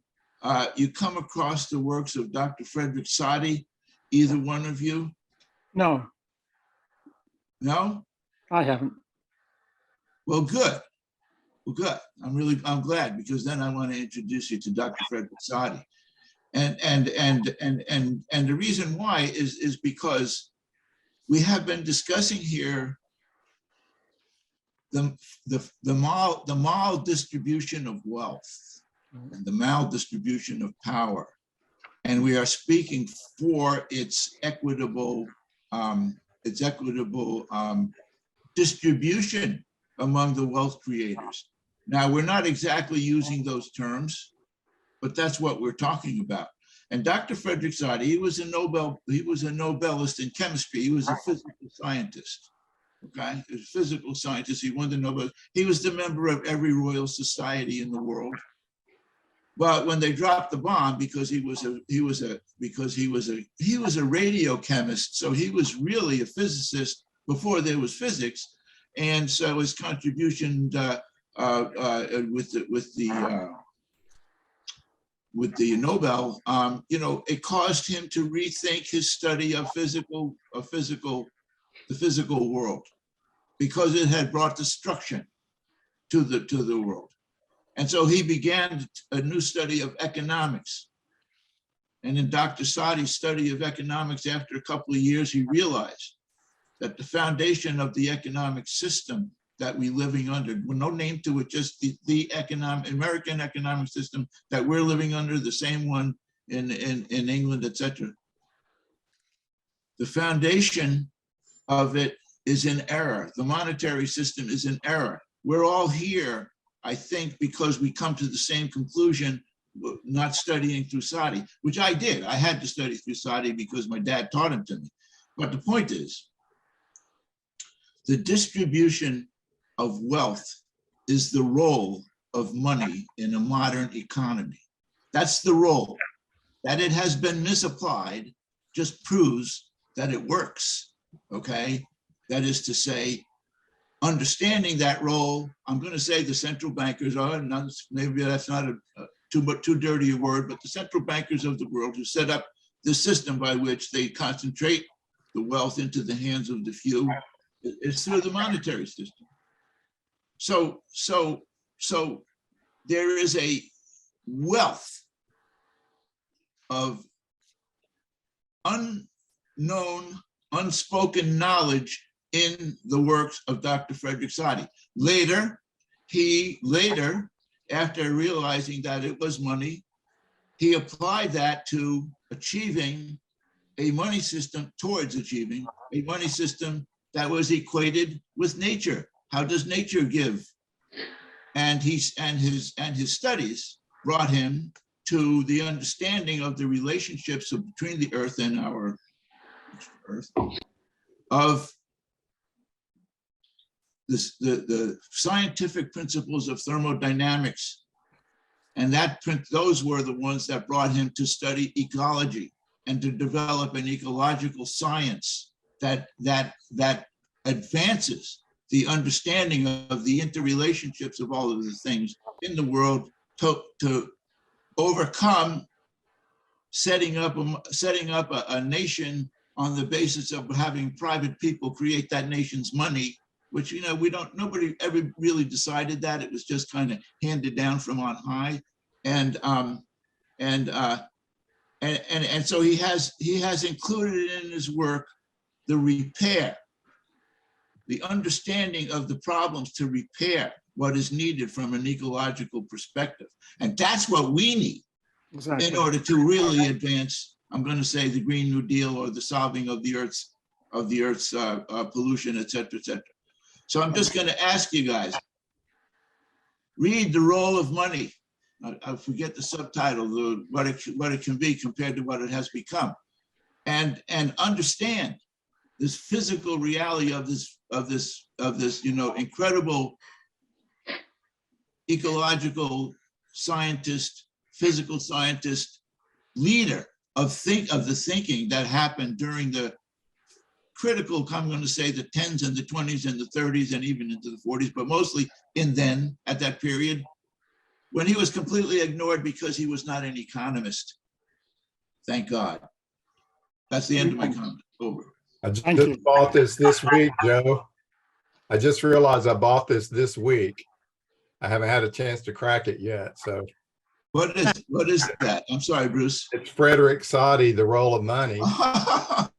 you come across the works of Dr. Frederick Soddy, either one of you? No, No? I haven't. Well, good. Well, good. I'm glad, because then I want to introduce you to Dr. Frederick Soddy. And the reason why is because we have been discussing here the maldistribution of wealth and the maldistribution of power. And we are speaking for its equitable distribution among the wealth creators. Now, we're not exactly using those terms, but that's what we're talking about. And Dr. Frederick Soddy, he was a Nobelist in chemistry. He was a physical scientist. Okay, he was a physical scientist. He won the Nobel. He was the member of every Royal Society in the world. But when they dropped the bomb, because he was a radiochemist, so he was really a physicist before there was physics, and so his contribution with the Nobel, it caused him to rethink his study of the physical world, because it had brought destruction to the world. And so he began a new study of economics. And in Dr. Soddy's study of economics, after a couple of years, he realized that the foundation of the economic system that we're living under, with no name to it, just the American economic system that we're living under, the same one in England, etc. The foundation of it is in error. The monetary system is in error. We're all here, I think, because we come to the same conclusion, not studying through Soddy, which I did. I had to study through Soddy because my dad taught him to me. But the point is, the distribution of wealth is the role of money in a modern economy. That's the role. That it has been misapplied just proves that it works, okay? That is to say, understanding that role, I'm going to say the central bankers are, maybe that's not too dirty a word, but the central bankers of the world who set up the system by which they concentrate the wealth into the hands of the few It's through the monetary system. So there is a wealth of unknown, unspoken knowledge in the works of Dr. Frederick Soddy. Later, after realizing that it was money, he applied that to achieving a money system, towards achieving a money system that was equated with nature. How does nature give? And his studies brought him to the understanding of the relationships between the earth and our earth, of this, the scientific principles of thermodynamics. And those were the ones that brought him to study ecology and to develop an ecological science that advances the understanding of the interrelationships of all of the things in the world to overcome setting up a nation on the basis of having private people create that nation's money, which, you know, nobody ever really decided that. It was just kind of handed down from on high. And so he has included in his work the repair, the understanding of the problems to repair what is needed from an ecological perspective. And that's what we need in order to really advance, I'm going to say, the Green New Deal or the solving of the Earth's pollution, et cetera, et cetera. So I'm just going to ask you guys, read The Role of Money. I forget the subtitle, what it can be compared to what it has become, and understand this physical reality of this incredible ecological scientist, physical scientist, leader of the thinking that happened during the critical, I'm going to say, the 10s and the 20s and the 30s and even into the 40s, but mostly at that period, when he was completely ignored because he was not an economist. Thank God. That's the end of my comment. Over. I just bought this week, Joe. I just realized I bought this week. I haven't had a chance to crack it yet. So what is that? I'm sorry, Bruce. It's Frederick Soddy, The Role of Money,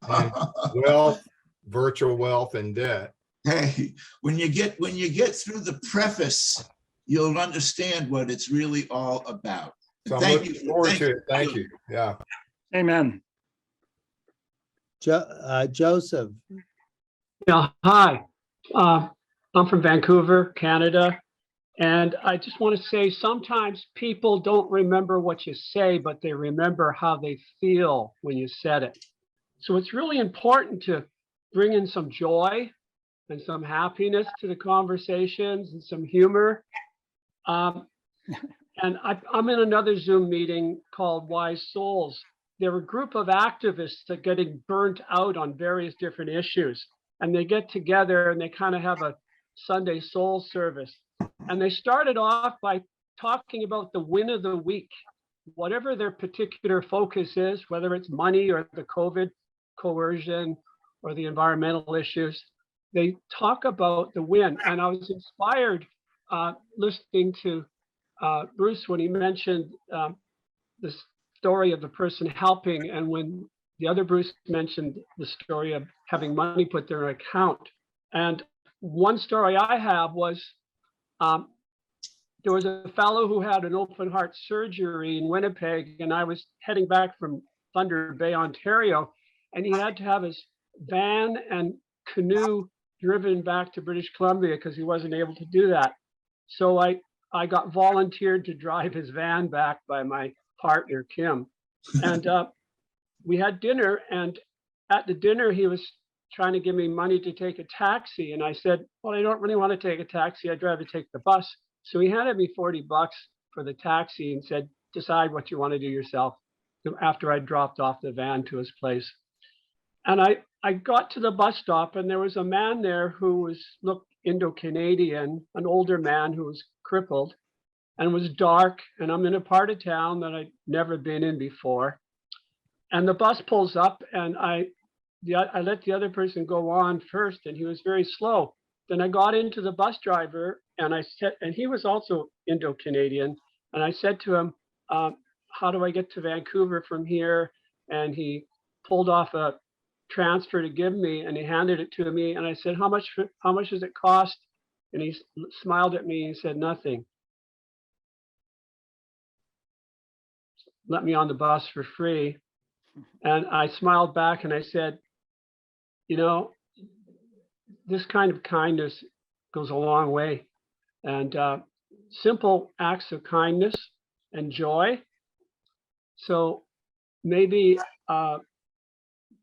and Wealth, Virtual Wealth, and Debt. Hey, when you get through the preface, you'll understand what it's really all about. So I'm looking forward to it. Thank you. Yeah. Amen. Joseph. Yeah, hi. I'm from Vancouver, Canada. And I just want to say sometimes people don't remember what you say, but they remember how they feel when you said it. So it's really important to bring in some joy and some happiness to the conversations and some humor. And I'm in another Zoom meeting called Wise Souls. They're a group of activists that are getting burnt out on various different issues. And they get together and they kind of have a Sunday soul service. And they started off by talking about the win of the week, whatever their particular focus is, whether it's money or the COVID coercion or the environmental issues. They talk about the win. And I was inspired listening to Bruce when he mentioned the story of the person helping, and when the other Bruce mentioned the story of having money put in their account. And one story I have was there was a fellow who had an open heart surgery in Winnipeg, and I was heading back from Thunder Bay, Ontario, and he had to have his van and canoe driven back to British Columbia because he wasn't able to do that. So I got volunteered to drive his van back by my partner, Kim. And we had dinner, and at the dinner, he was trying to give me money to take a taxi. And I said, well, I don't really want to take a taxi. I'd rather take the bus. So he handed me $40 for the taxi and said, decide what you want to do yourself, after I dropped off the van to his place. And I got to the bus stop, and there was a man there who looked Indo-Canadian, an older man who was crippled and was dark. And I'm in a part of town that I'd never been in before. And the bus pulls up, and I I let the other person go on first, and he was very slow. Then I got into the bus driver, and I said, and he was also Indo-Canadian, and I said to him, how do I get to Vancouver from here? And he pulled off a transfer to give me, and he handed it to me, and I said, how much does it cost? And he smiled at me and said, nothing. Let me on the bus for free. And I smiled back and I said, you know, this kind of kindness goes a long way. And simple acts of kindness and joy. So maybe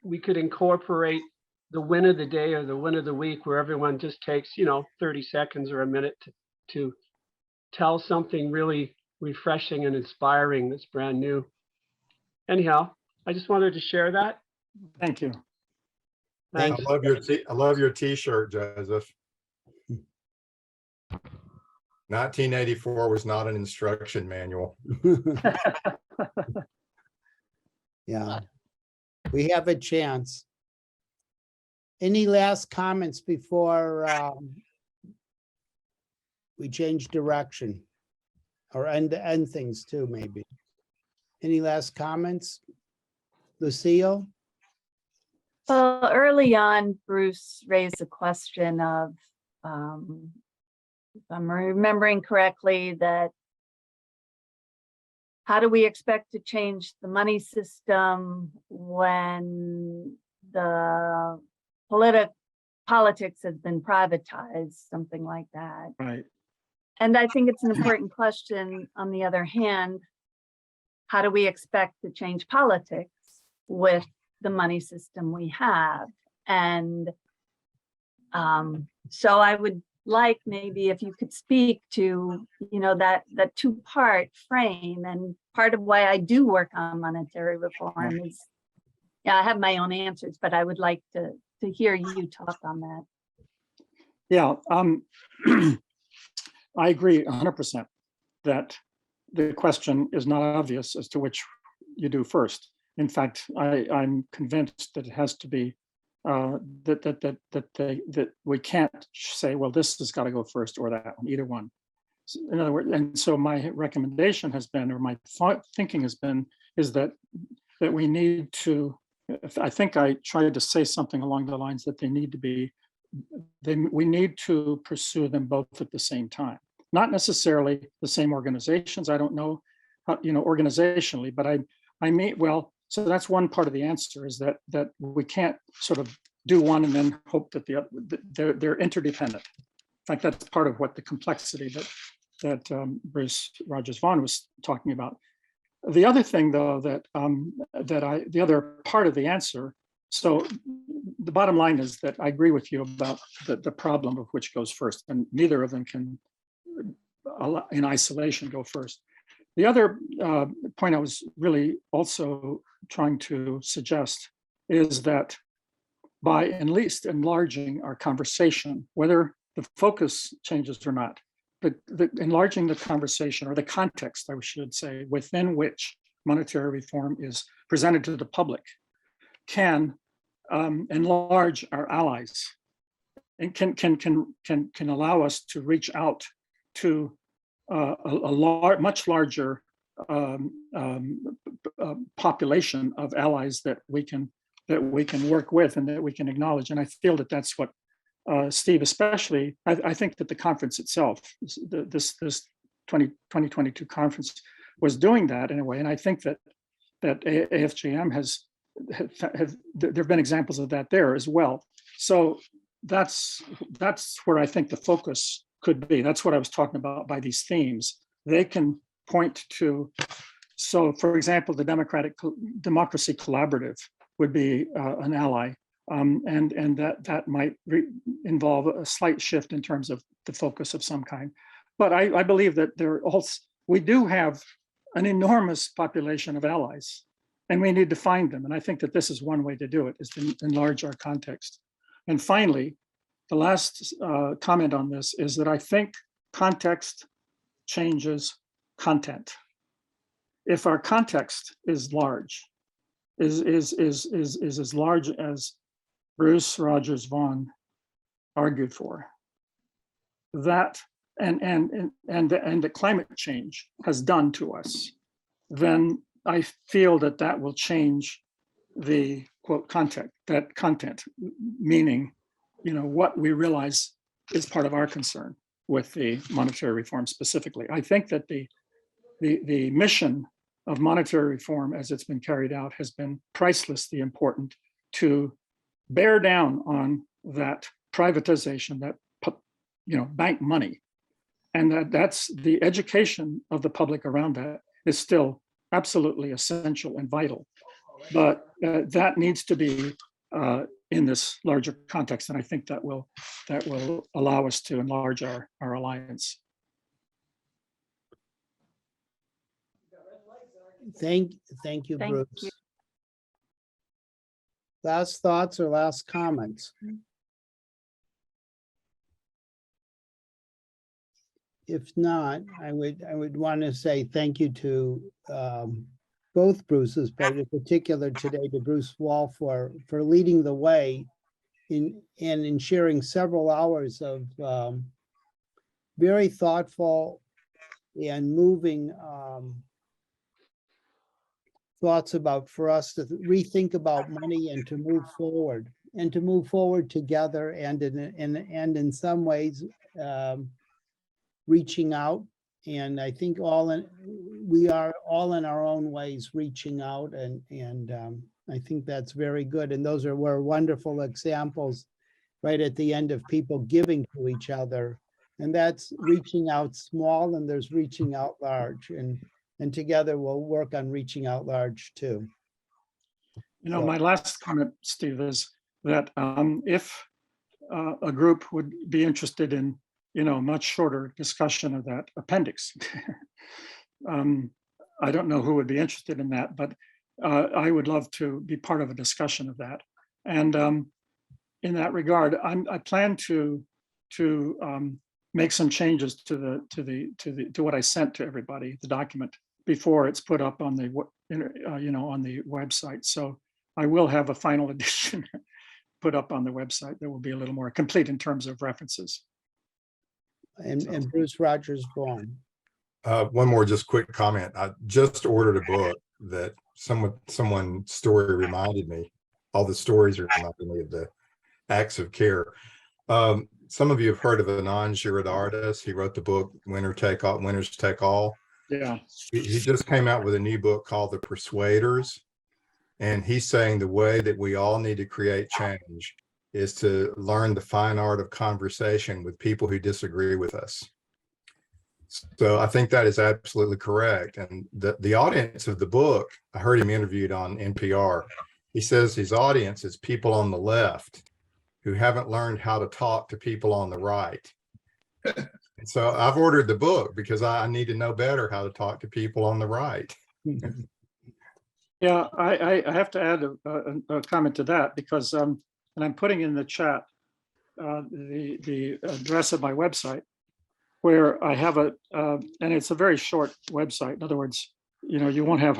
we could incorporate the win of the day or the win of the week, where everyone just takes, 30 seconds or a minute to tell something really refreshing and inspiring that's brand new. Anyhow, I just wanted to share that. Thank you. Thanks. I love your T-shirt, Joseph. 1984 was not an instruction manual. Yeah, we have a chance. Any last comments before we change direction or end things too, maybe? Any last comments? Lucille? Well, early on, Bruce raised a question of, if I'm remembering correctly, that how do we expect to change the money system when the politics has been privatized, something like that. Right. And I think it's an important question. On the other hand, how do we expect to change politics with the money system we have? And so I would like maybe if you could speak to, that two-part frame. And part of why I do work on monetary reform is, I have my own answers, but I would like to hear you talk on that. Yeah, I agree 100% that the question is not obvious as to which you do first. In fact, I'm convinced that it has to be that we can't say, well, this has got to go first or that one, either one. In other words, and so my recommendation has been, or my thinking has been, is that we need to. I think I tried to say something along the lines that we need to pursue them both at the same time. Not necessarily the same organizations. I don't know, organizationally, but I mean, well, so that's one part of the answer, is that we can't sort of do one and then hope that the other, they're interdependent. In fact, that's part of what the complexity that Bruce Rogers Vaughan was talking about. The other thing, though, the other part of the answer, so the bottom line is that I agree with you about the problem of which goes first, and neither of them can, in isolation, go first. The other point I was really also trying to suggest is that by at least enlarging our conversation, whether the focus changes or not, but enlarging the conversation, or the context, I should say, within which monetary reform is presented to the public, can enlarge our allies and can allow us to reach out to a much larger population of allies that we can work with and that we can acknowledge. And I feel that that's what Steve, especially, I think that the conference itself, this 2022 conference, was doing that in a way. And I think that AFJM there have been examples of that there as well. So that's where I think the focus could be. That's what I was talking about by these themes. They can point to, so for example, the Democracy Collaborative would be an ally. And that might involve a slight shift in terms of the focus of some kind. But I believe that we do have an enormous population of allies, and we need to find them. And I think that this is one way to do it, is to enlarge our context. And finally, the last comment on this is that I think context changes content. If our context is large, is as large as Bruce Rogers Vaughan argued for, that and the climate change has done to us, then I feel that that will change the quote content, meaning, what we realize is part of our concern with the monetary reform specifically. I think that the mission of monetary reform as it's been carried out has been pricelessly important to bear down on that privatization, that bank money. And that's the education of the public around that is still absolutely essential and vital. But that needs to be in this larger context. And I think that will allow us to enlarge our alliance. Thank you, Thank Bruce. you. Last thoughts or last comments? If not, I would want to say thank you to both Bruces, but in particular today to Bruce Woll for leading the way in sharing several hours of very thoughtful and moving thoughts for us to rethink about money and to move forward together, and in some ways reaching out. And I think we are all in our own ways reaching out, and I think that's very good. And those were wonderful examples right at the end of people giving to each other. And that's reaching out small, and there's reaching out large. And together we'll work on reaching out large too. My last comment, Steve, is that if a group would be interested in, much shorter discussion of that appendix, I don't know who would be interested in that, but I would love to be part of a discussion of that. And in that regard, I plan to make some changes to what I sent to everybody, the document, before it's put up on the on the website. So I will have a final edition put up on the website that will be a little more complete in terms of references. And Bruce Rogers Vaughan. One more just quick comment. I just ordered a book that someone's story reminded me. All the stories are reminding me of the acts of care. Some of you have heard of Anand Giridharadas. He wrote the book Winners Take All. Yeah. He just came out with a new book called The Persuaders. And he's saying the way that we all need to create change is to learn the fine art of conversation with people who disagree with us. So I think that is absolutely correct. And the audience of the book, I heard him interviewed on NPR. He says his audience is people on the left who haven't learned how to talk to people on the right. And so I've ordered the book because I need to know better how to talk to people on the right. Yeah, I have to add a comment to that, because and I'm putting in the chat the address of my website, where I have and it's a very short website. In other words, you won't have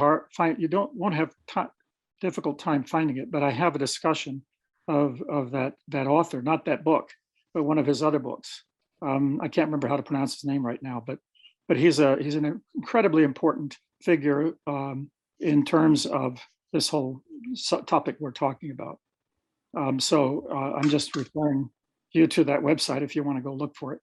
difficult time finding it, but I have a discussion of that author, not that book, but one of his other books. I can't remember how to pronounce his name right now, but he's an incredibly important figure in terms of this whole topic we're talking about. So I'm just referring you to that website if you want to go look for it.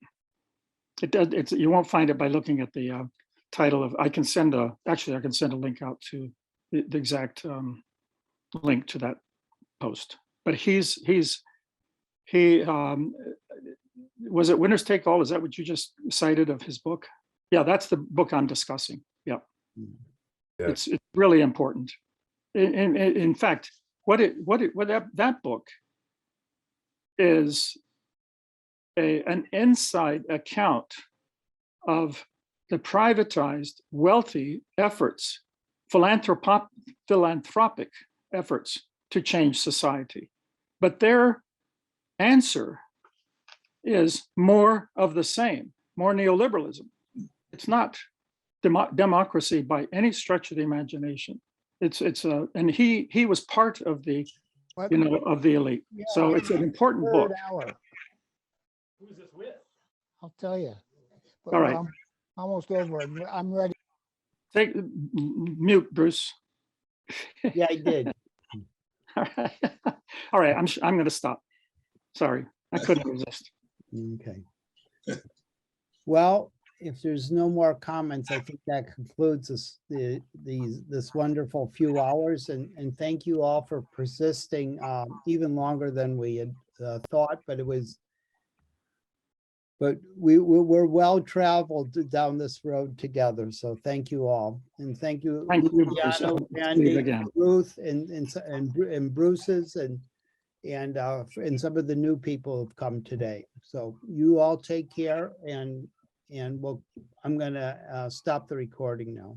You won't find it by looking at the title of. I can send a link out to the exact link to that post. But he was it Winners Take All? Is that what you just cited of his book? Yeah, that's the book I'm discussing. Yeah. Yeah. It's really important. In fact, that book is an inside account of the privatized, wealthy efforts, philanthropic efforts to change society. But their answer is more of the same, more neoliberalism. It's not democracy by any stretch of the imagination. And he was part of the What? you know, of the elite. So Yeah, it's an important book. third hour. Who's this with? I'll tell you. But All right. I'm almost over it. I'm ready. Take mute, Bruce. Yeah, I did. All right. All right, I'm going to stop. Sorry, I couldn't resist. Okay. Well, if there's no more comments, I think that concludes this wonderful few hours, and thank you all for persisting even longer than we had thought, but we're well traveled down this road together. So thank you all, and thank you, Thank you, Bruce. Luciano, Steve, Andy, again. Ruth, and Bruce's, and some of the new people who've come today. So you all take care, and I'm gonna stop the recording now.